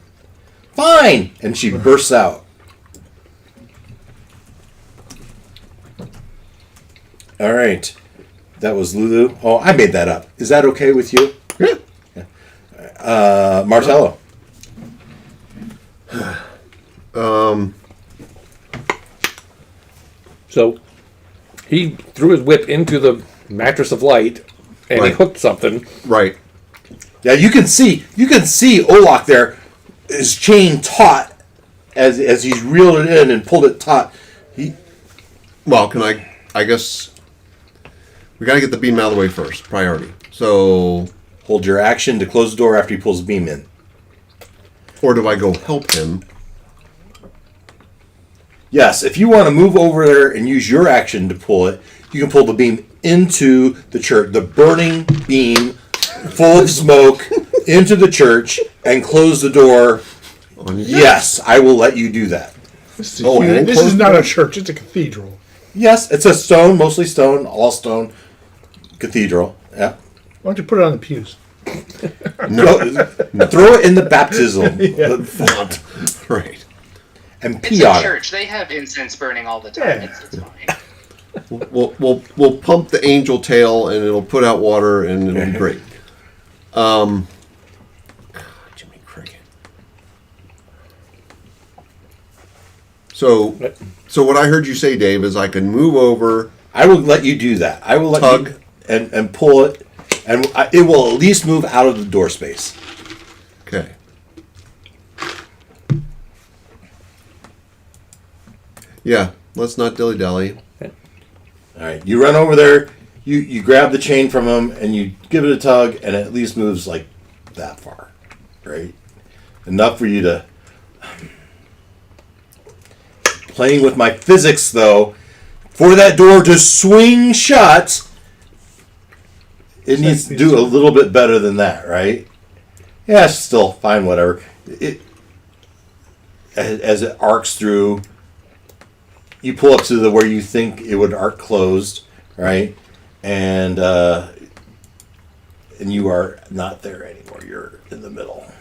Fine. And she bursts out. All right. That was Lulu. Oh, I made that up. Is that okay with you? Yeah. Martello. So he threw his whip into the mattress of light, and he Right. hooked something. Right. Yeah, you can see Olak there, his chain taut as he's reeled it in and pulled it taut. Well, I guess we got to get the beam out of the way first. Priority. So, Hold your action to close the door after he pulls the beam in. or do I go help him? Yes, if you want to move over there and use your action to pull it, you can pull the beam into the church, the burning beam full of smoke into the church and close the door. On your Yes, I will let you do that. This is, Oh, and this is close not the- a church. It's a cathedral. Yes, it's a stone, mostly stone, all stone cathedral. Yeah. Why don't you put it on the pews? No, throw it in the baptism font Right. and It's pee a on it. church. They have incense burning all the time. Yeah. It's fine. We'll pump the angel tail and it'll put out water and it'll be great. Jimmy Cricket. So what I heard you say, Dave, is I can move over. I will let you do that. I will let Tug. you and pull it, and it will at least move out of the door space. Okay. Yeah, let's not dilly dally. All right, you run over there. You grab the chain from him and you give it a tug, and it at least moves like that far, right? Enough for you to. Playing with my physics, though, for that door to swing shut, it needs to do a little bit better than that, right? Yeah, it's still fine, whatever. As it arcs through, you pull up to where you think it would arc closed, right? And you are not there anymore. You're in the middle.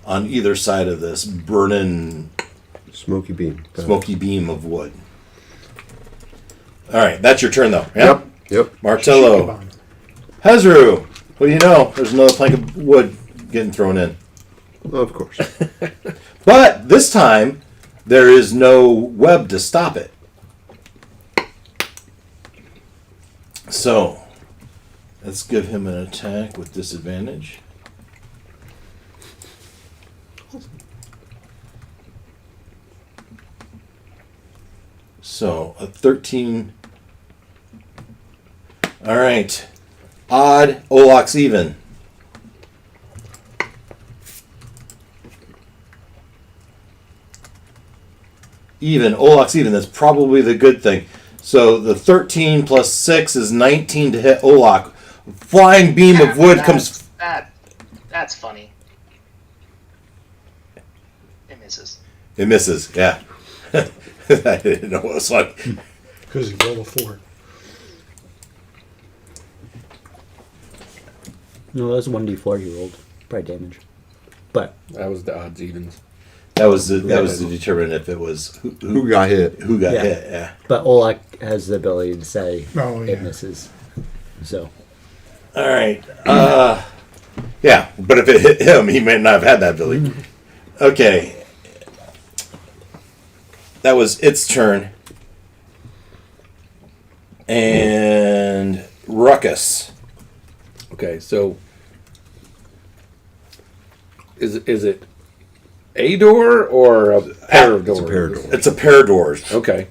On either side of this burning Smoky beam. smoky beam of wood. All right, that's your turn, though. Yeah? Yep. Martello. Hezru. What do you know? There's another plank of wood getting thrown in. Of course. But this time, there is no web to stop it. So, let's give him an attack with disadvantage. So, a 13. All right. Odd, Olok's even. Even. Olok's even. That's probably the good thing. So, the 13 plus 6 is 19 to hit Olok. Flying beam of wood comes... That's funny. It misses. It misses, yeah. I didn't know what it was like. Because he rolled a 4. No, that was 1d4 he rolled. Probably damage. But That was the odds evens. That was to determine if it was Who got hit? who got Yeah. hit. Yeah. but Olak has the ability to say Oh, yeah. it misses. So All right. Yeah, but if it hit him, he may not have had that ability. Okay. That was its turn. And Ruckus. Okay, so is it a door or a pair of doors? It's a pair of doors. It's a pair of doors. Okay.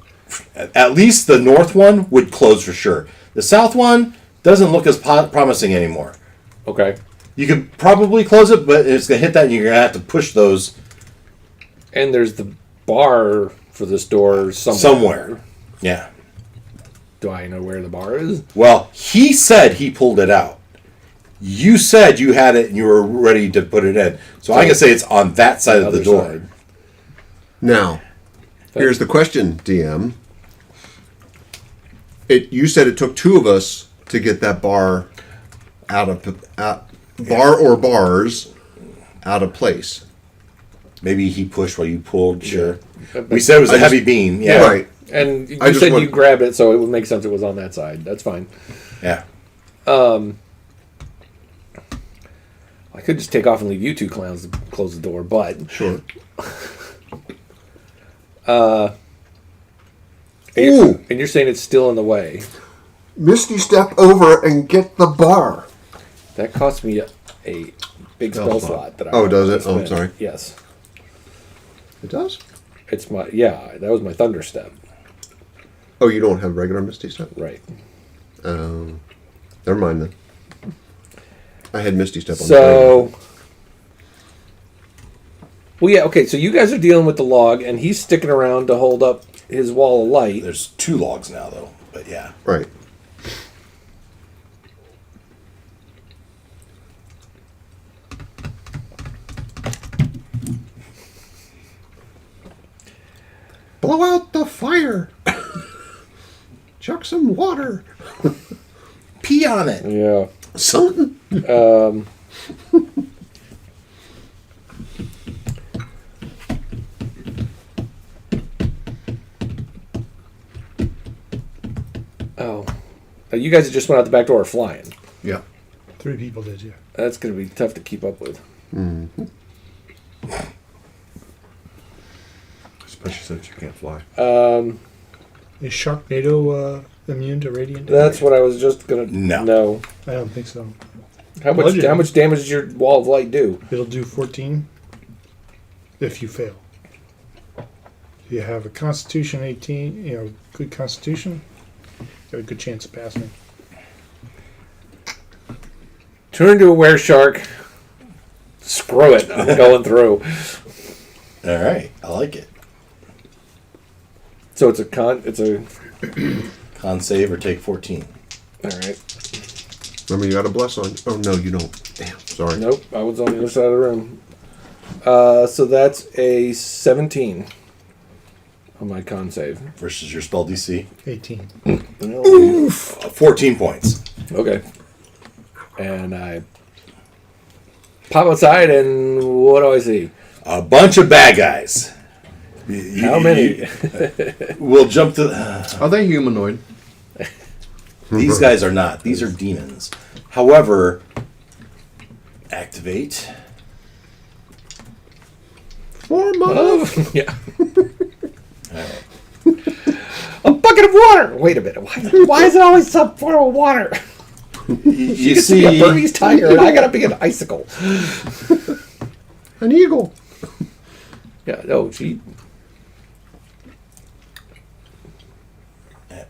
At least the north one would close for sure. The south one doesn't look as promising anymore. Okay. You could probably close it, but it's going to hit that and you're going to have to push those And there's the bar for this door somewhere. Yeah. Do I know where the bar is? Well, he said he pulled it out. You said you had it and you were ready to put it in. So I can say it's on that side of the Other door. side. Now, here's the question, DM. You said it took two of us to get that bar bars out of place. Maybe he pushed while you pulled. Sure. But- We said it was a I heavy just- beam. Yeah. Right. And you I just said want- you grabbed it, so it would make sense it was on that side. That's fine. Yeah. I could just take off and leave you two clowns to close the door, but Sure. and you're saying it's still in the way. Misty, step over and get the bar. That cost me a big spell slot. That I Oh, does it? spent. Oh, I'm sorry. Yes, It does? it's my that was my thunder step. Oh, you don't have regular Misty step? Right. Never mind then. I had Misty step on So, well, yeah, okay. So you guys are dealing with the log, and he's sticking around to hold up his wall of light. There's 2 logs now, though. But yeah. Right. Blow out the fire. water. Pee on it. Yeah. Something. Oh. You guys just went out the back door flying. Yeah. 3 people did, yeah. That's going to be tough to keep up with. Especially since you can't fly. Is Sharknado immune to radiant That's damage? what I was just going to No. I don't think so. How much damage does your wall of light do? It'll do 14 if you fail. If you have a Constitution 18, good Constitution, you got a good chance of passing. Turn into a were shark. Screw it. I'm going through. All right. I like it. So it's a Con save or take 14. all right. Remember, you got a bless on. Oh no, you don't. Damn. Sorry. Nope, I was on the other side of the room. So that's a 17 on my con save. Versus your spell DC. 18. 14 points. Okay. And I pop outside, and what do I see? A bunch of bad guys. How many? We'll jump to... Are they humanoid? These guys are not. These are demons. However, activate. 4 months. Yeah. A bucket of water. Wait a minute. Why is it always some form of water? You Gets to be a see... Burmese tiger, and I gotta be an icicle. An eagle. Yeah. No. She.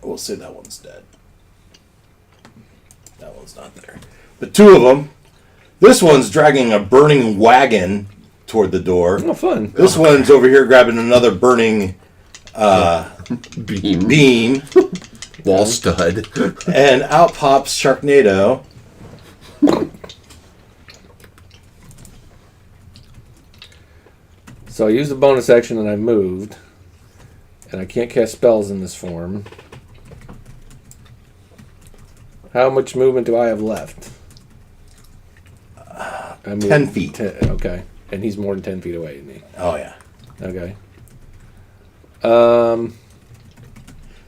We'll say that one's dead. That one's not there. But 2 of them. This one's dragging a burning wagon toward the door. Oh, fun. This one's over here grabbing another burning Beam. beam. Wall stud. And out pops Sharknado. So I used the bonus action and I moved, and I can't cast spells in this form. How much movement do I have left? I moved 10 feet. Okay, and he's more than 10 feet away, isn't he? Oh, yeah. Okay.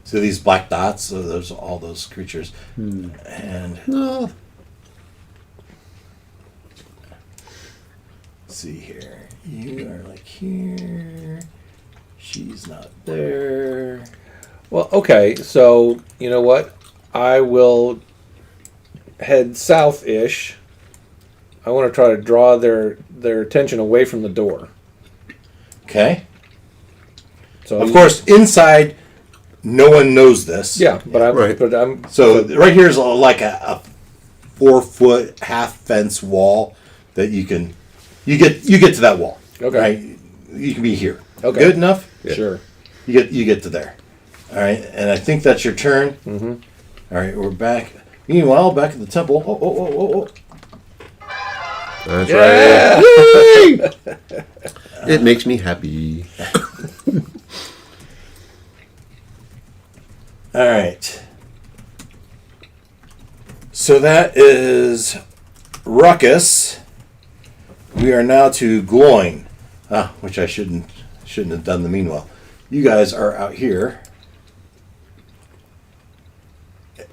So these black dots, so there's all those creatures. And No. let's see here. You are like here. She's not there. Well, okay. So you know what? I will head south-ish. I want to try to draw their attention away from the door. Okay. So Of course, inside, no one knows this. yeah. But I'm. Right. But I'm. So right here is like a 4-foot half fence wall that you get to that wall. Okay. Right? You can be here. Okay. Good enough. Sure. You get to there. All right, and I think that's your turn. Mm-hmm. All right, we're back. Meanwhile, back at the temple. Oh. That's Yeah. right. It makes me happy. All right. So that is Ruckus. We are now to Gloin, which I shouldn't have done the meanwhile. You guys are out here,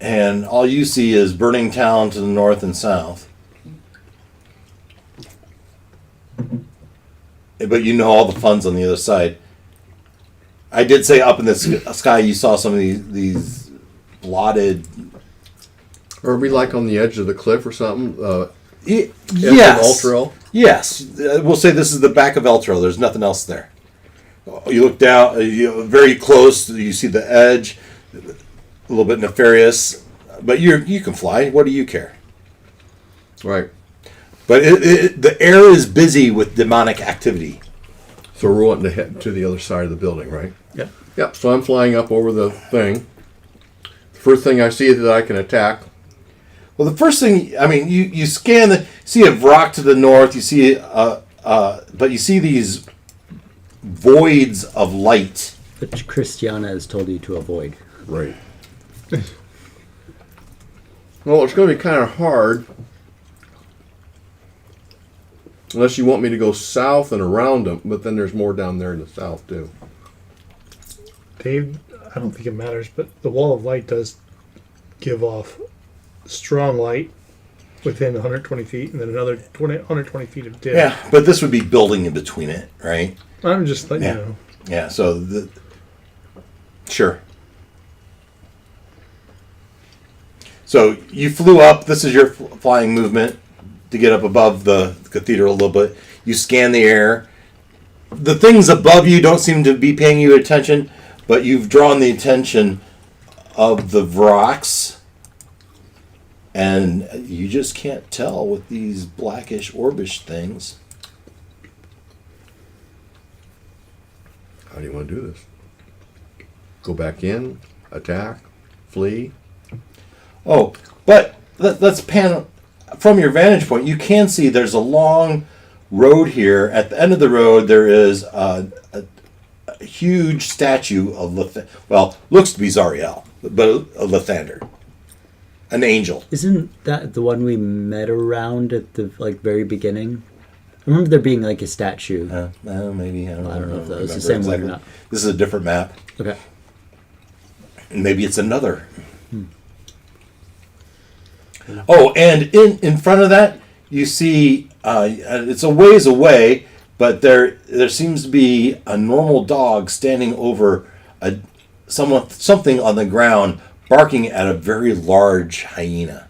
and all you see is burning town to the north and south. But you know all the fun's on the other side. I did say up in the sky you saw some of these blotted. Are we like on the edge of the cliff or something? Yes. Ultra. Yes. We'll say this is the back of Eltro. There's nothing else there. You look down, very close. You see the edge, a little bit nefarious, but you can fly. What do you care? Right. But the air is busy with demonic activity. So we're wanting to head to the other side of the building, right? Yep. Yep. So I'm flying up over the thing. The first thing I see that I can attack. Well, the first thing, I mean, you scan see a rock to the north. You see, but you see these voids of light. Which Christiana has told you to avoid. Right. Well, it's going to be kind of hard. Unless you want me to go south and around them, but then there's more down there in the south too. Dave, I don't think it matters, but the wall of light does give off strong light within 120 feet, and then another 120 feet of dim. Yeah, but this would be building in between it, right? I'm just letting Yeah. you know. Yeah, so sure. So you flew up. This is your flying movement to get up above the cathedral a little bit. You scan the air. The things above you don't seem to be paying you attention, but you've drawn the attention of the Vrox, and you just can't tell with these blackish orbish things. How do you want to do this? Go back in, attack, flee. Oh, but let's pan from your vantage point. You can see there's a long road here. At the end of the road, there is a huge statue of looks to be Zariel, but a Lathander, an angel. Isn't that the one we met around at the very beginning? I remember there being a statue. Maybe I don't know if that was the remember same one or exactly. not. This is a different map. Okay. Maybe it's another. Oh, and in front of that, you see it's a ways away, but there seems to be a normal dog standing over something on the ground, barking at a very large hyena.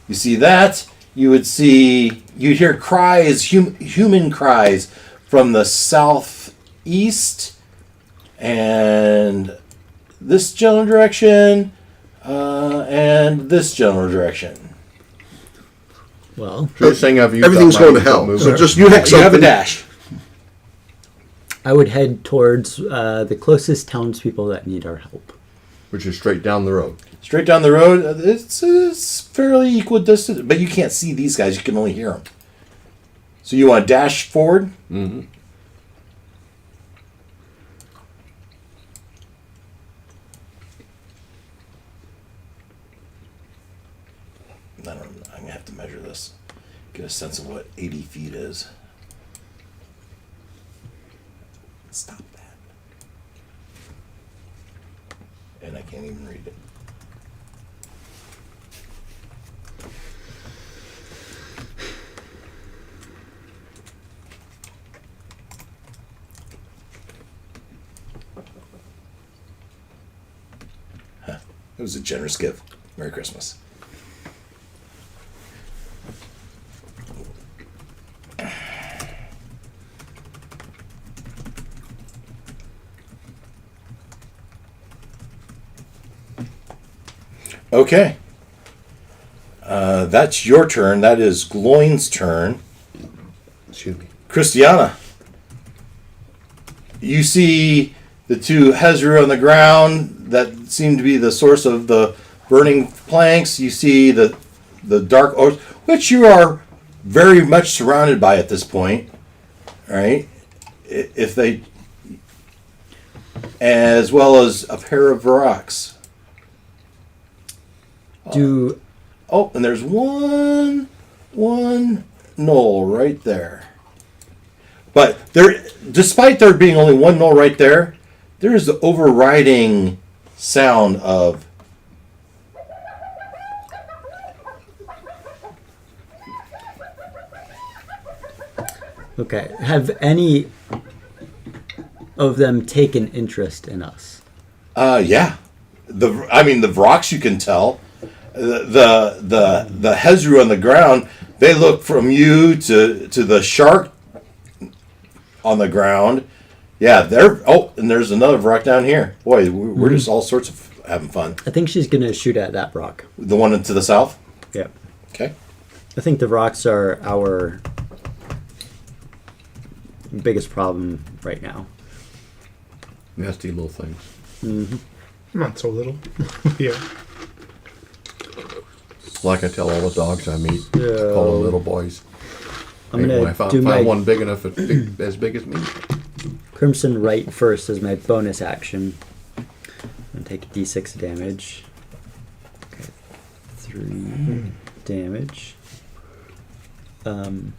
You see that? You'd hear cries, human cries from the southeast and this general direction. And this general direction. Well, So you're saying Everything's going to hell. So just You pick have a something. dash. I would head towards the closest townspeople that need our help. which is straight down the road. Straight down the road, it's fairly equidistant, but you can't see these guys. You can only hear them. So you want to dash forward? Mm-hmm. I'm going to have to measure this. Get a sense of what 80 feet is. Stop that. And I can't even read it. Huh. It was a generous gift. Merry Christmas. Okay. That's your turn. That is Gloin's turn. Excuse me. Christiana. You see the two Hezru on the ground that seem to be the source of the burning planks. You see the dark oaks, which you are very much surrounded by at this point. All right? If they... As well as a pair of Varroks. Oh, and there's one knoll right there. But despite there being only one knoll right there, there is the overriding sound of Okay. Have any of them taken interest in us? yeah. The Vrox you can tell. The Hezru on the ground, they look from you to the shark on the ground. Yeah, and there's another Vrock down here. Boy, we're just all sorts of having fun. I think she's gonna shoot at that rock. The one to the south? Yep. Okay. I think the rocks are our biggest problem right now. Nasty little things. Mm-hmm. Not so little. Yeah. Like I tell all the dogs I meet, Yeah. call them little boys. I'm Hey, when I gonna found do my one big enough, as big as me. Crimson Right first as my bonus action. And take a d6 damage. 3 damage. And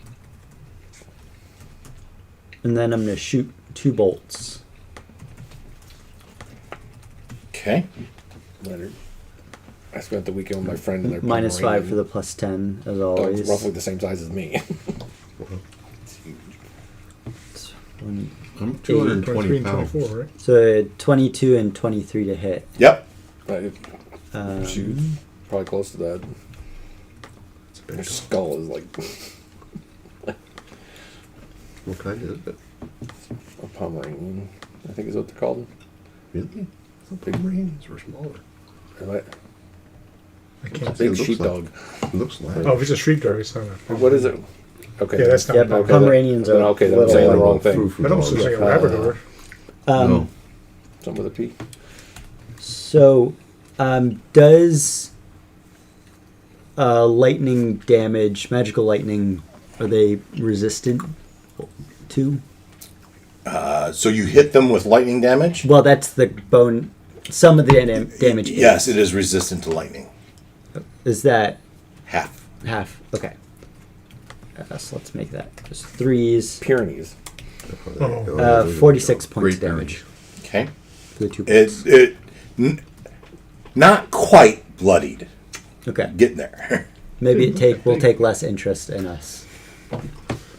then I'm going to shoot 2 bolts. Okay. Leonard. I spent the weekend with my friend and their Minus 5 Pomeranian. for the plus 10, as Oh, always. roughly the same size as me. One- I'm 23 220 and pounds. 24, right? So 22 and 23 to hit. Yep. Right, Um, probably close to that. Their skull is like What kind is it? a Pomeranian, I think is what they're called. Really? Pomeranians were smaller. They're like I can't. big looks like- sheepdog. It looks like. Oh, if it's a sheepdog, it's not a. What is it? Okay. Yeah, that's not. Yep, bad. Pomeranians then- are okay, then I'm little. saying the wrong thing. That almost looks like a Labrador. Um, Something with a P. So, does lightning damage, magical lightning, are they resistant to? So you hit them with lightning damage? Well, that's the bone. Some of the damage. Yes, it is resistant to lightning. Is that Half. half? Okay. So let's make that just 3s. Pyrenees. 46 points Great damage Okay. for the 2 points. Not quite bloodied. Okay. Getting there. Maybe will take less interest in us.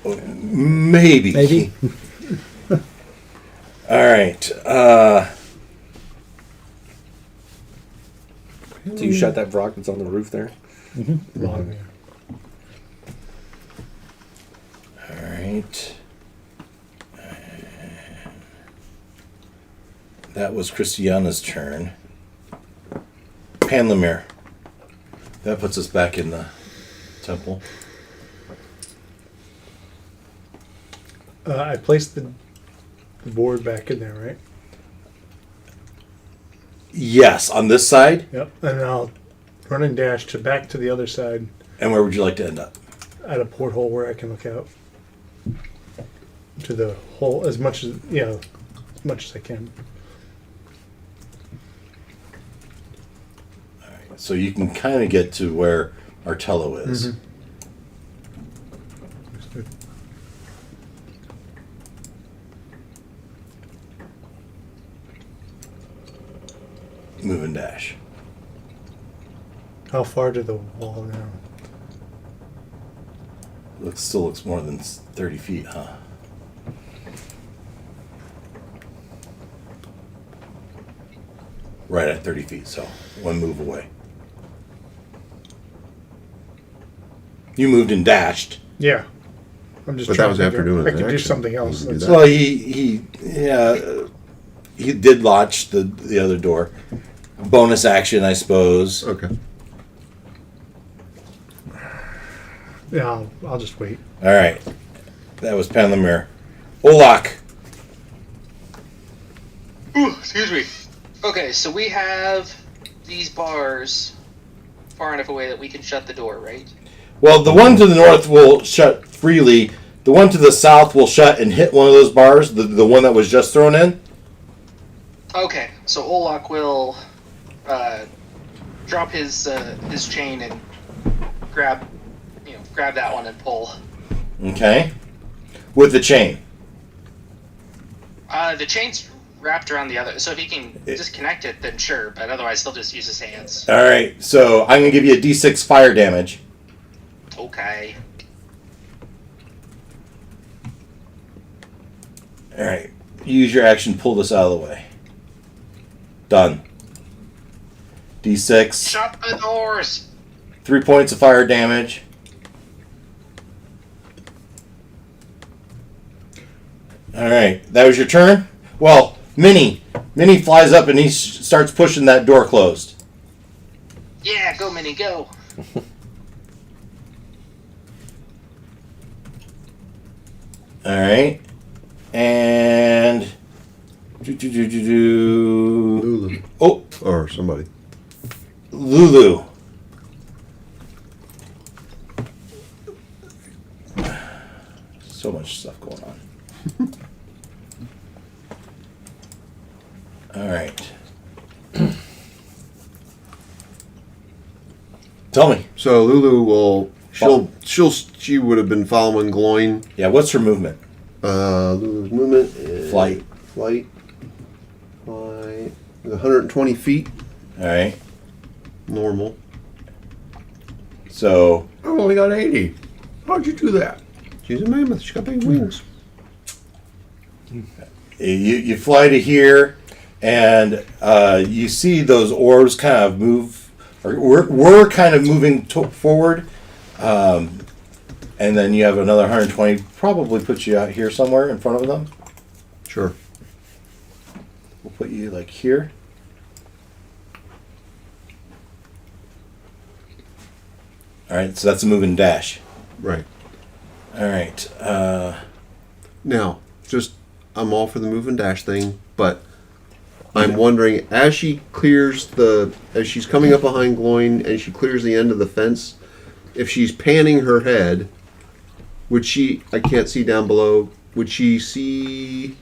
Maybe. Maybe. All right. So you shot that Vrock that's on the roof there? Long, yeah. All right. That was Christiana's turn. Panlamir. That puts us back in the temple. I placed the board back in there, right? Yes, on this side. Yep. And I'll run and dash back to the other side And where would you like to end up? at a porthole where I can look out to the hole as much as as much as I can. So you can kind of get to where Artello is. Understood. Move and dash. How far to the wall now? Still looks more than 30 feet, huh? Right at 30 feet, so one move away. You moved and dashed. Yeah. I'm just. But that trying was to after figure- doing I an could do action. something else. You can do That's- that. Well, he did launch the other door. Bonus action, I suppose. Okay. Yeah, I'll just wait. All right, that was Panlamir. Olak. Ooh, excuse me. Okay, so we have these bars far enough away that we can shut the door, right? Well, the one to the north will shut freely. The one to the south will shut and hit one of those bars. The one that was just thrown in. Okay, so Olak will drop his chain and grab that one and pull. Okay. With the chain. The chain's wrapped around the other, so if he can disconnect it, then sure. But otherwise, he'll just use his hands. All right. So I'm gonna give you a D6 fire damage. Okay. All right. Use your action. Pull this out of the way. Done. D6. Shut the doors. 3 points of fire damage. All right. That was your turn. Well, Minnie flies up and he starts pushing that door closed. Yeah, go Minnie, go. All right. And Lulu. oh, Or somebody. Lulu. So much stuff going on. All right. Tell me. So Lulu will. She would have been following Gloin. Yeah, what's her movement? Lulu's movement is Flight. Flight. 120 feet. All right. Normal. So I only got 80. How'd you do that? She's a mammoth. She's got big wings. you fly to here, and you see those orbs kind of move, or we're kind of moving forward, and then you have another 120. Probably put you out here somewhere in front of them. Sure. We'll put you like here. All right, so that's a move and dash. Right. All right. Now, I'm all for the move and dash thing, but I'm wondering, as she's coming up behind Gloin and she clears the end of the fence, if she's panning her head, I can't see down below, would she see,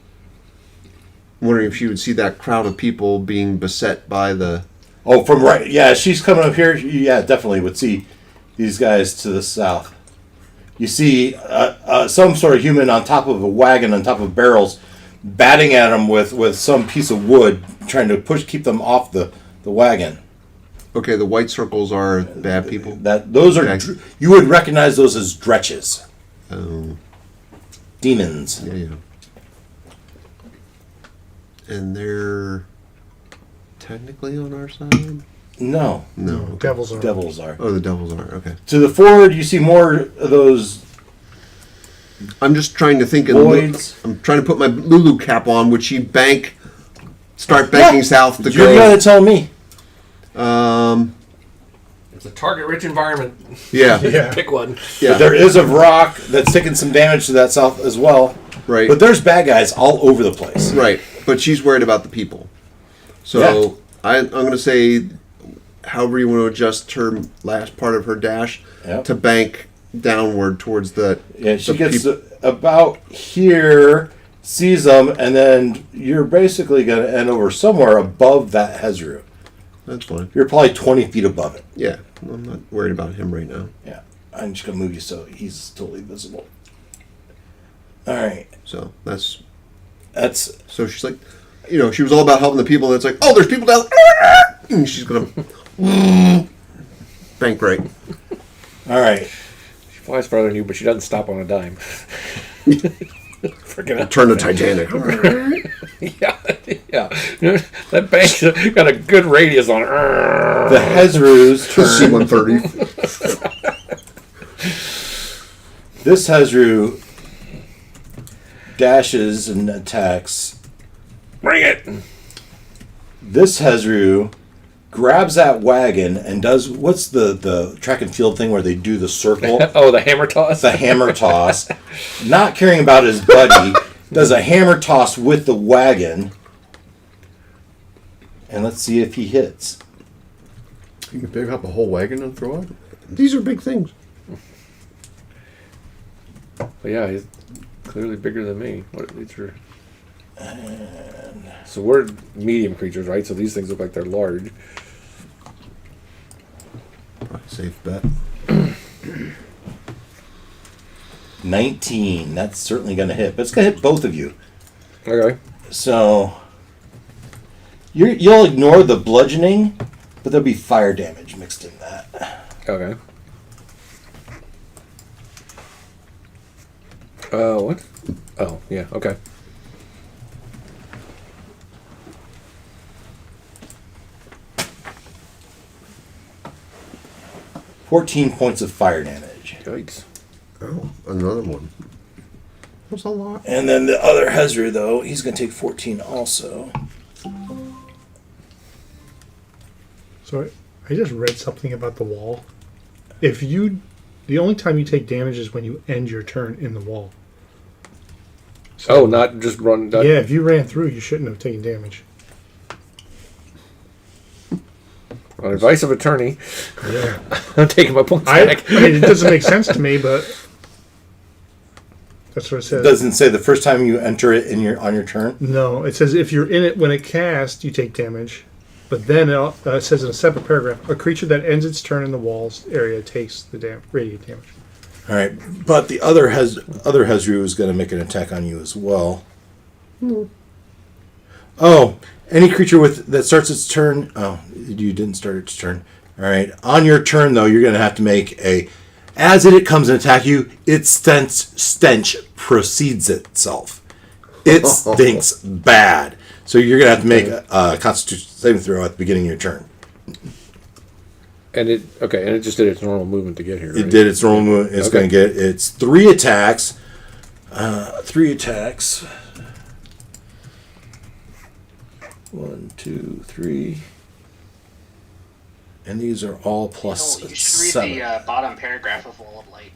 I'm wondering if she would see that crowd of people being beset by the... Oh, from right. Yeah, she's coming up here. Yeah, definitely would see these guys to the south. You see some sort of human on top of a wagon, on top of barrels, batting at them with some piece of wood, trying to keep them off the wagon. Okay, the white circles are bad people. Those are you would recognize those as dretches, demons. Yeah. And they're technically on our side? No, Okay. Devils are. devils are. Oh, the devils are. Okay. To the forward, you see more of those. I'm just trying to think. Voids. I'm trying to put my Lulu cap on. Would she start banking south to You're go? gonna tell me. It's a target-rich environment. Yeah. Yeah. Pick one. Yeah. But there is a rock that's taking some damage to that south as well. Right. But there's bad guys all over the place. Right. But she's worried about the people. So I'm going to say, however you want to adjust her last part of her dash to bank downward towards the. Yeah, she gets about here, sees them, and then you're basically going to end over somewhere above that Hezru. That's fine. You're probably 20 feet above it. Yeah. I'm not worried about him right now. Yeah. I'm just going to move you so he's totally visible. All right. So that's. So she's like, she was all about helping the people, and it's like, oh, there's people down. And she's going to bank right. all right. She flies farther than you, but she doesn't stop on a dime. Freaking Turn the Titanic. yeah. That bank's got a good radius on it. The Hezru's turn. C-130. This Hezru dashes and attacks. Bring it! This Hezru grabs that wagon and does what's the track and field thing where they do the circle? Oh, the hammer toss? The hammer toss. Not caring about his buddy, does a hammer toss with the wagon. And let's see if he hits. You can pick up a whole wagon and throw it? These are big things. Well, yeah, he's clearly bigger than me. These are... So we're medium creatures, right? So these things look like they're large. Probably safe bet. 19. That's certainly going to hit. But it's going to hit both of you. Okay. So you'll ignore the bludgeoning, but there'll be fire damage mixed in that. Okay. What? Oh, yeah, okay. $14 of fire damage. Yikes. Oh, another one. That's a lot. And then the other Hezru, though, he's going to take 14 also. So I just read something about the wall. The only time you take damage is when you end your turn in the wall. So, not just run... Yeah, if you ran through, you shouldn't have taken damage. On advice of attorney, Yeah. I'm taking my points I back. mean, it doesn't make sense to me, but that's what it It says. doesn't say the first time you enter it on your turn. No, it says if you're in it when it casts, you take damage. But then it says in a separate paragraph, a creature that ends its turn in the walls area takes the radiant damage. All right, but the other Hezru is going to make an attack on you as well. Oh, any creature that starts its turn. Oh, you didn't start its turn. All right, on your turn though, you're going to have to make a. As it comes and attack you, its stench precedes itself. It stinks bad. So you're going to have to make a Constitution saving throw at the beginning of your turn. And it just did its normal movement to get here. Right? It did its normal movement. It's going to get its 3 attacks. 3 attacks. 1, 2, 3. And these are all plus You should 7. read the bottom paragraph of Wall of Light.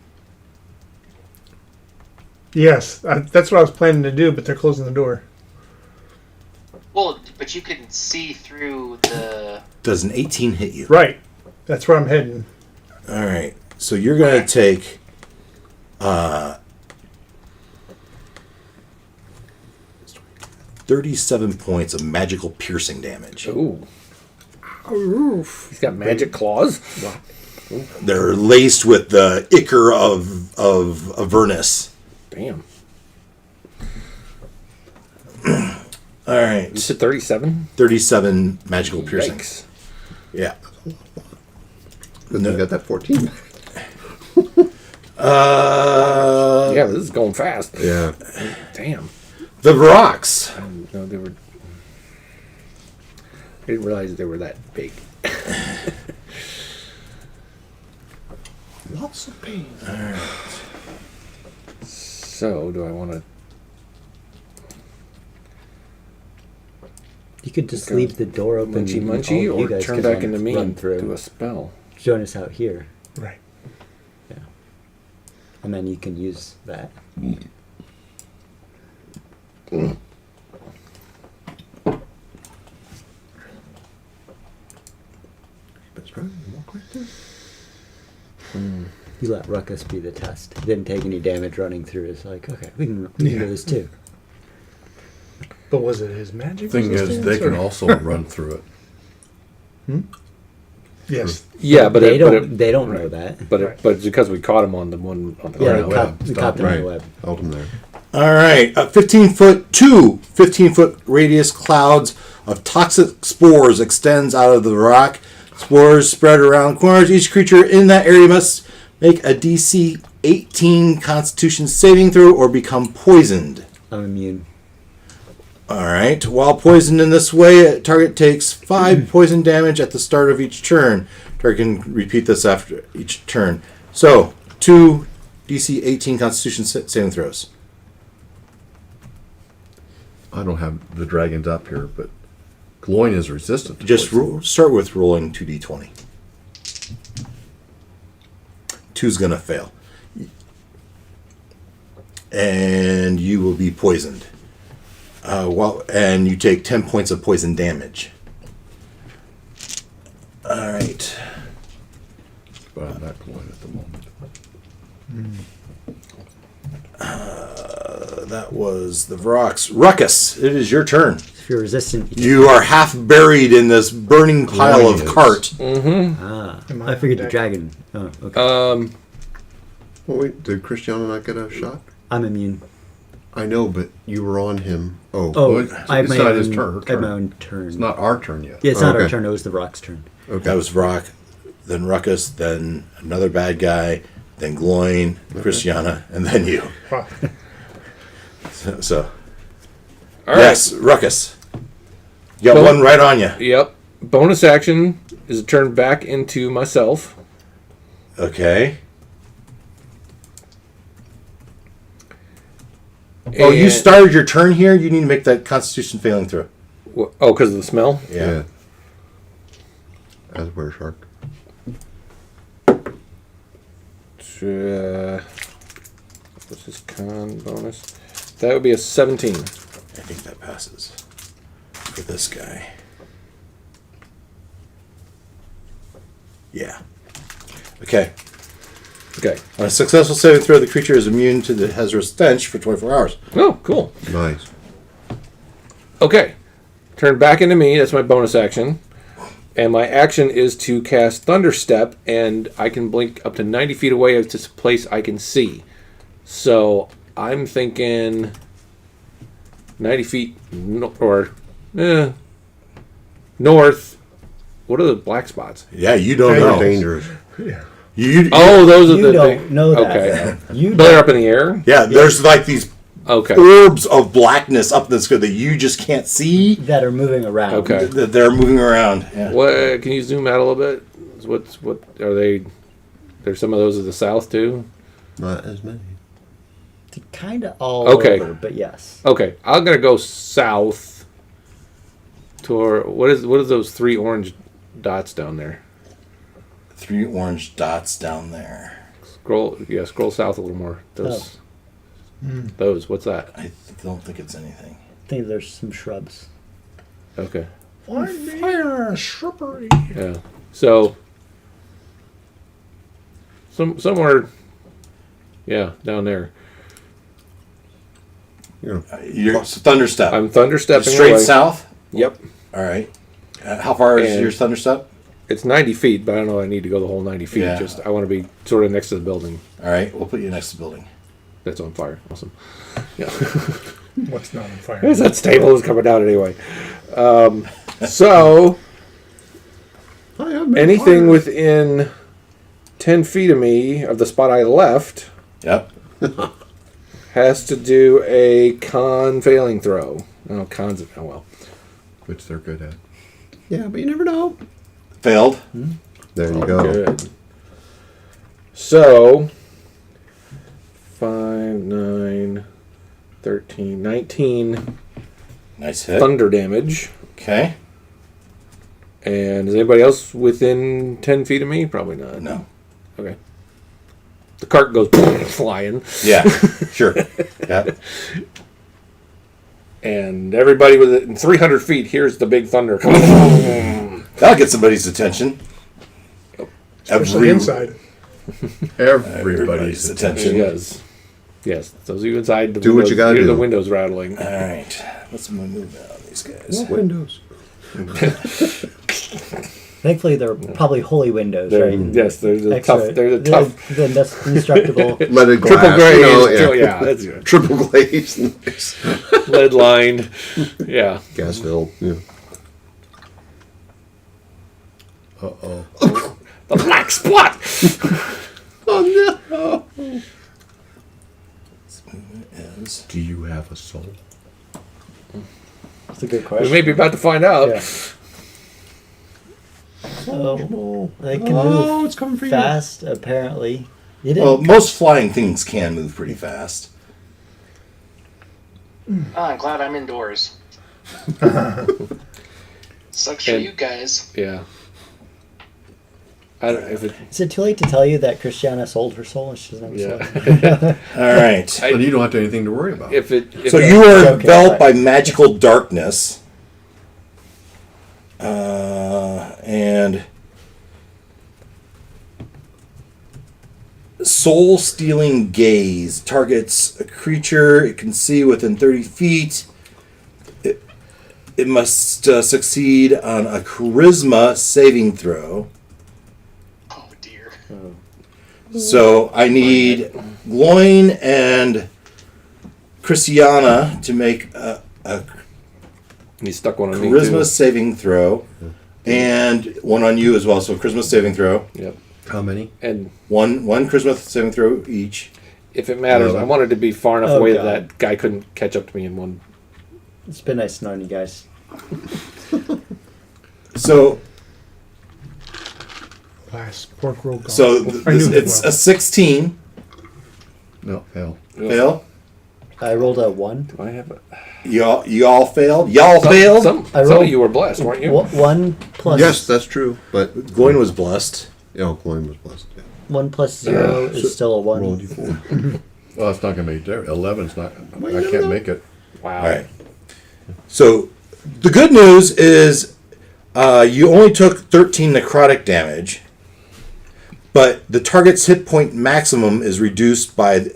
Yes, that's what I was planning to do, but they're closing the door. Well, but you can see through the... Does an 18 hit you? Right. That's where I'm heading. All right. So you're going to take 37 points of magical piercing damage. Ooh. He's got magic claws. They're laced with the ichor of Avernus. Damn. All right. You said 37? 37 magical piercing. Yikes. Yeah. Good thing you got that 14. Yeah, this is going fast. Yeah. Damn. The rocks. No, they were. I didn't realize they were that big. Lots of pain. So, do I want to? You could just leave the door open. Munchy and munchy, all you or guys turn could back into me run and through. do a spell? Join us out here, Right. and then you can use that. That's right. Walk right there. You let Ruckus be the test. Didn't take any damage running through. It's like, okay, we can do this too. But was it his magic? Thing is, resistance, they can or- also run through it. Yes. Yeah, but they it, don't. but it, They don't know that. but Right. it, but it's because we caught him on the one on the Yeah, ground. we caught Stop, them in the right. web. Held him there. All right. 15-foot radius clouds of toxic spores extends out of the rock. Spores spread around corners. Each creature in that area must make a DC 18 Constitution saving throw or become poisoned. I'm immune. All right. While poisoned in this way, a target takes 5 poison damage at the start of each turn. Target can repeat this after each turn. So, 2 DC 18 Constitution saving throws. I don't have the dragons up here, but Gloin is resistant to Just poison. start with rolling 2d20. 2's going to fail. And you will be poisoned. And you take 10 points of poison damage. All right. But I'm not Gloin at the moment. That was the rocks. Ruckus, it is your turn. If you're resistant, You are half buried in this burning pile of Glorious. cart. Am I figured the deck? dragon. Oh, okay. Well, wait, did Christiana not get a shot? I'm immune. I know, but you were on him. Oh. Oh, Well, I have it's my not own, his turn. I have my own turn. It's not our turn yet. Yeah, it's not our Okay. turn. It was the rock's turn. That was Rock, then Ruckus, then another bad guy, then Gloin, Christiana, and then you. Wow. So All right. yes, Ruckus. You got Well- one right on you. Yep. Bonus action is to turn back into myself. Okay. Oh, you And- started your turn here? You need to make that Constitution failing throw. Oh, because of the smell? Yeah. As were shark. What's his con bonus? That would be a 17. I think that passes for this guy. Yeah. Okay. Okay. On a successful saving throw, the creature is immune to the Hezra stench for 24 hours. Oh, cool. Nice. Okay. Turn back into me. That's my bonus action. And my action is to cast Thunderstep, and I can blink up to 90 feet away to a place I can see. So I'm thinking 90 feet north. What are the black spots? Yeah, you don't They're know. dangerous. You Oh, those are You the don't things. know that. Okay. You But they're don't. up in the air? yeah, there's like these Okay. orbs of blackness up in the sky that you just can't see. That are moving around. Okay. That they're moving around. Yeah. What, can you zoom out a little bit? What are they? There's some of those at the south too? Not as many. Kind of all Okay. over, but yes. Okay, I'm gonna go south toward what is those 3 orange dots down there? 3 orange dots down there. Scroll south a little more. Those. What's that? I don't think it's anything. I think there's some shrubs. Okay. Fire shrubbery. Yeah. So somewhere. Yeah, down there. You You're thunderstep. I'm thunderstepping Straight away. south. Yep. All right. How far is And- your thunderstep? It's 90 feet, but I don't know. I need to go the whole 90 feet. Yeah. Just I want to be sort of next to the building All right, we'll put you next to the building. that's on fire. Awesome. Yeah. What's not on fire? Because that stable is coming down anyway. So anything within 10 feet of me, of the spot I left, Yep. has to do a con failing throw. Oh, cons. Oh, well. Which they're good at. Yeah, but you never know. Failed. There you go. Good. So 5, 9, 13, 19 Nice hit. thunder damage. Okay. And is anybody else within 10 feet of me? Probably not. No. Okay. The cart goes flying. Yeah. Sure. Yeah. And everybody within 300 feet hears the big thunder. That'll get somebody's attention. Especially inside. Everybody's attention. Yes. Yes. Those of you inside, the Do what you gotta hear do. the windows rattling. All right. Let's move out these guys. Windows. Thankfully, they're probably holy windows, They're, right? yes, they're the Extra- tough. They're the tough The indestructible. Leaded glass. triple gray. You know, Yeah, that's good. Triple glaze. Lead lined. Yeah. Gas filled. Yeah. Uh-oh. The black spot. Oh no. Is Do you have a soul? That's a good We question. may be about to find out. Yeah. So they can Oh, move it's coming for you. fast. Apparently, you didn't. well, most flying things can move pretty fast. Oh, I'm glad I'm indoors. Sucks for And- you guys. Yeah. I don't if it. Is it too late to tell you that Christiana sold her soul and she doesn't have a soul? Yeah. All right. Well, you don't have anything to worry about. If it. If So it- you are Okay, enveloped right. by magical darkness. And soul stealing gaze targets a creature it can see within 30 feet. It must succeed on a charisma saving throw. Oh dear. So I need Gloin and Christiana to make a he stuck one on me charisma too. saving throw, and one on you as well. So charisma saving throw, Yep. How many? And one charisma saving throw each. if it matters, I wanted to be far enough Oh, away God. that guy couldn't catch up to me in one. It's been nice knowing you guys. So Last pork roll gone. so I knew that it's well. a 16 No, hell. fail. I rolled a 1. Do I have a? Y'all failed. Y'all failed. Some I of rolled- you were blessed, weren't you? 1 plus. Yes, that's true. But Gloin was blessed. Cloyne was blessed. Yeah. 1 plus 0 is still a 1. Roll a d4. Well, it's not going to make there. 11's not. I can't make it. Wow. All right. So the good news is you only took 13 necrotic damage, but the target's hit point maximum is reduced by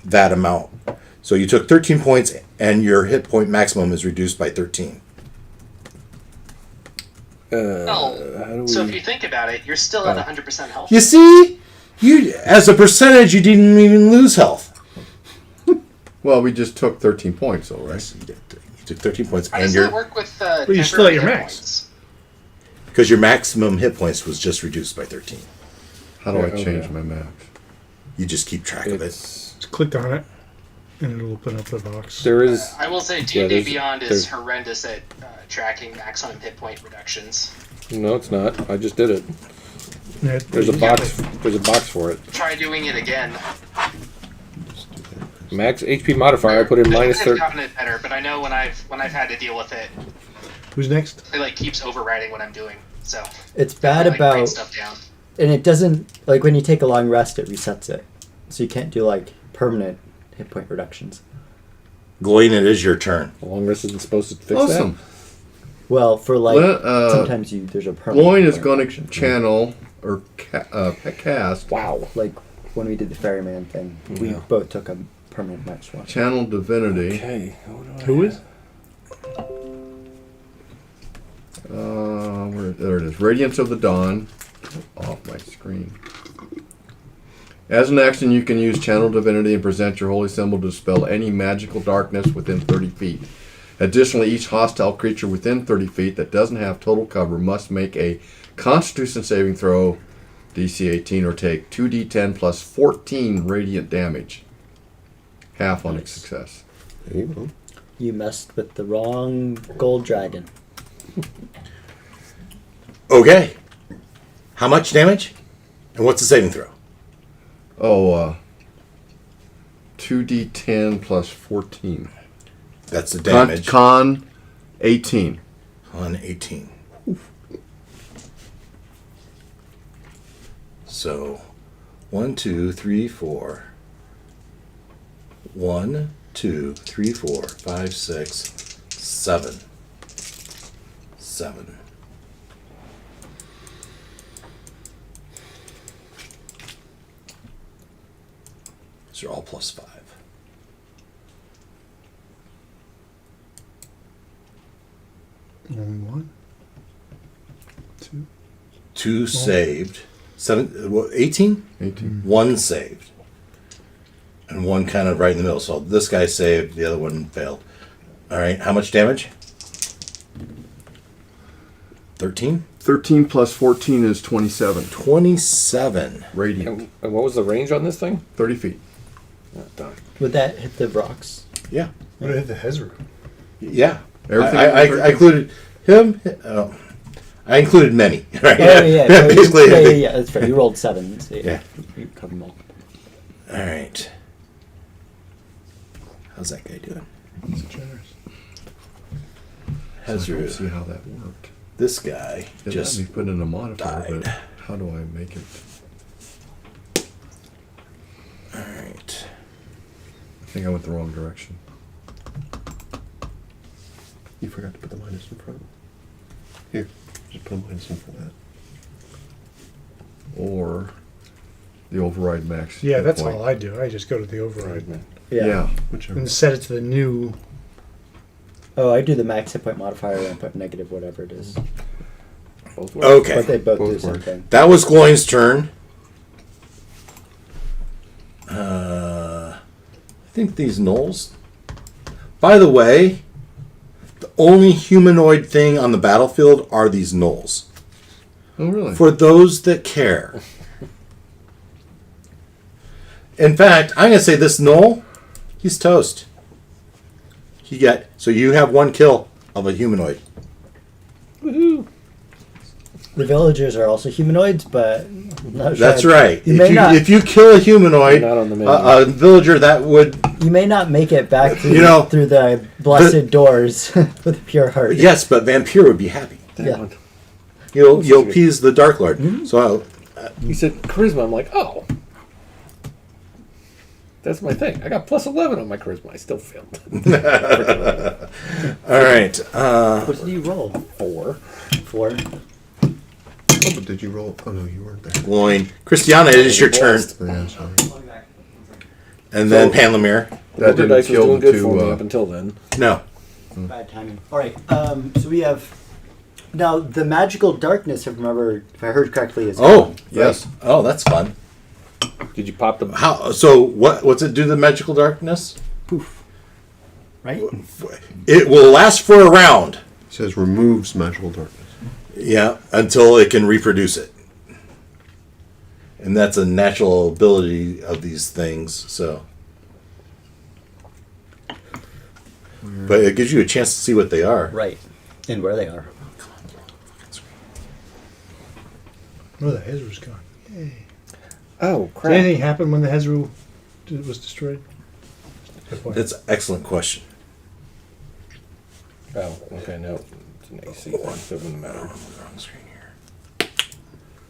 that amount. So you took 13 points, and your hit point maximum is reduced by 13. How do So we- if you think about it, you're still at 100% health. You see, you as a percentage, you didn't even lose health. Well, we just took 13 points, though, right? Yes, you took 13 points, How and does that work with you're still at your temporary hit max. points? because your maximum hit points was just reduced by 13. How do I Yeah, change okay. my max? You just keep track of it. It's, Just click on it, and it'll open up the box. there is. I will say Yeah, D&D there's- Beyond is there's- horrendous at tracking maximum hit point reductions. No, it's not. I just did it. Yeah, There's a box. There's a box for it. Try doing it again. Max HP modifier. I put in minus I've 30. gotten it better, but I know when I've had to deal with it, Who's next? it like keeps overriding what I'm doing. So It's bad I, like, write about, stuff down. and it doesn't, like when you take a long rest, it resets it. So you can't do like permanent hit point reductions. Gloin, it is your turn. The long rest isn't supposed to fix Awesome. Well, for like, Well, sometimes there's a permanent. Loin hit is point going to reduction. channel or cast that. Wow. Like when we did the ferryman thing, we Yeah. both took a permanent max one. channel divinity. Okay. Who is? There it is. Radiance of the Dawn. Off my screen. As an action, you can use Channel Divinity and present your holy symbol to dispel any magical darkness within 30 feet. Additionally, each hostile creature within 30 feet that doesn't have total cover must make a Constitution saving throw, DC 18, or take 2d10 plus 14 radiant damage. Half on its success. There you go. You messed with the wrong gold dragon. Okay. How much damage? And what's the saving throw? 2d10 plus 14. That's the damage. Con 18. On 18. So, 1, 2, 3, 4. 1, 2, 3, 4, 5, 6, 7. 7. These are all plus 5. Only one. Two. 2 saved. 18? 18. 1 saved. And 1 kind of right in the middle. So this guy saved, the other one failed. All right, how much damage? 13? 13 plus 14 is 27. 27. Radiant. And what was the range on this thing? 30 feet. Oh, darn. Would that hit the rocks? Yeah. What hit the Hezru? Yeah. Everything I over 30? included him. I included many. Right? Oh, yeah. So Basically, I think- yeah, that's fair. You rolled 7. So Yeah. You covered them all. All right. How's that guy doing? That's generous. I don't see Hezru. how that worked. This guy It just let me put in a modifier, died. but how do I make it? All right. I think I went the wrong direction. You forgot to put the minus in front. Here, just put a minus in front of that. Or the override max. Yeah, hit that's point. all I do. I just go to the override man. Yeah. Whichever. and set it to the new. Oh, I do the max hit point modifier and put negative whatever it is. Both work. Okay. But they both do the Both same work. thing. That was Gloin's turn. I think these gnolls. By the way, the only humanoid thing on the battlefield are these gnolls. Oh, really? For those that care. In fact, I'm going to say this gnoll, he's toast. So you have 1 kill of a humanoid. The villagers are also humanoids, but I'm not sure. That's right. You may not. If you kill a humanoid, Not on the menu. a villager, that would You may not make it back through, You know, through the blessed doors with a pure heart. yes, but Vampire would be happy. Yeah. You'll such a good- appease the Dark Lord. So He said charisma. I'm like, oh, that's my thing. I got plus 11 on my charisma. I still failed. all right. What did you roll? 4. 4. Oh, but did you roll? Oh, no, you weren't there. Gloin. Christiana, it is your turn. Yeah, sorry. And then So- Panlamir. That Poker didn't dice was kill doing the good for me two. up until then. No. Bad timing. All right. So we have Now, the magical darkness, if I heard correctly, is Oh, gone, Yes. right? Oh, that's fun. Did you pop the? How? So what's it do to the magical darkness? Poof. Right? It will last for a round. It says removes magical darkness. Yeah, until it can reproduce it. And that's a natural ability of these things, so. But it gives you a chance to see what they are. Right. And where they are. Oh, the Hezru's gone. Yay. Oh Did crap! anything happen when the Hezru was destroyed? Good point. That's an excellent question. Oh, okay, no, it's an AC thing, so it wouldn't matter. Wrong screen here.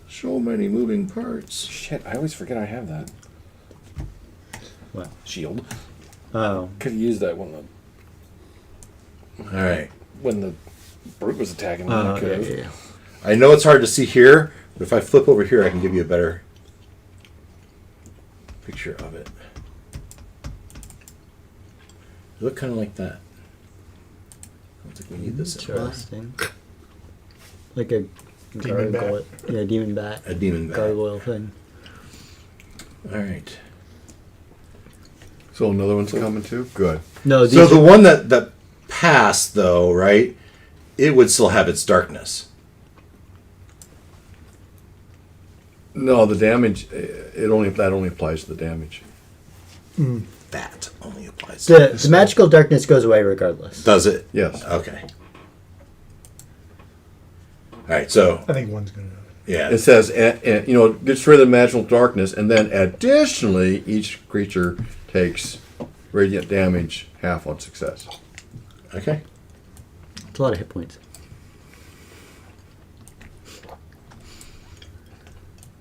So many moving parts. Shit, I always forget I have that What? shield. Oh. Could have used that All right. when the brute was attacking me. I Yeah, could have. yeah, yeah. I know it's hard to see here, but if I flip over here, I can give you a better picture of it. They look kind of like that. I don't think we need this in Interesting. Like a Demon bat. gargoyle. Yeah, demon bat. a demon bat. Gargoyle thing. All right. So another one's coming too? Good. No, these So the are, one that passed, though, right? It would still have its darkness. No, the damage, that only applies to the damage. That only applies. To the magical darkness goes away regardless. Does it? Yes. Okay. All right. So I think one's going to. yeah. It says, gets rid of the magical darkness, and then additionally, each creature takes radiant damage half on success. Okay. It's a lot of hit points.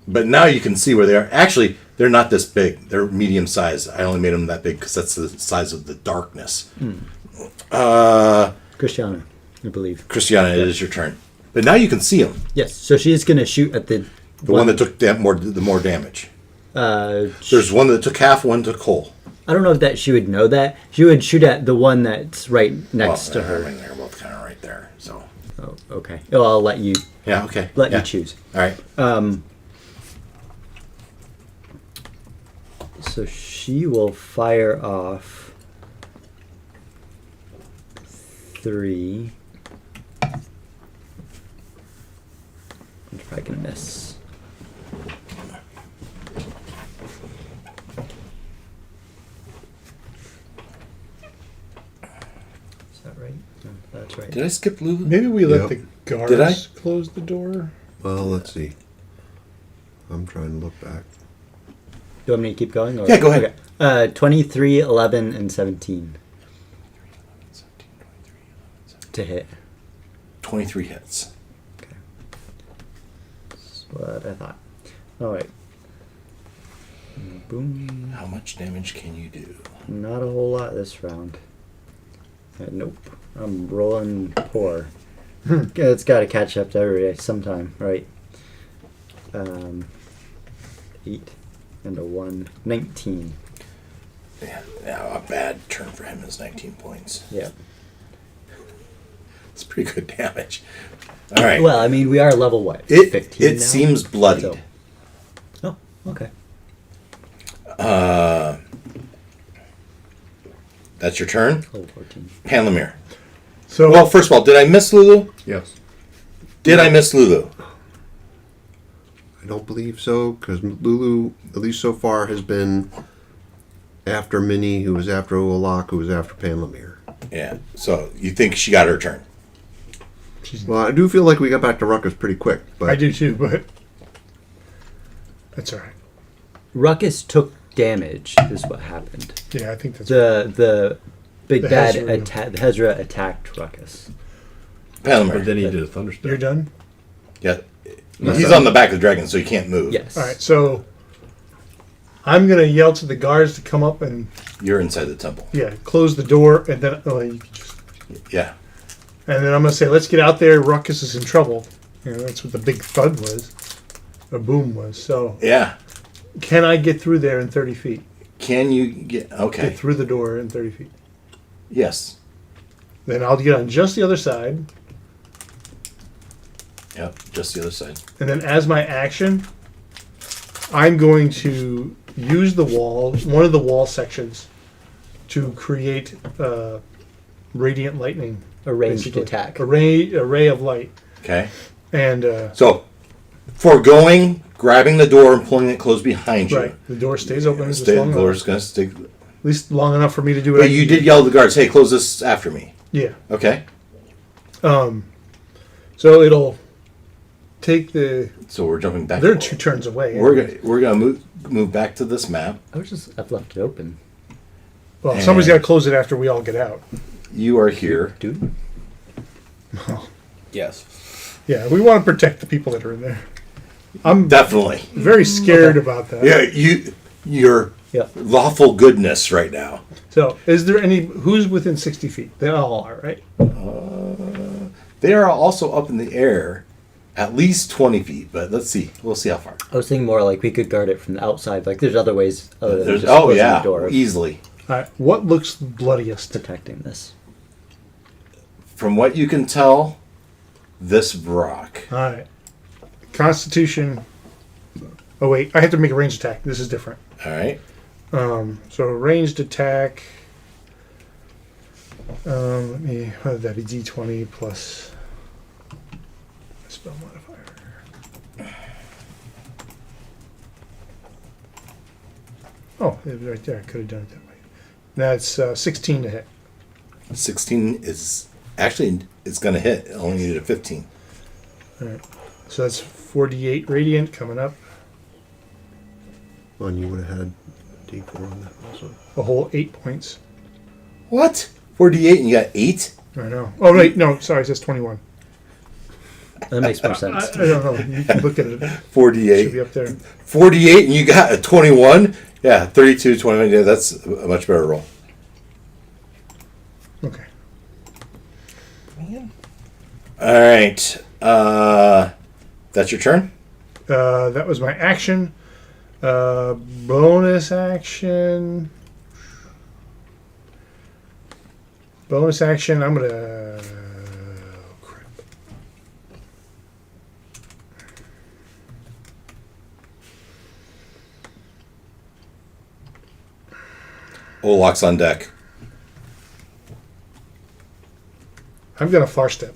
But now you can see where they are. Actually, they're not this big. They're medium size. I only made them that big because that's the size of the darkness. Christiana, I believe. Christiana, it is your turn. But now you can see them. Yes, so she's going to shoot at the The one that took the more damage. There's There's one that took half, one took whole. I don't know if that she would know that. She would shoot at the one that's right next to her. I mean, they're both kind of right there. So Oh, okay. Oh, I'll let you yeah, okay. let Yeah. you choose. All right. So she will fire off 3. I'm probably gonna miss. Is that right? No, that's right. Did I skip Lulu? Maybe we let Yep. the guards Did I? close the door. Well, let's see. I'm trying to look back. Do you want me to keep going? Or? Yeah, go ahead. Okay. 23, 11, and 17 to hit. 23 hits. That's what I thought. All right. Boom. How much damage can you do? Not a whole lot this round. Nope. I'm rolling poor. It's got to catch up to everybody sometime, right? 8 and a 1. 19. Yeah, a bad turn for him is 19 points. Yeah. It's pretty good damage. All right. Well, I mean, we are level what? it 15 it now? seems bloodied. So- Oh, okay. That's your turn. Level 14. Panlamir. So Well, first of all, did I miss Lulu? Yes. Did I miss Lulu? I don't believe so, because Lulu, at least so far, has been after Minnie, who was after Olak, who was after Panlamir. Yeah. So you think she got her turn? Well, I do feel like we got back to Ruckus pretty quick, but I do too, but that's all right. Ruckus took damage, is what happened. Yeah, I think that's The big The bad Hezra. Hezra attacked Ruckus. Panlamir. But then he did a thunderstorm. You're done. Yeah. He's on the back of the dragon, so he can't move. Yes. All right, so I'm gonna yell to the guards to come up and You're inside the temple. close the door, and then you can just, Yeah. and then I'm gonna say, let's get out there. Ruckus is in trouble. That's what the big thud was, or boom was. So Yeah. can I get through there in 30 feet? Can you get... Okay. Get through the door in 30 feet. Yes. Then I'll get on just the other side. Yep, just the other side. And then as my action, I'm going to use the wall, one of the wall sections, to create radiant lightning. A ranged basically. attack. Array of light. Okay. And So, foregoing grabbing the door and pulling it closed behind you. right, the door stays open just Stay, long the enough, door's gonna stay. at least long enough for me to do what I But you need to did yell to the guards, "Hey, close this after me." do. Yeah. Okay. So it'll take the. So we're jumping back. They're 2 turns away. We're gonna move back to this map. I've left it open. Well, somebody's got to close it after we all get out. You are here. Dude. Yes. Yeah, we want to protect the people that are in there. I'm Definitely. very scared about that. Yeah, your Yeah. lawful goodness right now. So, is there any? Who's within 60 feet? They all are, right? They are also up in the air, at least 20 feet. But let's see. We'll see how far. I was thinking more like we could guard it from the outside. Like there's other ways other than There's, just oh closing yeah, the door, easily. All right. What looks bloodiest? protecting this. From what you can tell, this rock. All right. Constitution. Oh wait, I have to make a ranged attack. This is different. All right. So ranged attack. Let me. What would that be? D20 plus spell modifier. Oh, it was right there. I could have done it that way. That's 16 to hit. 16 is actually it's going to hit. It only needed a 15. All right. So that's 48 radiant coming up. Well, and you would have had D4 on that also. A whole 8 points. What? 48 and you got 8? I know. Oh wait, no. Sorry, it says 21. That makes more I sense. don't know. You can look at it. It should 48. be up there. 48 and you got a 21? Yeah, 32, 21. Yeah, that's a much better roll. Okay. All right. That's your turn? That was my action. Bonus action. Bonus action. I'm gonna. Oh, crap. Olak's on deck. I'm gonna far step,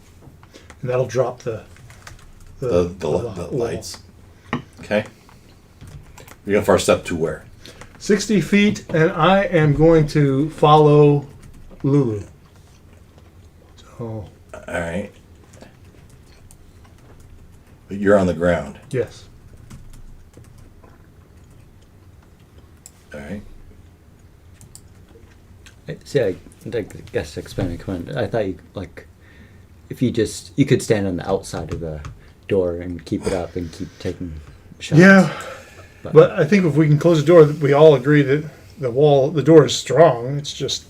and that'll drop the The lights. Okay. You're going to first step to where? 60 feet, and I am going to follow Lulu. So, All right. But you're on the ground. yes. All right. See, I guess expanding command. I thought you like, if you could stand on the outside of the door and keep it up and keep taking shots. Yeah, but I think if we can close the door, we all agree that the door is strong. It's just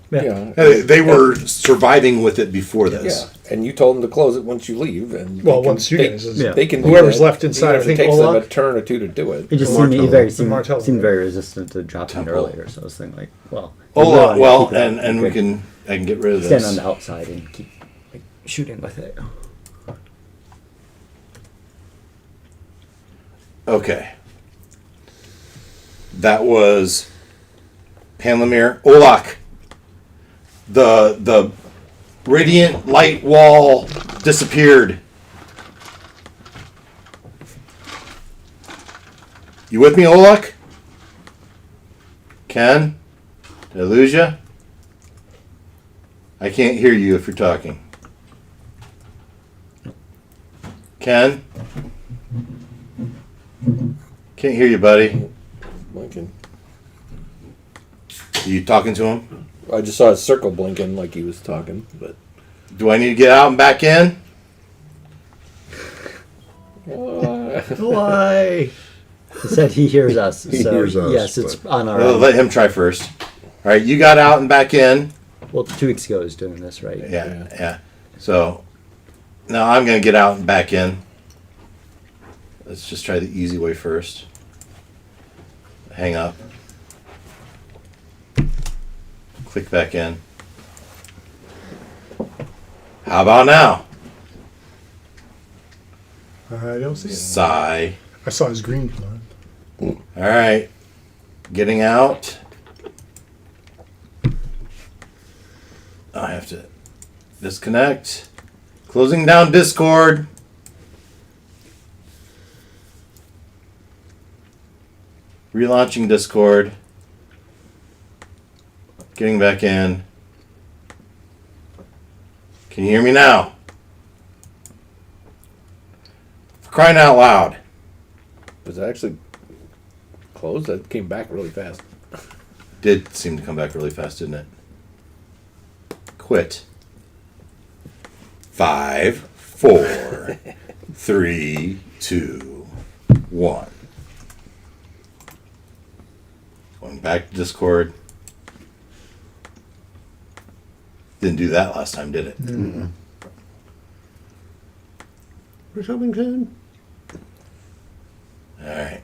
Yeah. They were surviving with it before this. Yeah, and you told them to close it once you leave, and Well, they can- once you they, guys is- Yeah. they can do Whoever's that, left inside, even I if think it takes them a Olaf- turn or two to do it. It just The seemed Martello. Martello. seemed very resistant to dropping Temple. earlier. So I was thinking like, well, Oh, we really wanna well, keep it up. and we can I can get rid of stand this. on the outside and keep like shooting with it. Okay. That was Panlamir. Olak. The radiant light wall disappeared. You with me, Olak? Ken? Did I lose you? I can't hear you if you're talking. Ken? Can't hear you, buddy. Blinking. Are you talking to him? I just saw his circle blinking like he was talking, but Do I need to get out and back in? Why? He said he hears us. He so hears us, yes, it's but- on our Well, end. let him try first. All right, you got out and back in. Well, 2 weeks ago he was doing this, right? Yeah. So now I'm going to get out and back in. Let's just try the easy way first. Hang up. Click back in. How about now? I don't see it. Sigh. I saw his green come on. All right. Getting out. I have to disconnect. Closing down Discord. Relaunching Discord. Getting back in. Can you hear me now? For crying out loud. Was it actually closed? That came back really fast. Did seem to come back really fast, didn't it? Quit. 5, 4, 3, 2, 1. Going back to Discord. Didn't do that last time, did it? Mm-hmm. For something good. All right.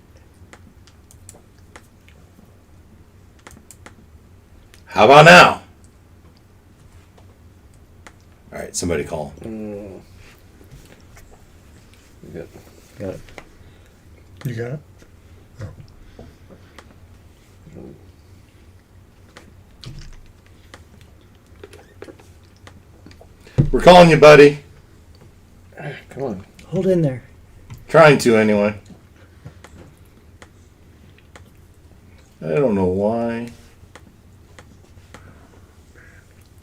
How about now? All right, somebody call. You got- Got it. You got it? We're calling you, buddy. Come on. Hold in there. Trying to, anyway. I don't know why.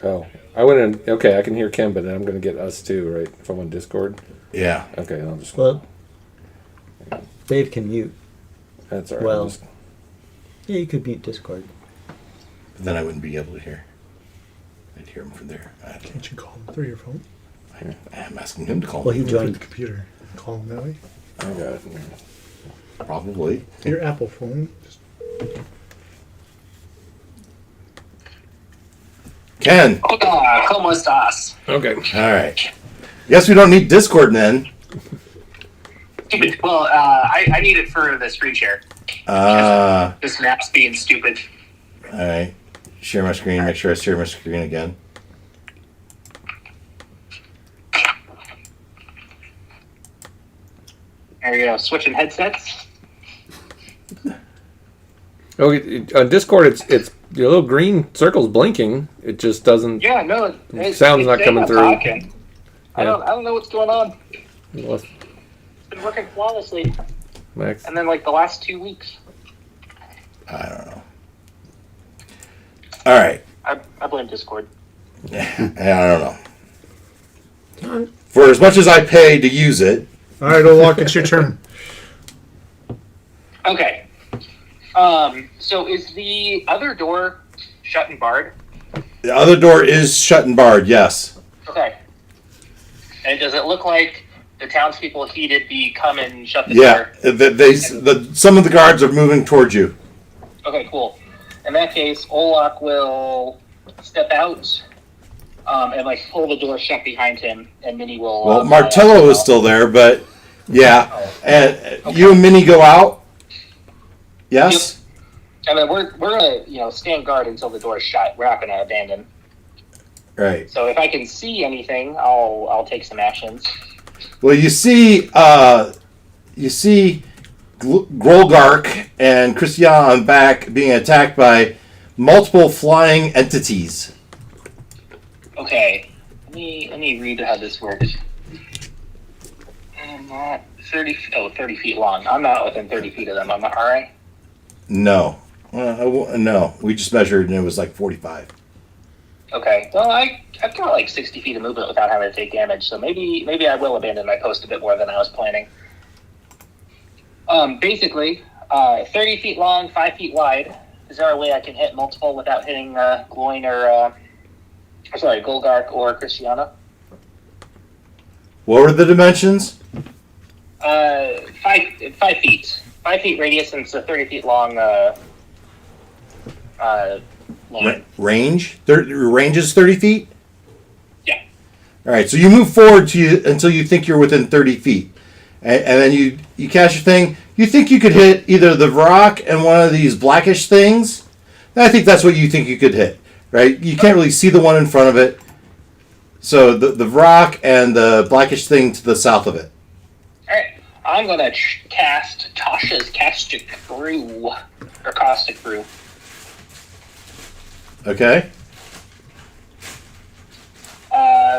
Oh, I went in. Okay, I can hear Ken, but I'm going to get us too, right? If I'm on Discord. Yeah. Okay, I'll just. Well, Dave can mute. That's all right. well- I'll just- Yeah, you could mute Discord. But then I wouldn't be able to hear. I'd hear him from there. Can't you call him through your phone? I'm asking him to call Well, me. he Through the joined. computer. Call him that way. I got it. Probably. Your Apple phone. Just Ken. Hola, ¿cómo estás? Okay. All right. Guess we don't need Discord then. Well, I need it for the screen share. This map's being stupid. All right. Share my screen. Make sure I share my screen again. There you go. Switching headsets. Oh, on Discord, it's the little green circle's blinking. It just doesn't. Yeah, no, Sound's not coming through. Talking. I Yeah. don't know what's going on. Unless- It's been working flawlessly, Max. and then like the last 2 weeks, I don't know. All right. I blame Discord. I don't know. For as much as I pay to use it, all right, Olak, it's your turn. Okay. So is the other door shut and barred? the other door is shut and barred. Yes. Okay. And does it look like the townspeople heeded the come and shut the Yeah. door? Some of the guards are moving towards you. Okay, cool. In that case, Olak will step out and like pull the door shut behind him, and Minnie will. Well, fly out Martello as is well. still there, but yeah. Oh. And Okay. you and Minnie go out. Yes. And then we're gonna stand guard until the door is shut. We're not gonna abandon. Right. So if I can see anything, I'll take some actions. Well, you see Grolgark and Christian back being attacked by multiple flying entities. Okay, let me read how this works. I'm not 30 feet long. I'm not within 30 feet of them. I'm not, all right? No. No. We just measured and it was like 45. Okay. Well, I've got like 60 feet of movement without having to take damage, so maybe I will abandon my post a bit more than I was planning. Basically, 30 feet long, 5 feet wide. Is there a way I can hit multiple without hitting Gloin or Golgark or Christiana? What were the dimensions? 5 feet. 5 feet radius, and it's a 30 feet long line. Range? Range is 30 feet? Yeah. All right, so you move forward until you think you're within 30 feet. And then you cast your thing. You think you could hit either the rock and one of these blackish things. I think that's what you think you could hit, right? You can't really see the one in front of it. So the rock and the blackish thing to the south of it. All right. I'm gonna cast Tasha's Caustic Brew or Caustic Brew. Okay.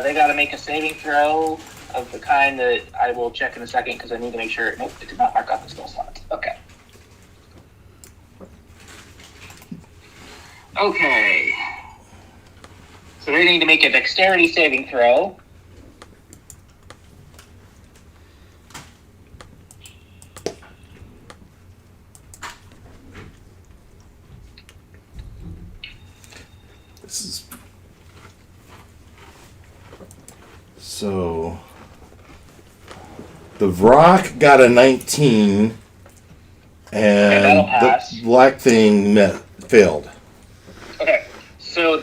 They got to make a saving throw of the kind that I will check in a second because I need to make sure. Nope, it did not mark off the skill slot. Okay. Okay. So they need to make a dexterity saving throw. This is so. The Vrock got a 19, and that'll pass. the black thing failed. Okay. So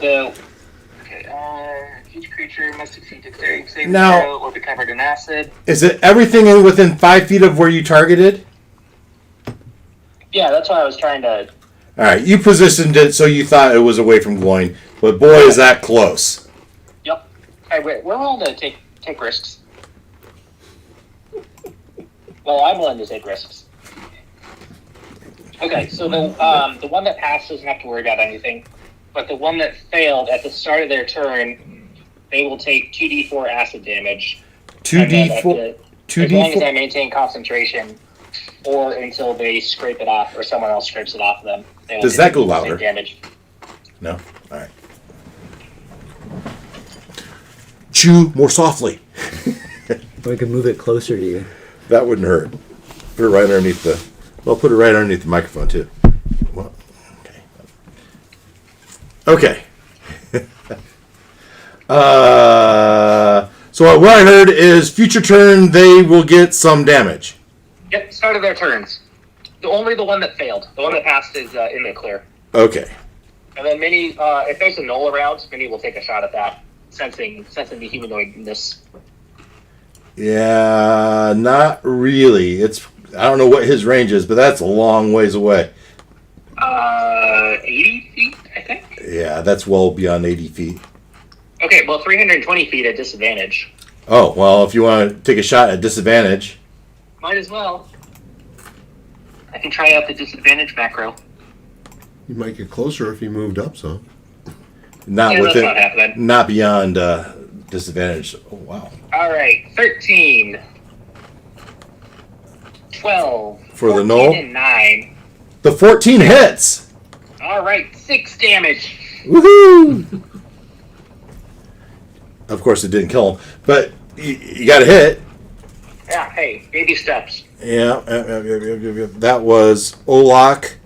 each creature must succeed dexterity saving Now- throw or be covered in acid. Is it everything within 5 feet of where you targeted? Yeah, that's why I was trying to. All right, you positioned it so you thought it was away from glowing, but boy, is that close. Yep. Hey, we're willing to take risks. Well, I'm willing to take risks. Okay, so the one that passed doesn't have to worry about anything, but the one that failed at the start of their turn, they will take 2d4 acid damage. 2d4. As long as I 2d4. maintain concentration, or until they scrape it off, or someone else scrapes it off of them. They will Does take that go the same louder? Damage. No. All right. Chew more softly. We could move it closer to you. That wouldn't hurt. Put it right underneath the. Well, put it right underneath the microphone too. Well, okay. Okay. So what I heard is future turn they will get some damage. Yep, start of their turns. Only the one that failed. The one that passed is in the clear. Okay. And then Minnie, if there's a null around, Minnie will take a shot at that, sensing the humanoidness. Yeah, not really. I don't know what his range is, but that's a long ways away. 80 feet, I think? Yeah, that's well beyond 80 feet. Okay, well, 320 feet at disadvantage. Oh, well, if you want to take a shot at disadvantage. Might as well. I can try out the disadvantage macro. You might get closer if you moved up some. Not Yeah, that's within, not happening. not beyond disadvantage. Oh, wow. All right, 13, 12, For the 14, null? and 9. The 14 hits. All right, 6 damage. Woohoo! Of course, it didn't kill him, but you got a hit. Yeah, hey, baby steps. Yeah. That was Olak.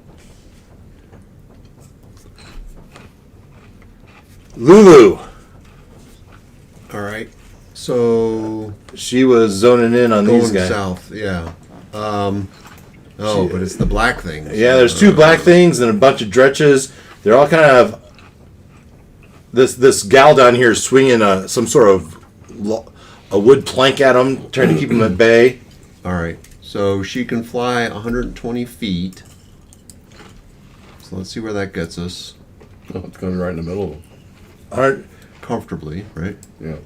Lulu. All right. So She was zoning in on these going guys. south, yeah. But it's the black thing. Yeah, there's 2 black things and a bunch of dretches. They're all kind of. This gal down here is swinging some sort of a wood plank at him, trying to keep him at bay. All right. So she can fly 120 feet. So let's see where that gets us. Oh, it's going right in the middle of them. Aren't Comfortably, right? Yeah.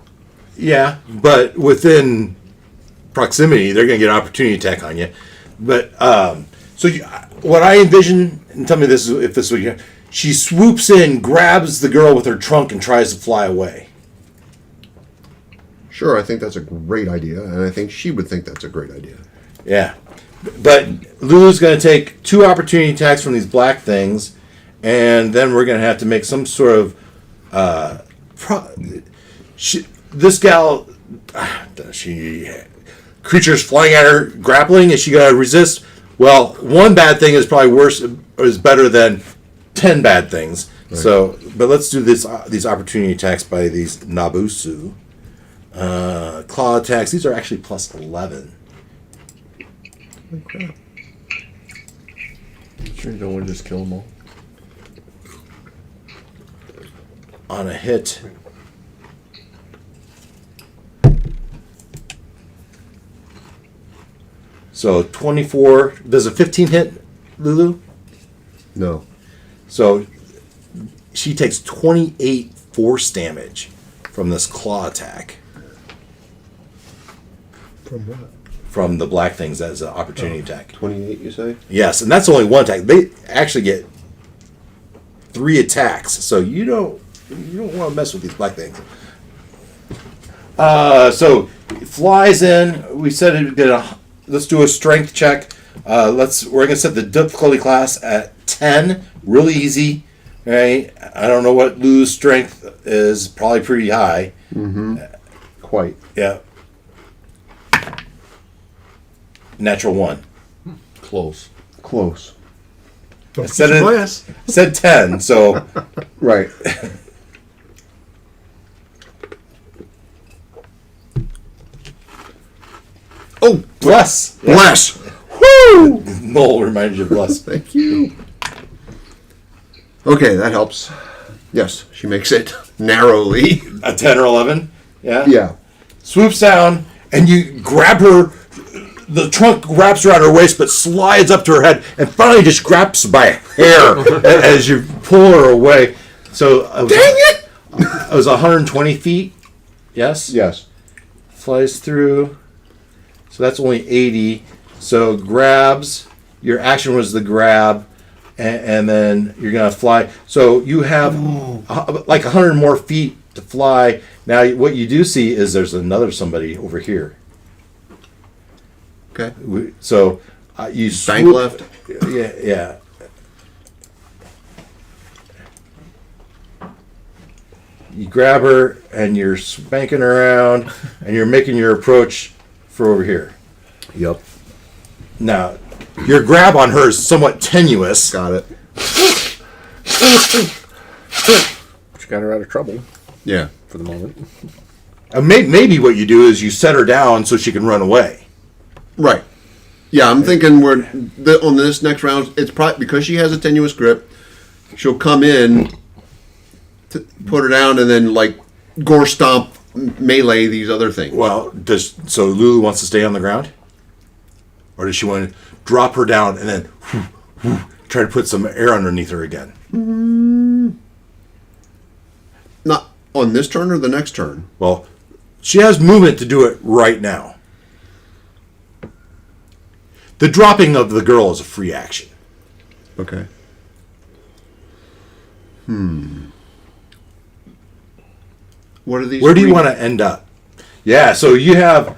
Yeah, but within proximity, they're going to get an opportunity attack on you. But what I envision, and tell me this if this is what you. She swoops in, grabs the girl with her trunk, and tries to fly away. Sure, I think that's a great idea, and I think she would think that's a great idea. Yeah, but Lulu's going to take 2 opportunity attacks from these black things, and then we're going to have to make some sort of. This gal, creatures flying at her, grappling, and she got to resist. Well, one bad thing is probably is better than 10 bad things. Right. So, but let's do these opportunity attacks by these Nabusu. Claw attacks. These are actually plus 11. Okay. Sure you don't want to just kill them all? On a hit. So 24. Does a 15 hit, Lulu? No. So she takes 28 force damage from this claw attack. From what? from the black things as an opportunity attack. 28, you say? Yes, and that's only one attack. They actually get 3 attacks, so you don't want to mess with these black things. So it flies in. We said it did let's do a strength check. We're gonna set the difficulty class at 10. Really easy. Right? I don't know what Lou's strength is. Probably pretty high. Quite. Yeah. Natural 1. Close. Close. Don't Said forget your it- glass. Said 10. So Right. oh, bless. Bless. Woo! Mole reminded you of bless. Thank you. Okay, that helps. Yes, she makes it narrowly. A 10 or 11. Yeah. Yeah. Swoops down and you grab her. The trunk wraps around her waist, but slides up to her head, and finally just grabs her by a hair as you pull her away. So, dang it! It was 120 feet. Yes. Yes. Flies through. So that's only 80. So grabs. Your action was the grab, and then you're gonna fly. So you have like 100 more feet to fly. Now, what you do see is there's another somebody over here. Okay. So you Bank swoop- left. Yeah. You grab her and you're spanking around and you're making your approach for over here. Yep. Now, your grab on her is somewhat tenuous. Got it. Which got her out of trouble Yeah. for the moment. Maybe what you do is you set her down so she can run away. Right. Yeah, I'm thinking on this next round, it's probably because she has a tenuous grip. She'll come in, put her down, and then like gore stomp, melee these other things. Well, so Lulu wants to stay on the ground? Or does she want to drop her down and then try to put some air underneath her again? Not on this turn or the next turn. Well, she has movement to do it right now. The dropping of the girl is a free action. Okay. What are these? Where do you three- want to end up? Yeah, so you have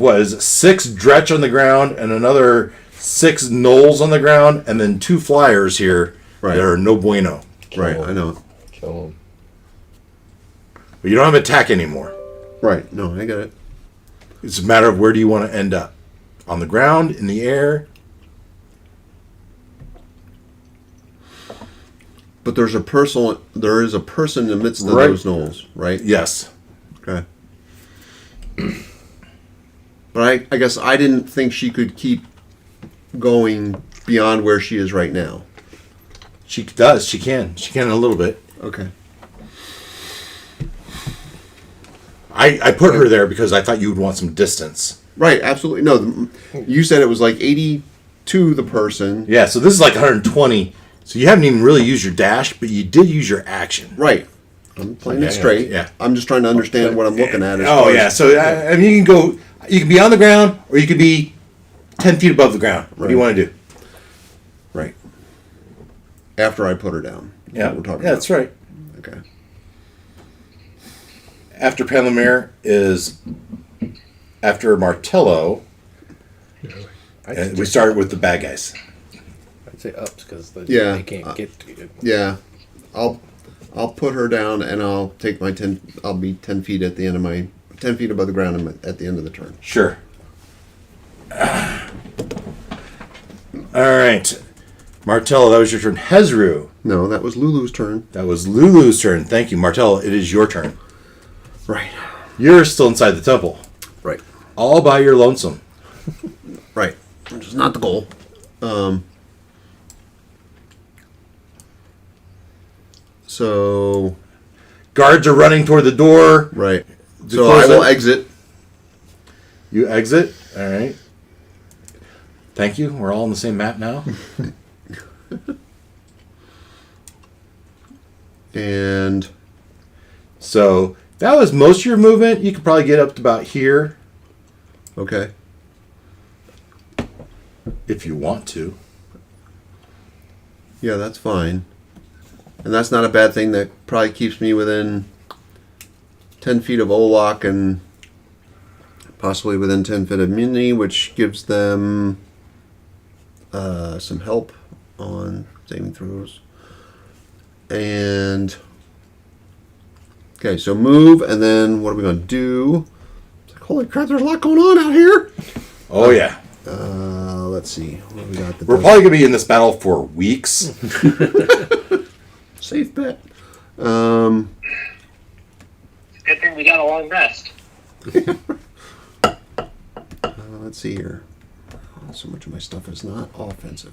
what is it, 6 dretch on the ground and another 6 gnolls on the ground, and then 2 flyers here Right. that are no bueno. Right, I know. Kill him. But you don't have attack anymore. Right, no, I get it. It's a matter of where do you want to end up? On the ground, in the air? But there is a person in the midst of Right. those knolls, right? Yes. Okay. But I guess I didn't think she could keep going beyond where she is right now. She does. She can. She can a little bit. Okay. I put her there because I thought you would want some distance. Right, absolutely. No, you said it was like 80 to the person. Yeah, so this is like 120. So you haven't even really used your dash, but you did use your action. Right. I'm playing Yeah, it straight. yeah. I'm just trying to understand what I'm looking at. As Oh far yeah, as- so I mean, you can be on the ground, or you could be 10 feet above the ground. What do you Right. want to do? Right. After I put her down. is Yeah, what we're talking yeah, that's right. about. Okay. After Palomir is after Martello, and we start with the bad guys. I'd say ups because Yeah, they can't get to you. Yeah. I'll put her down and I'll take my 10. I'll be 10 feet at the end of my 10 feet above the ground at the end of the turn. Sure. All right, Martello, that was your turn. Hezru, No, that was Lulu's turn. that was Lulu's turn. Thank you, Martello. It is your turn. Right. You're still inside the temple, Right. all by your lonesome. Right. Which is not the goal. So Guards are running toward the door. right. To So close I will it. exit. You exit. All right. Thank you. We're all on the same map now. And So that was most of your movement. You could probably get up to about here. okay. if you want to. Yeah, that's fine. And that's not a bad thing. That probably keeps me within 10 feet of Olak and possibly within 10 feet of Muni, which gives them some help on saving throws. And okay, so move, and then what are we going to do? It's like, holy crap, there's a lot going on out here. Oh yeah. Let's see. What do we got? We're probably gonna be in this battle for weeks. Safe bet. Good thing we got a long rest. Let's see here. So much of my stuff is not offensive.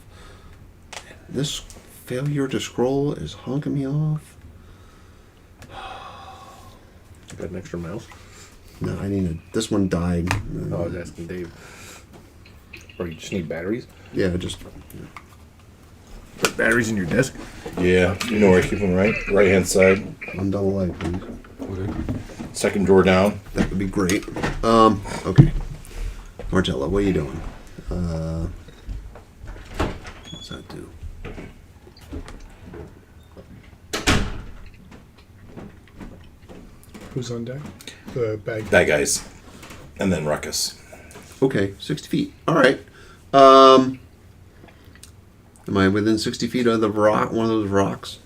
This failure to scroll is honking me off. You got an extra mouse? No, I need a. This one died. Oh, I was asking Dave. Or you just need batteries? Yeah, just. Put batteries in your desk. Yeah, you know where I keep them, right? Right hand side, One double light, please. second drawer down. That would be great. Okay. Martella, what are you doing? What's that do? Who's on deck? The bag. Bad guys, and then ruckus. Okay, 60 feet. All right. Am I within 60 feet of the rock? One of those rocks?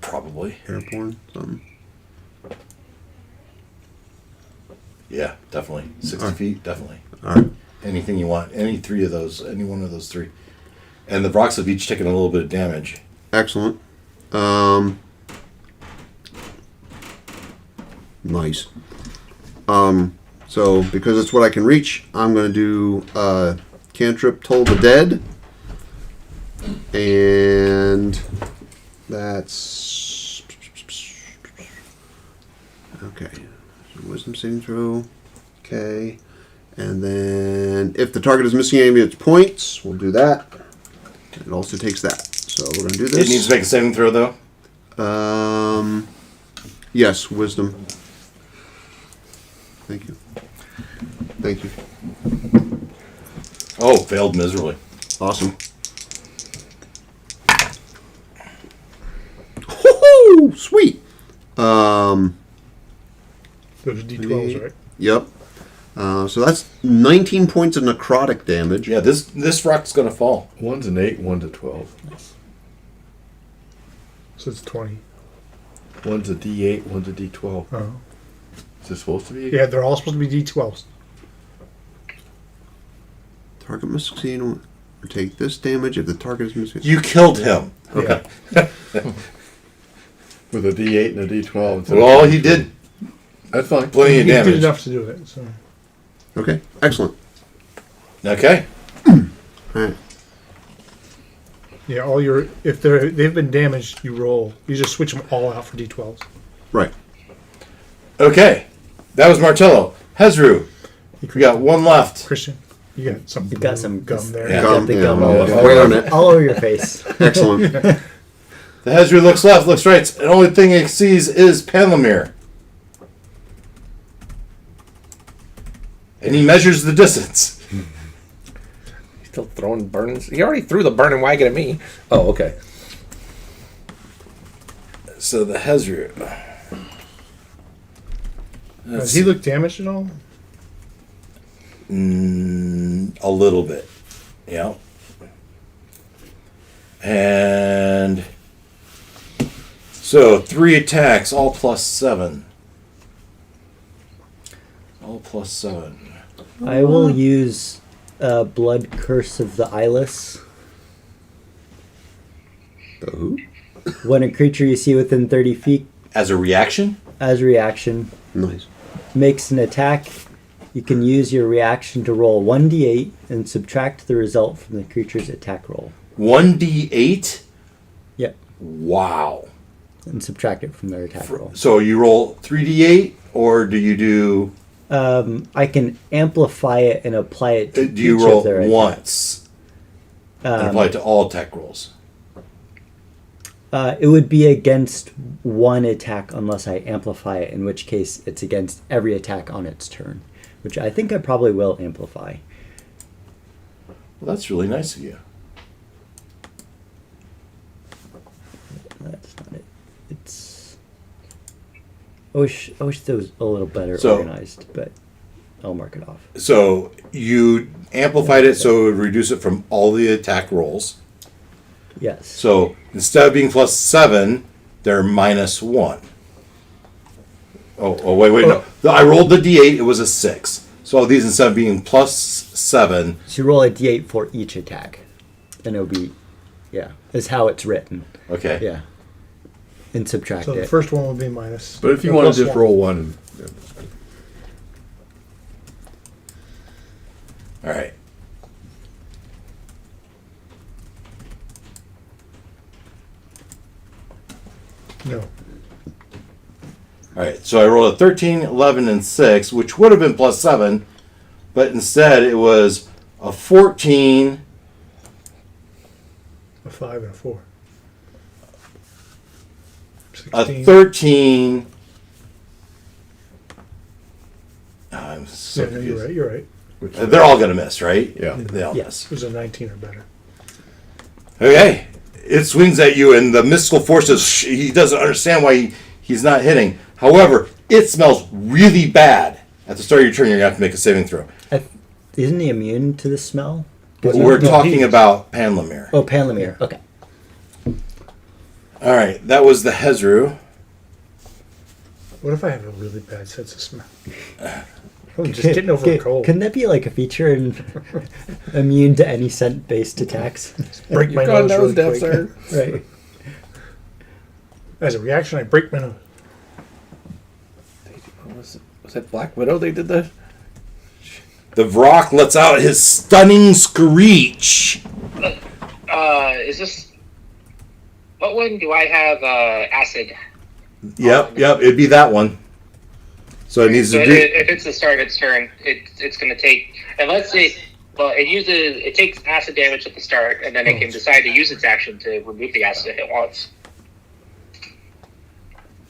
Probably. Airborne? Something? Yeah, definitely. 60 Alright. feet, definitely. All right. Anything you want. Any three of those. Any one of those three. And the rocks have each taken a little bit of damage. Excellent. Nice. So because it's what I can reach, I'm going to do cantrip Toll the Dead. And that's okay. So wisdom saving throw. Okay. And then if the target is missing any of its points, we'll do that. It also takes that. So we're going to do this. It needs to make a saving throw, though. Yes, wisdom. Thank you. Thank you. Oh, failed miserably. Awesome. Woohoo! Sweet. Those are D12s, right? Yep. So that's 19 points of necrotic damage. Yeah, this rock's gonna fall. One's an 8, one's a 12. So it's 20. One's a D8, one's a D12. Oh. Is it supposed to be? Yeah, they're all supposed to be D12s. Target must succeed or take this damage if the target is missing. You killed him. Yeah. With a D8 and a D12. Well, he did That's fine. plenty of He did damage. enough to do it. So. Okay, excellent. Okay. All right. Yeah, all your if they've been damaged, you roll. You just switch them all out for D12s. Right. Okay. That was Martello. Hezru. We got one left. Christian, you got some. You got some gum there. Yeah. You got the Yeah, gum well, all, wear on it. all over your face. Excellent. The Hezru looks left, looks right. The only thing he sees is Panlamir. And he measures the distance. He's still throwing burning. He already threw the burning wagon at me. Oh, okay. So the Hezru. Does he look damaged at all? A little bit. Yeah. And so 3 attacks, all +7. All +7. I will use Blood Curse of the Eyeless. The who? When a creature you see within 30 feet, As a reaction? as a reaction, Nice. makes an attack, you can use your reaction to roll 1d8 and subtract the result from the creature's attack roll. 1d8? Yep. Wow. And subtract it from their attack roll. So you roll 3d8, or do you do... I can amplify it and apply it to Do you each roll of their attacks. once and apply it to all attack rolls? It would be against one attack unless I amplify it, in which case it's against every attack on its turn, which I think I probably will amplify. Well, that's really nice of you. That's not it. It's. I wish that was a little better So- organized, but I'll mark it off. So you amplified it so it would reduce it from all the attack rolls. Yes. So instead of being +7, they're -1. Oh, wait, no. I rolled the d8, it was a 6. So these, instead of being +7, So you roll a d8 for each attack, and it'll be, yeah, is how it's written. okay. Yeah. And subtract So the it. first one would be minus. But if you or want plus to just roll one, All right. No. All right, so I rolled a 13, 11, and 6, which would have been +7, but instead it was a 14, A 5 and a 4. a 16. 13. I'm so Yeah, no, you're confused. right. You're right. which They're all going to miss, right? Yeah. They all Yeah. miss. It was a 19 or better. Okay. It swings at you, and the mystical forces, he doesn't understand why he's not hitting. However, it smells really bad. At the start of your turn, you're going to have to make a saving throw. Isn't he immune to the smell? We're No, talking he's- about Panlamir. Oh, Panlamir. Okay. All right, that was the Hezru. What if I have a really bad sense of smell? I'm just getting over a cold. Couldn't that be like a feature in immune to any scent-based attacks? Break my You're nose going really deaf, quick. sir. Right. As a reaction, I break my nose. Was it Black Widow they did that? The Vrock lets out his stunning screech. Is this? What one do I have? Acid. Yep, it'd be that one. So it needs So to do. if it's the start of its turn, it's going to take. Unless it takes acid damage at the start, and then it can decide to use its action to remove the acid if it wants.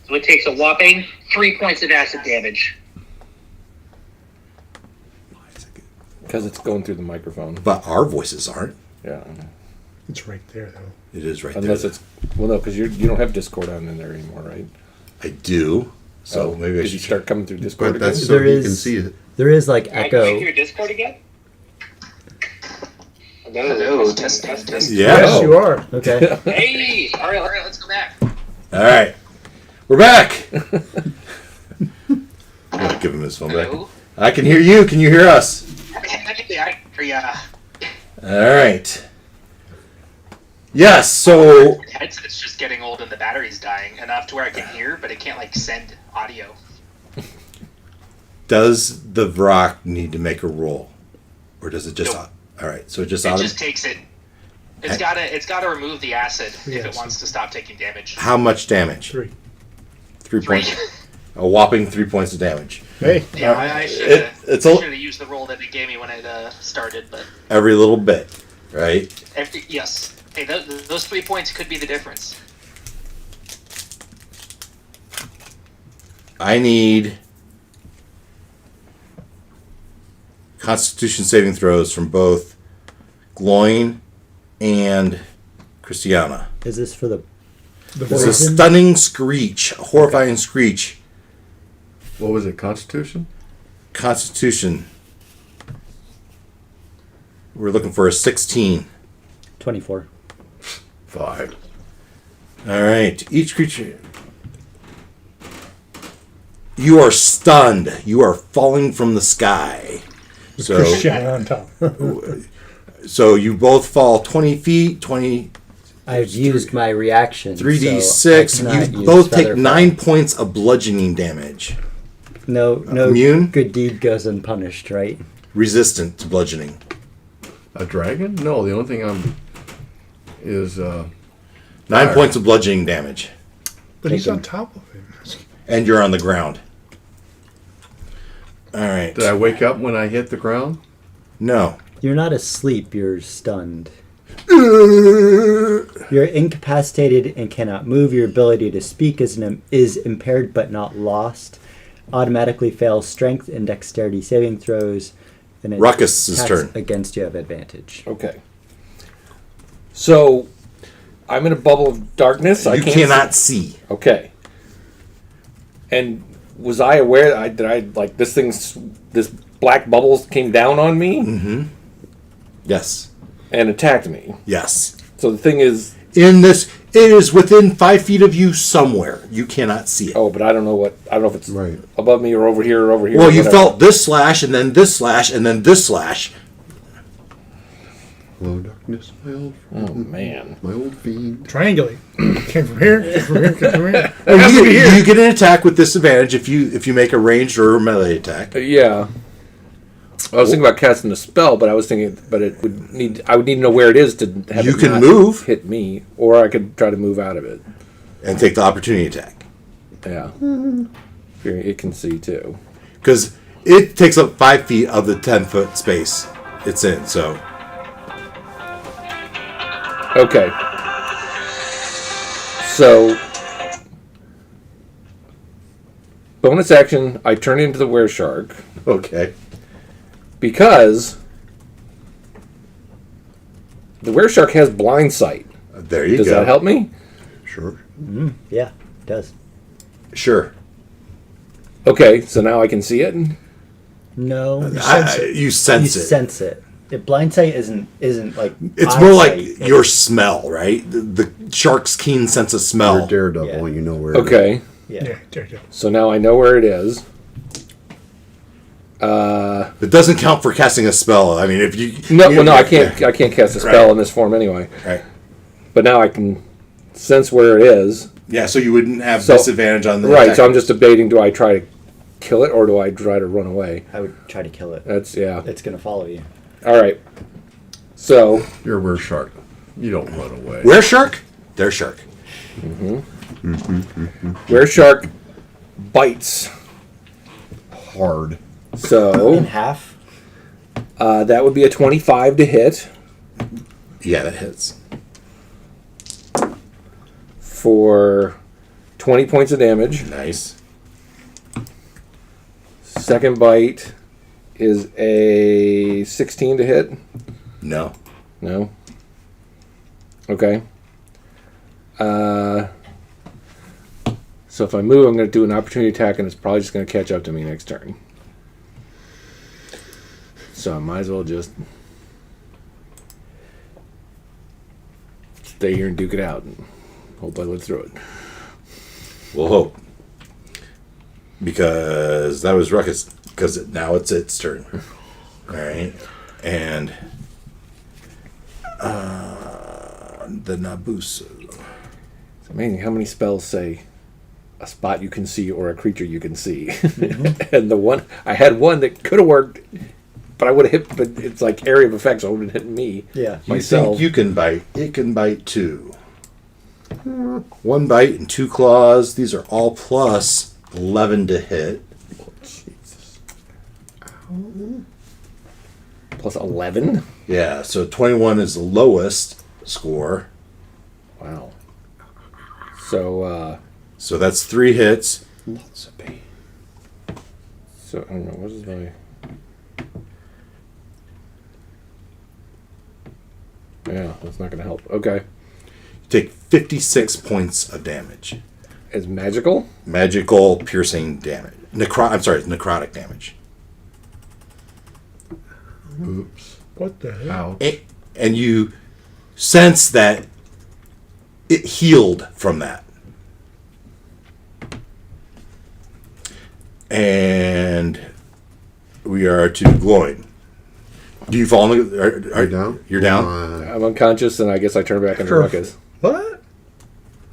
So it takes a whopping 3 points of acid damage. Because it's going through the microphone. But our voices aren't. Yeah. It's right there, though. It is right Unless there. it's well, no, because you don't have Discord on in there anymore, right? I do. So Oh, maybe I did you should start coming through Discord But that's again? so There he is- can see it. There is like Can I go echo. into your Discord again? Hello, test. Yes. Yes, you are. Okay. Hey! All right, let's go back. All right. We're back. I'm gonna give him his phone back. Hello? I can hear you. Can you hear us? Yeah. All right. Yes. So The headset's just getting old and the battery's dying enough to where I can hear, but it can't like send audio. does the Vrock need to make a roll, or does it just? Nope. All right. So it just It just takes it. It's Hey. gotta remove the acid if Yes. it wants to stop taking damage. How much damage? 3. 3 points. A whopping 3 points of damage. Hey. Yeah, I should It's have used the roll that it gave me when it started, but every little bit, right? yes. Hey, those 3 points could be the difference. I need Constitution saving throws from both Gloin and Christiana. Is this for the? The It's a voice. Poison? stunning screech, a horrifying screech. what was it? Constitution? Constitution. We're looking for a 16. 24. 5. All right. Each creature. You are stunned. You are falling from the sky. So, Christian on top. so you both fall 20 feet, 20, I've used my reaction. 3d6. so I cannot You use both take Featherfall. 9 points of bludgeoning damage. No Immune? good deed goes unpunished, right? Resistant to bludgeoning. A dragon? No, the only thing I'm is 9 Fire. points of bludgeoning damage. But he's Taken. on top of him. And you're on the ground. All right. did I wake up when I hit the ground? No. You're not asleep, you're stunned. You're incapacitated and cannot move. Your ability to speak is impaired but not lost. Automatically fails strength and dexterity saving throws Then it Ruckus's attacks turn. against you have advantage. Okay. So, I'm in a bubble of darkness. I You can't cannot see. Okay. And was I aware that this black bubbles came down on me Yes. and attacked me? Yes. So the thing is, In this, it is within 5 feet of you somewhere. You cannot see it. oh, but I don't know if it's Right. above me or over here or over here. Well, or you whatever. felt this slash, and then this slash, and then this slash. Hello, darkness, my old Oh man. my old fiend. Triangulate. Came from here. Came from here. Came from here. You get an attack with disadvantage if you make a ranged or a melee attack. Yeah. I was thinking about casting a spell, but I was thinking, I would need to know where it is to have You it can not move. hit me, or I could try to move out of it. And take the opportunity attack. Yeah. It can see too. Because it takes up 5 feet of the 10-foot space it's in, so. Okay. So, bonus action, I turn into the wereshark Okay. because the wereshark has blind sight. There you Does go. that help me? Sure. Yeah, it does. Sure. Okay, so now I can see it. No, You you sense it. sense it. Blind sight isn't like It's more like eyesight. your smell, right? The shark's keen sense of You're smell. Daredevil. Yeah. You know where. it is. Okay, Yeah. Yeah, there you go. so now I know where it is. It doesn't count for casting a spell. I mean, if you I can't. I can't cast a spell in this form anyway. Right. But now I can sense where it is. Yeah, so you wouldn't have So- disadvantage on the Right. attack. So I'm just debating: do I try to kill it or do I try to run away? I would try to kill it. That's yeah. It's gonna follow you. All right. So You're a were shark. You don't run away. Where shark? There shark. wereshark bites. Hard. So In half. that would be a 25 to hit Yeah, that hits. for 20 points of damage. Nice. Second bite is a 16 to hit. No. No. Okay. So if I move, I'm going to do an opportunity attack, and it's probably just going to catch up to me next turn. So I might as well just stay here and duke it out, and hope I live through it. We'll hope. Because that was Ruckus. Because now it's its turn. All right. And the Nabuso. It's amazing how many spells say a spot you can see or a creature you can see. And I had one that could have worked, but I would have hit. But it's like area of effect, so it would have hit me. Yeah. You Myself. think you can bite? It can bite too. 1 bite and 2 claws. These are all plus 11 to hit. Plus 11. Yeah, so 21 is the lowest score. Wow. So So that's 3 hits. Lots of pain. I don't know what is my. Yeah, that's not going to help. Okay. You take 56 points of damage. It's magical. Magical piercing damage. Necrotic damage. Oops. What the hell? Ouch. And you sense that it healed from that. And we are to Gloin. Do you fall in the... Are you down? You're down? I'm unconscious, and I guess I turn back into Sure. Ruckus. What?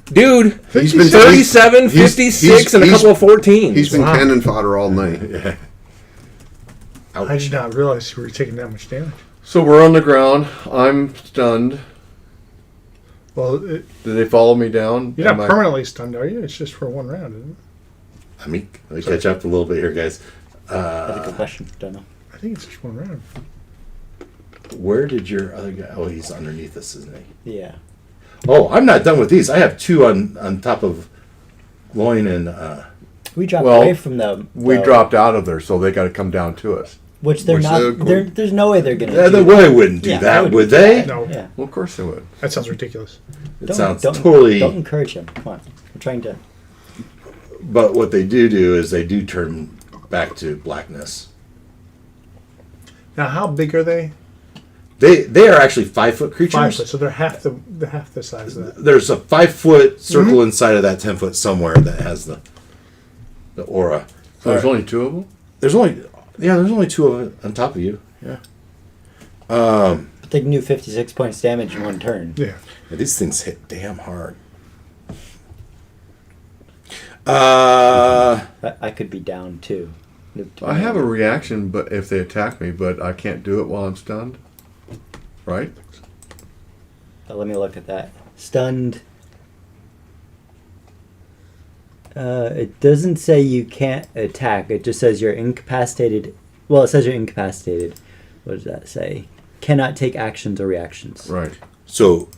Dude, He's been 37, he's- 56, and a couple of 14s. He's been Wow. cannon fodder all night. Yeah. I did not realize you were taking that much damage. So we're on the ground. I'm stunned. Well, Did they follow me down? you're Am not I- permanently stunned, are you? It's just for one round, isn't it? Let me catch up a little bit here, guys. That's a good question. Don't know. I think it's just one round. Where did your other guy... Oh, he's underneath us, isn't he? Yeah. Oh, I'm not done with these. I have 2 on top of Gloin and... We dropped Well, away from them. We though. dropped out of there, so they got to come down to us. Which they're Which not. they're- There's no way they're gonna. Yeah, do the that. way wouldn't do Yeah, that, they would they? No, Yeah. Well, of course they would. that sounds ridiculous. It sounds Don't totally. encourage him. Come on, we're trying to. But what they do is they do turn back to blackness. Now, how big are they? They are actually 5-foot creatures. 5 foot, so they're half the size of that. There's a 5-foot circle inside of that 10-foot somewhere that has the aura. So there's only two of them? There's only 2 of it on top of you. Yeah. But they can do 56 points damage in one turn. Yeah. Yeah, these things hit damn hard. I could be down too. I have a reaction, but if they attack me, but I can't do it while I'm stunned. Right? Let me look at that. Stunned. It doesn't say you can't attack. It just says you're incapacitated. Well, it says you're incapacitated. What does that say? Cannot take actions or reactions. Right. So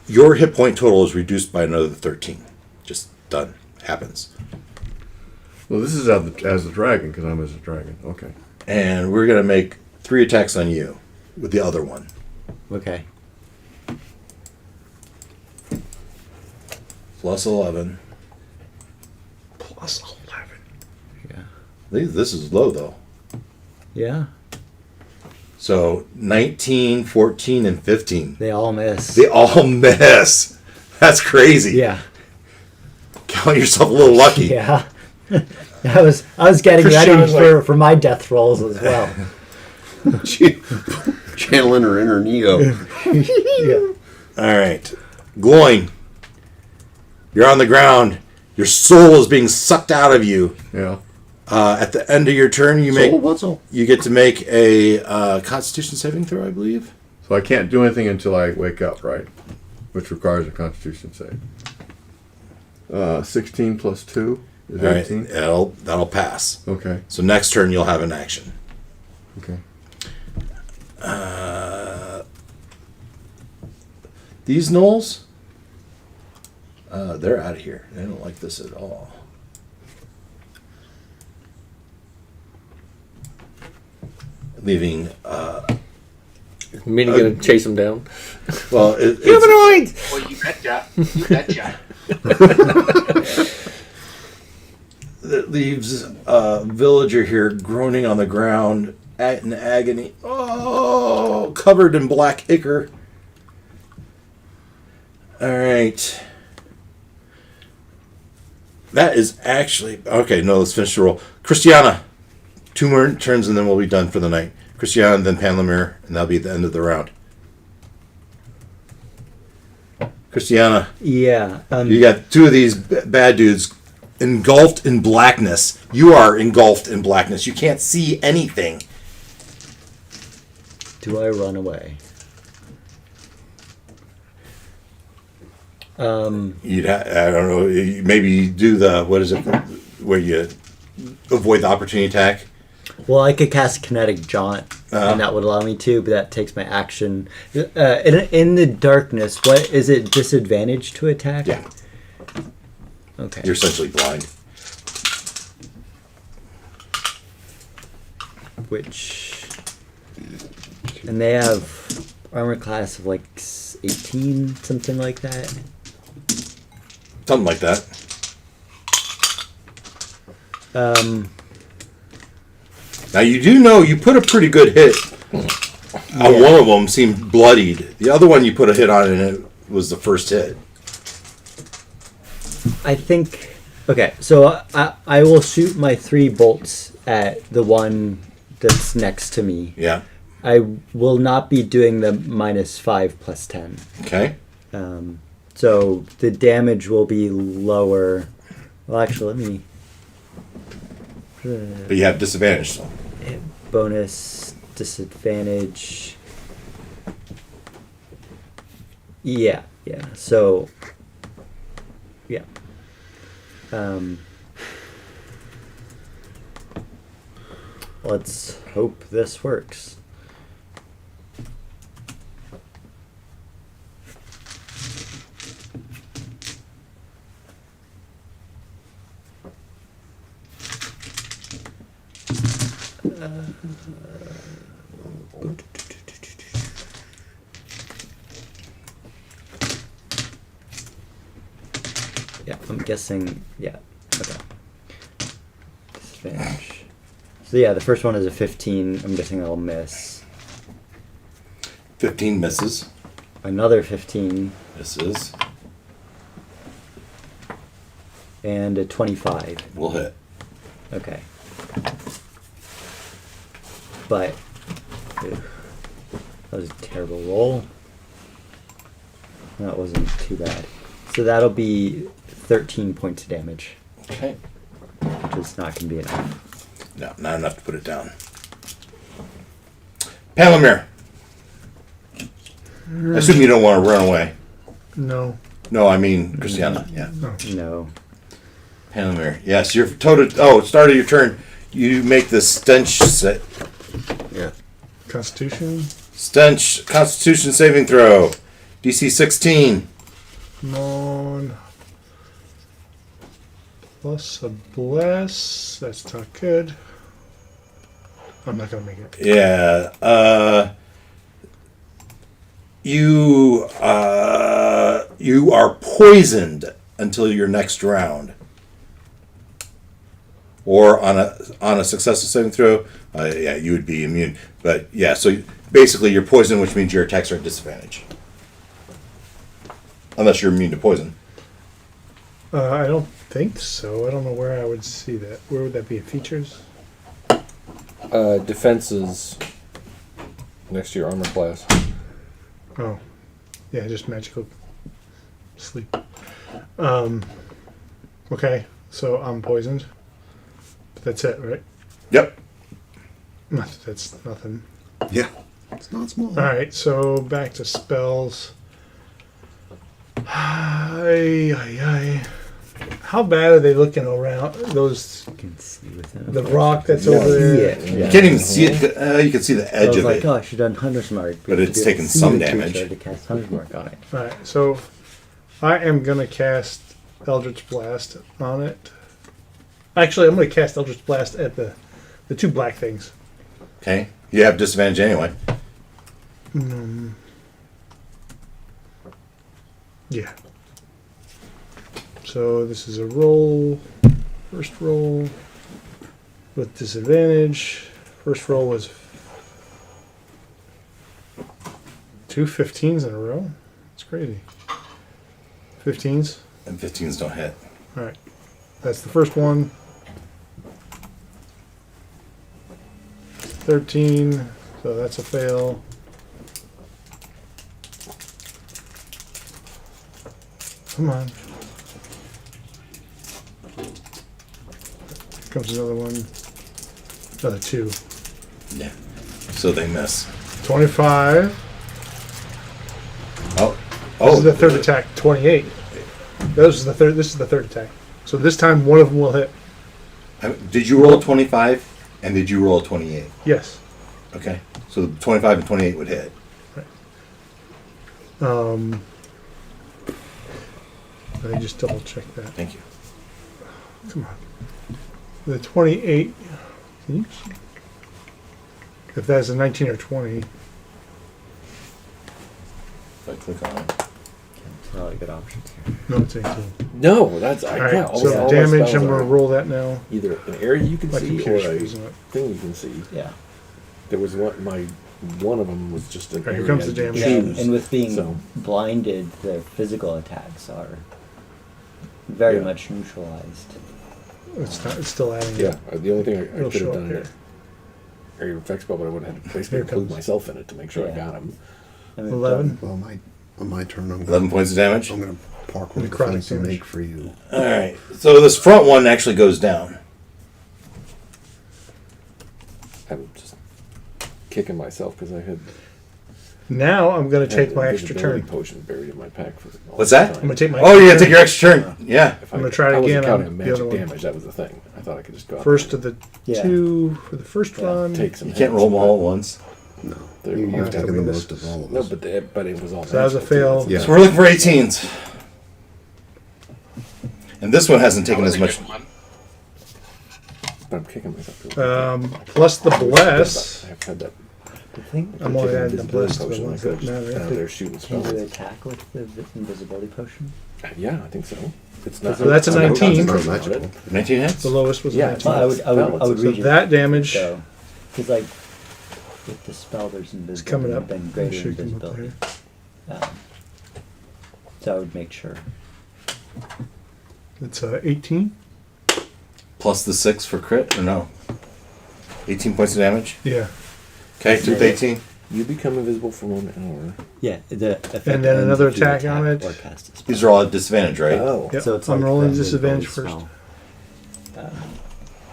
your hit point total is reduced by another 13. Just done. Happens. Well, this is as a dragon, because I'm as a dragon. Okay. And we're going to make 3 attacks on you with the other one. Okay. Plus 11. Plus 11. Yeah. This is low, though. Yeah. So 19, 14, and 15. They all miss. They all miss. That's crazy. Yeah. Count yourself a little lucky. Yeah. I was getting Christian ready was for my death rolls as well. Channeling her inner Neo. Yeah. All right. Gloin. You're on the ground. Your soul is being sucked out of you. Yeah. At the end of your turn, you get to make a Constitution saving throw, I believe. So I can't do anything until I wake up, right? Which requires a Constitution save. 16 plus 2 is All right. 18. That'll pass. Okay. So next turn, you'll have an action. Okay. These gnolls, they're out of here. They don't like this at all. Leaving, Meaning gonna chase them down. well, it's, Humanoids! Well, you betcha. You betcha. that leaves a villager here groaning on the ground in agony. Oh, covered in black ichor. All right. That is actually... Okay, no, let's finish the roll. Christiana. 2 more turns and then we'll be done for the night. Christiana, then Panlamir, and that'll be the end of the round. Christiana, Yeah. you got 2 of these bad dudes engulfed in blackness. You are engulfed in blackness. You can't see anything. Do I run away? I don't know. Maybe you do the what is it, where you avoid the opportunity attack. Well, I could cast Kinetic Jaunt, and that would allow me to, but that takes my action. In the darkness, what is it? Disadvantage to attack? Yeah, Okay. you're essentially blind. Which, and they have armor class of like 18, something like that. Something like that. Now you do know you put a pretty good hit on one of them. Seemed bloodied. The other one you put a hit on and it was the first hit. I think. Okay, so I will shoot my 3 bolts at the one that's next to me. Yeah. I will not be doing the -5 plus 10. Okay. So the damage will be lower. Well, actually, let me. But you have disadvantage. So. Bonus disadvantage. Yeah. So. Yeah. Let's hope this works. Yeah, I'm guessing. Yeah. Okay. Disadvantage. So yeah, the first one is a 15. I'm guessing I'll miss. 15 misses. Another 15 Misses. and a 25. Will hit. Okay. But ew, that was a terrible roll. That wasn't too bad. So that'll be 13 points of damage, Okay. which is not going to be enough. No, not enough to put it down. Palomir. I assume you don't want to run away. No. No, I mean Christiana. Yeah. No. Palomir. Yes, you're total. Oh, start of your turn. You make the stench set. Yeah. Constitution. Stench Constitution saving throw. DC 16. Come on. Plus a bless. That's not good. I'm not gonna make it. Yeah. You are poisoned until your next round. Or on a successful saving throw, yeah, you would be immune. But yeah, so basically you're poisoned, which means your attacks are at disadvantage. Unless you're immune to poison. I don't think so. I don't know where I would see that. Where would that be? Features? Defenses next to your armor class. Oh, yeah, just magical sleep. Okay, so I'm poisoned. That's it, right? Yep. That's nothing. Yeah. It's not small. All right, so back to spells. Ay. How bad are they looking around? Those You can see within the rock that's over there. Yeah. You can't even see it. You can see the I edge was of like, it. oh, I should have done Hunter's Mark. But it's taken some damage. To cast Hunter's Mark on it. All right, so I am gonna cast Eldritch Blast on it. Actually, I'm gonna cast Eldritch Blast at the two black things. Okay. You have disadvantage anyway. Yeah. So this is a roll. First roll with disadvantage. First roll was 2 15s in a row. That's crazy. 15s. And 15s don't hit. All right. That's the first one. 13. So that's a fail. Come on. Here comes another one. Another 2. Yeah. So they miss. 25. Oh. This is the third attack. 28. This is the third attack. So this time one of them will hit. Did you roll a 25 and did you roll a 28? Yes. Okay. So 25 and 28 would hit. Let me just double check that. Thank you. Come on. The 28. Can you see? If that's a 19 or 20. If I click on it. Probably good options here. No, it's 18. No, that's All I right. can't. So all my damage. spells I'm going are to roll that now. either an area you can My see or computer's a freezing up. thing you can see. Yeah. There was one of them was just an All right, here area comes the you damage. Yeah, choose. and with being So- blinded, the physical attacks are very Yeah. much neutralized. It's not. It's still adding. Yeah, the only thing I It'll could show have up done here. an area of effect spell, but I would have had to basically Here include comes. myself in it to make sure I Yeah. got him. I mean, 11. Well, on my turn, I'm 11 points of damage. I'm going to park one of the Necrotic things to damage. make for you. All right. So this front one actually goes down. I'm just kicking myself because I had Now I'm going to take had my a extra invisibility turn. potion buried in my pack for all What's this that? time. I'm going to take my. Oh, yeah, extra take your turn. extra turn. Yeah. If I'm gonna try it I wasn't again counting on on the magic other one. damage. That was the thing. I thought I could just go out First there of the Yeah. 2 for the first Yeah. run. and take some. You can't hits, roll them all at but once. No. they're You've all- taken the this. most of all of No, us. but it was all. So that was a magical, too. fail. Yeah. So we're looking for 18s. And this one hasn't taken That was as a much. good one. But I'm kicking myself. Plus the bless. I've had that. The thing I'm only adding the invisibility bless to the potion one like that that. matter. They're shooting can spells. you attack with the invisibility potion? Yeah, I think so. It's not. So that's a 19. Not magical. 19 hits? The lowest was Yeah, a it's 19. Well, I would So read that damage though, because like with the spell, there's is coming invisibility, up. then greater Should come up invisibility. there. So I would make sure. It's 18. Plus the 6 for crit, or no? 18 points of damage? Yeah. Okay, took the 18. You become invisible for 1 hour. Yeah, the effect And then ends another if you attack on it. or cast a spell. These are all at disadvantage, right? Oh. Yep. So it's I'm like rolling the disadvantage invisibility first. spell.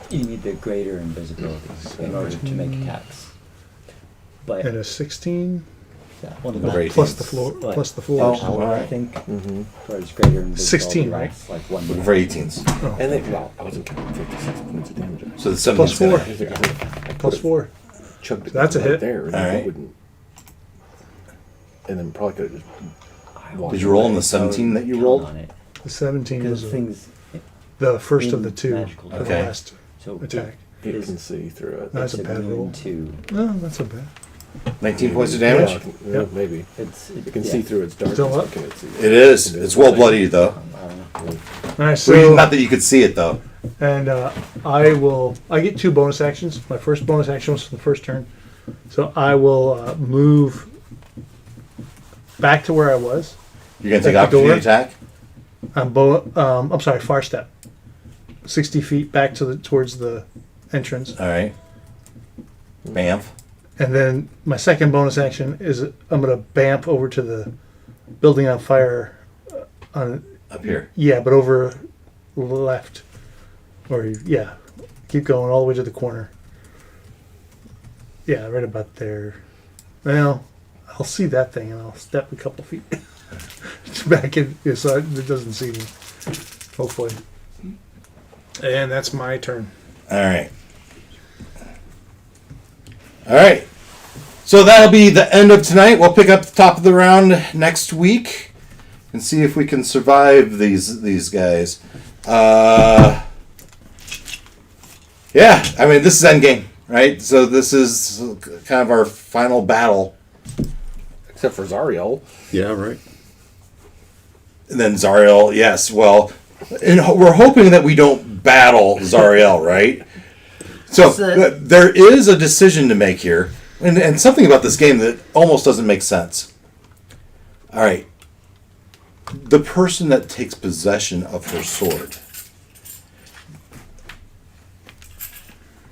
You need the greater invisibility in order to make attacks. But And a 16. well, Number not 18. Plus the floor. What? Plus the floors. Oh, I alright. think Mm-hmm. towards greater invisibility 16, right? lasts like 1 Looking minute. for 18s. Oh. And then, well, I wasn't counting 56 points of damage. So the 17's Plus 4. gonna- I think Plus 4. chugged it That's a right hit. there. And Alright. it wouldn't. And then probably could have just. walked Did you roll on away. the 17 that you Count rolled? on it. The 17 Because was things. the first of the in 2 magical for the Okay. last So attack. It Is- can see through it. That's a it's bad immune roll. To, No, not so bad. 19 points of damage? Yeah, Yep. maybe. it You can yeah. see through its darkness. Still up? but can it see? It is. It's well bloodied, though. I don't know. All right, So, so not that you could see it, though. and I get 2 bonus actions. My first bonus action was for the first turn, so I will move back to where I was. You're going to take At the opportunity door? attack? I'm sorry, far step, 60 feet back to towards the entrance, All right. Bamf. and then my second bonus action is I'm gonna bamf over to the building on fire. On Up here. yeah, but over left, or yeah, keep going all the way to the corner. Yeah, right about there. Well, I'll see that thing and I'll step a couple feet back in so it doesn't see me. Hopefully. And that's my turn. All right. All right. So that'll be the end of tonight. We'll pick up the top of the round next week and see if we can survive these guys. Yeah, I mean, this is endgame, right? So this is kind of our final battle. Except for Zariel. Yeah, right. And then Zariel, yes, well, and we're hoping that we don't battle Zariel, right? So there is a decision to make here, and something about this game that almost doesn't make sense. All right. The person that takes possession of her sword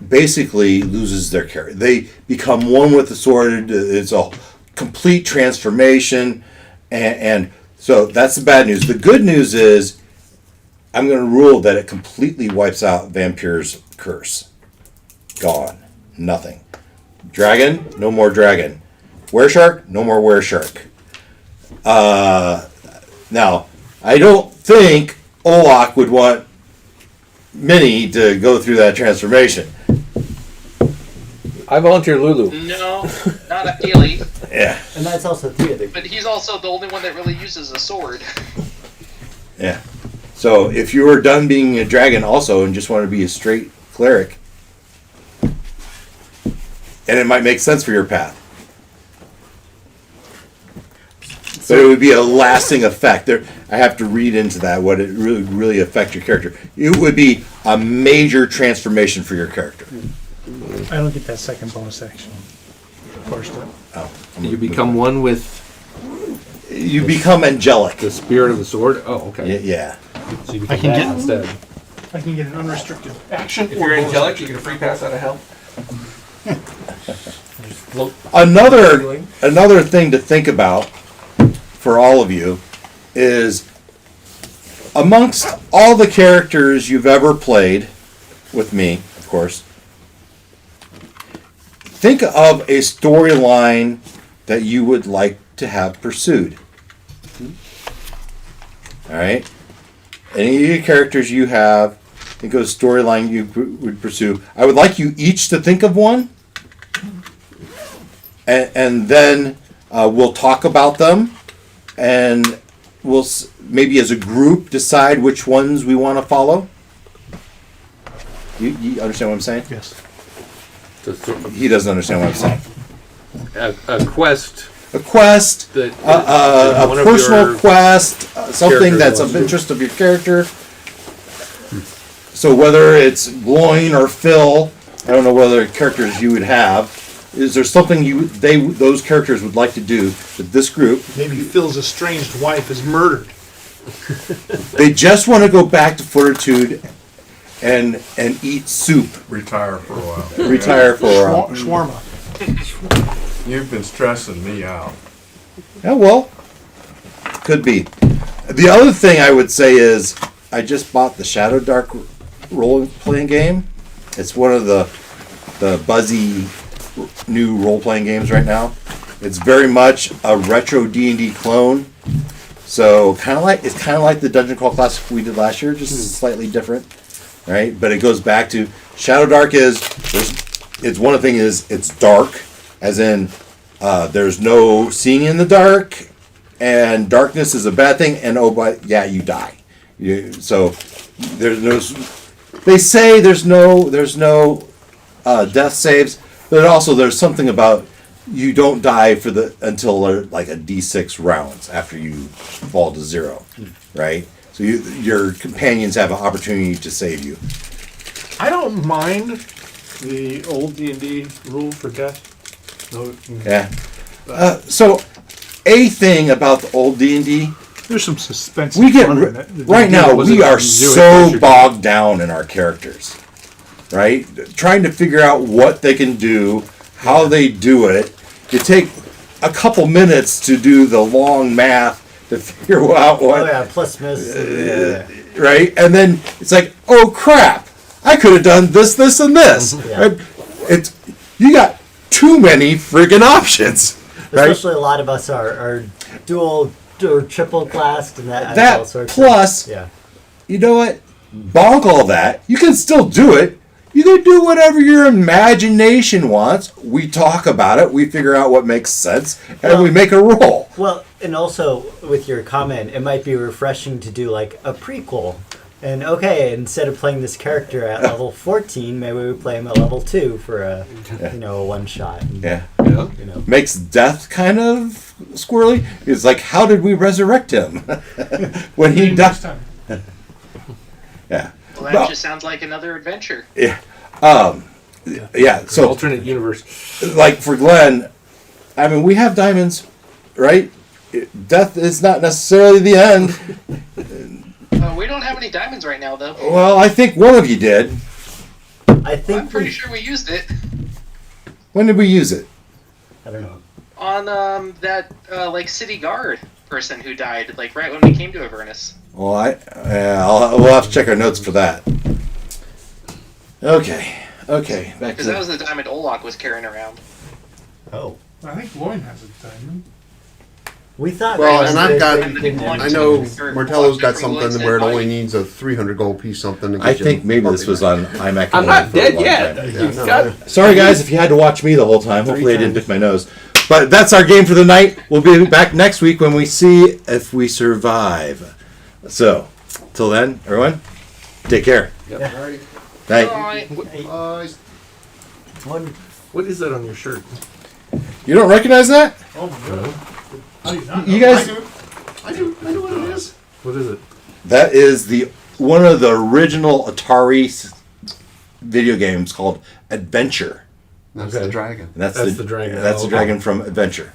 basically loses their character. They become one with the sword. It's a complete transformation, and so that's the bad news. The good news is I'm going to rule that it completely wipes out Vampire's curse. Gone. Nothing. Dragon, no more dragon. Wereshark, no more wereshark. Now, I don't think Olak would want Minnie to go through that transformation. I volunteer Lulu. No, not ideally. Yeah, And that's also 3 of the. But he's also the only one that really uses a sword. yeah. So if you were done being a dragon also and just want to be a straight cleric, and it might make sense for your path. But it would be a lasting effect. There, I have to read into that what it really affect your character. It would be a major transformation for your character. I don't get that second bonus action. First up. Oh, You become one with you become angelic. the spirit of the sword. Oh, okay. Yeah. So you I become can that get- instead. I can get an unrestricted action. If you're angelic, you get a free pass out of hell. Another thing to think about for all of you is amongst all the characters you've ever played with me, of course, think of a storyline that you would like to have pursued. All right? Any of your characters you have, think of a storyline you would pursue. I would like you each to think of one, and then we'll talk about them, and we'll maybe as a group decide which ones we want to follow. You understand what I'm saying? Yes. He doesn't understand what I'm saying. A quest A quest, that a one of personal your quest, something characters that's wants of to- interest of your character. So whether it's Gloin or Phil, I don't know whether characters you would have. Is there something those characters would like to do that this group? Maybe Phil's estranged wife is murdered. They just want to go back to Fortitude and eat soup. Retire for a while. Retire for a while. Shawarma. You've been stressing me out. Yeah, well, could be. The other thing I would say is I just bought the Shadow Dark role-playing game. It's one of the buzzy new role-playing games right now. It's very much a retro D&D clone. So it's kind of like the Dungeon Crawl Classic we did last year, just slightly different, right? But it goes back to Shadow Dark it's one of the things is it's dark, as in there's no seeing in the dark, and darkness is a bad thing. And you die. So there's no. They say there's no death saves, but also there's something about you don't die until like a D6 rounds after you fall to 0, right? So your companions have an opportunity to save you. I don't mind the old D&D rule for death. No, Yeah. So a thing about the old D&D, there's some suspense. we and get fun in it. The right D&D now wasn't we are letting you do it, so but you're- bogged down in our characters, right? Trying to figure out what they can do, how they do it. You take a couple minutes to do the long math to figure out what. Oh yeah, plus miss. Right? And then it's like, oh crap, I could have done this, and this. Yeah. Right? You got too many freaking options, right? Especially a lot of us are dual or triple classed and that. That all sorts plus, yeah. you know what? Bonk all that. You can still do it. You can do whatever your imagination wants. We talk about it. We figure out what makes sense, and we make a roll. Well, and also with your comment, it might be refreshing to do like a prequel. And okay, instead of playing this character at level 14, maybe we play him at level 2 for a a one shot. Yeah. You know. Makes death kind of squirrely. It's like, how did we resurrect him when he died? Yeah. Well, that just sounds like another adventure. Yeah. Yeah. So, alternate universe. like for Glenn, I mean, we have diamonds, right? Death is not necessarily the end. We don't have any diamonds right now, though. Well, I think one of you did. I think I'm pretty sure we used it When did we use it? I don't know. on that like city guard person who died like right when we came to Avernus. Well, we'll have to check our notes for that. Okay. Back Because to that was the diamond Olak was carrying around. Oh. I think Lloyd has a diamond. We thought. Well, that and was I've got. they didn't I have- know Or Martello's got different something ones where it that only might- needs a 300 gold piece something. To get I you think maybe this puppy was back. on iMac. I'm Online not for a dead long yet. time. Yeah, You've no, got Sorry, guys, if you had to watch me the whole time. Hopefully, I didn't pick my nose. But that's our game for the night. We'll be back next week when we see if we survive. So, till then, everyone, take care. Alright. Night. Bye. One What is that on your shirt? You don't recognize that? Oh my god. How do you not You know? guys, I do. I know what it is. What is it? that is one of the original Atari video games called Adventure. That's Okay. the dragon. And that's That's the dragon. That's Oh, the okay. dragon from Adventure.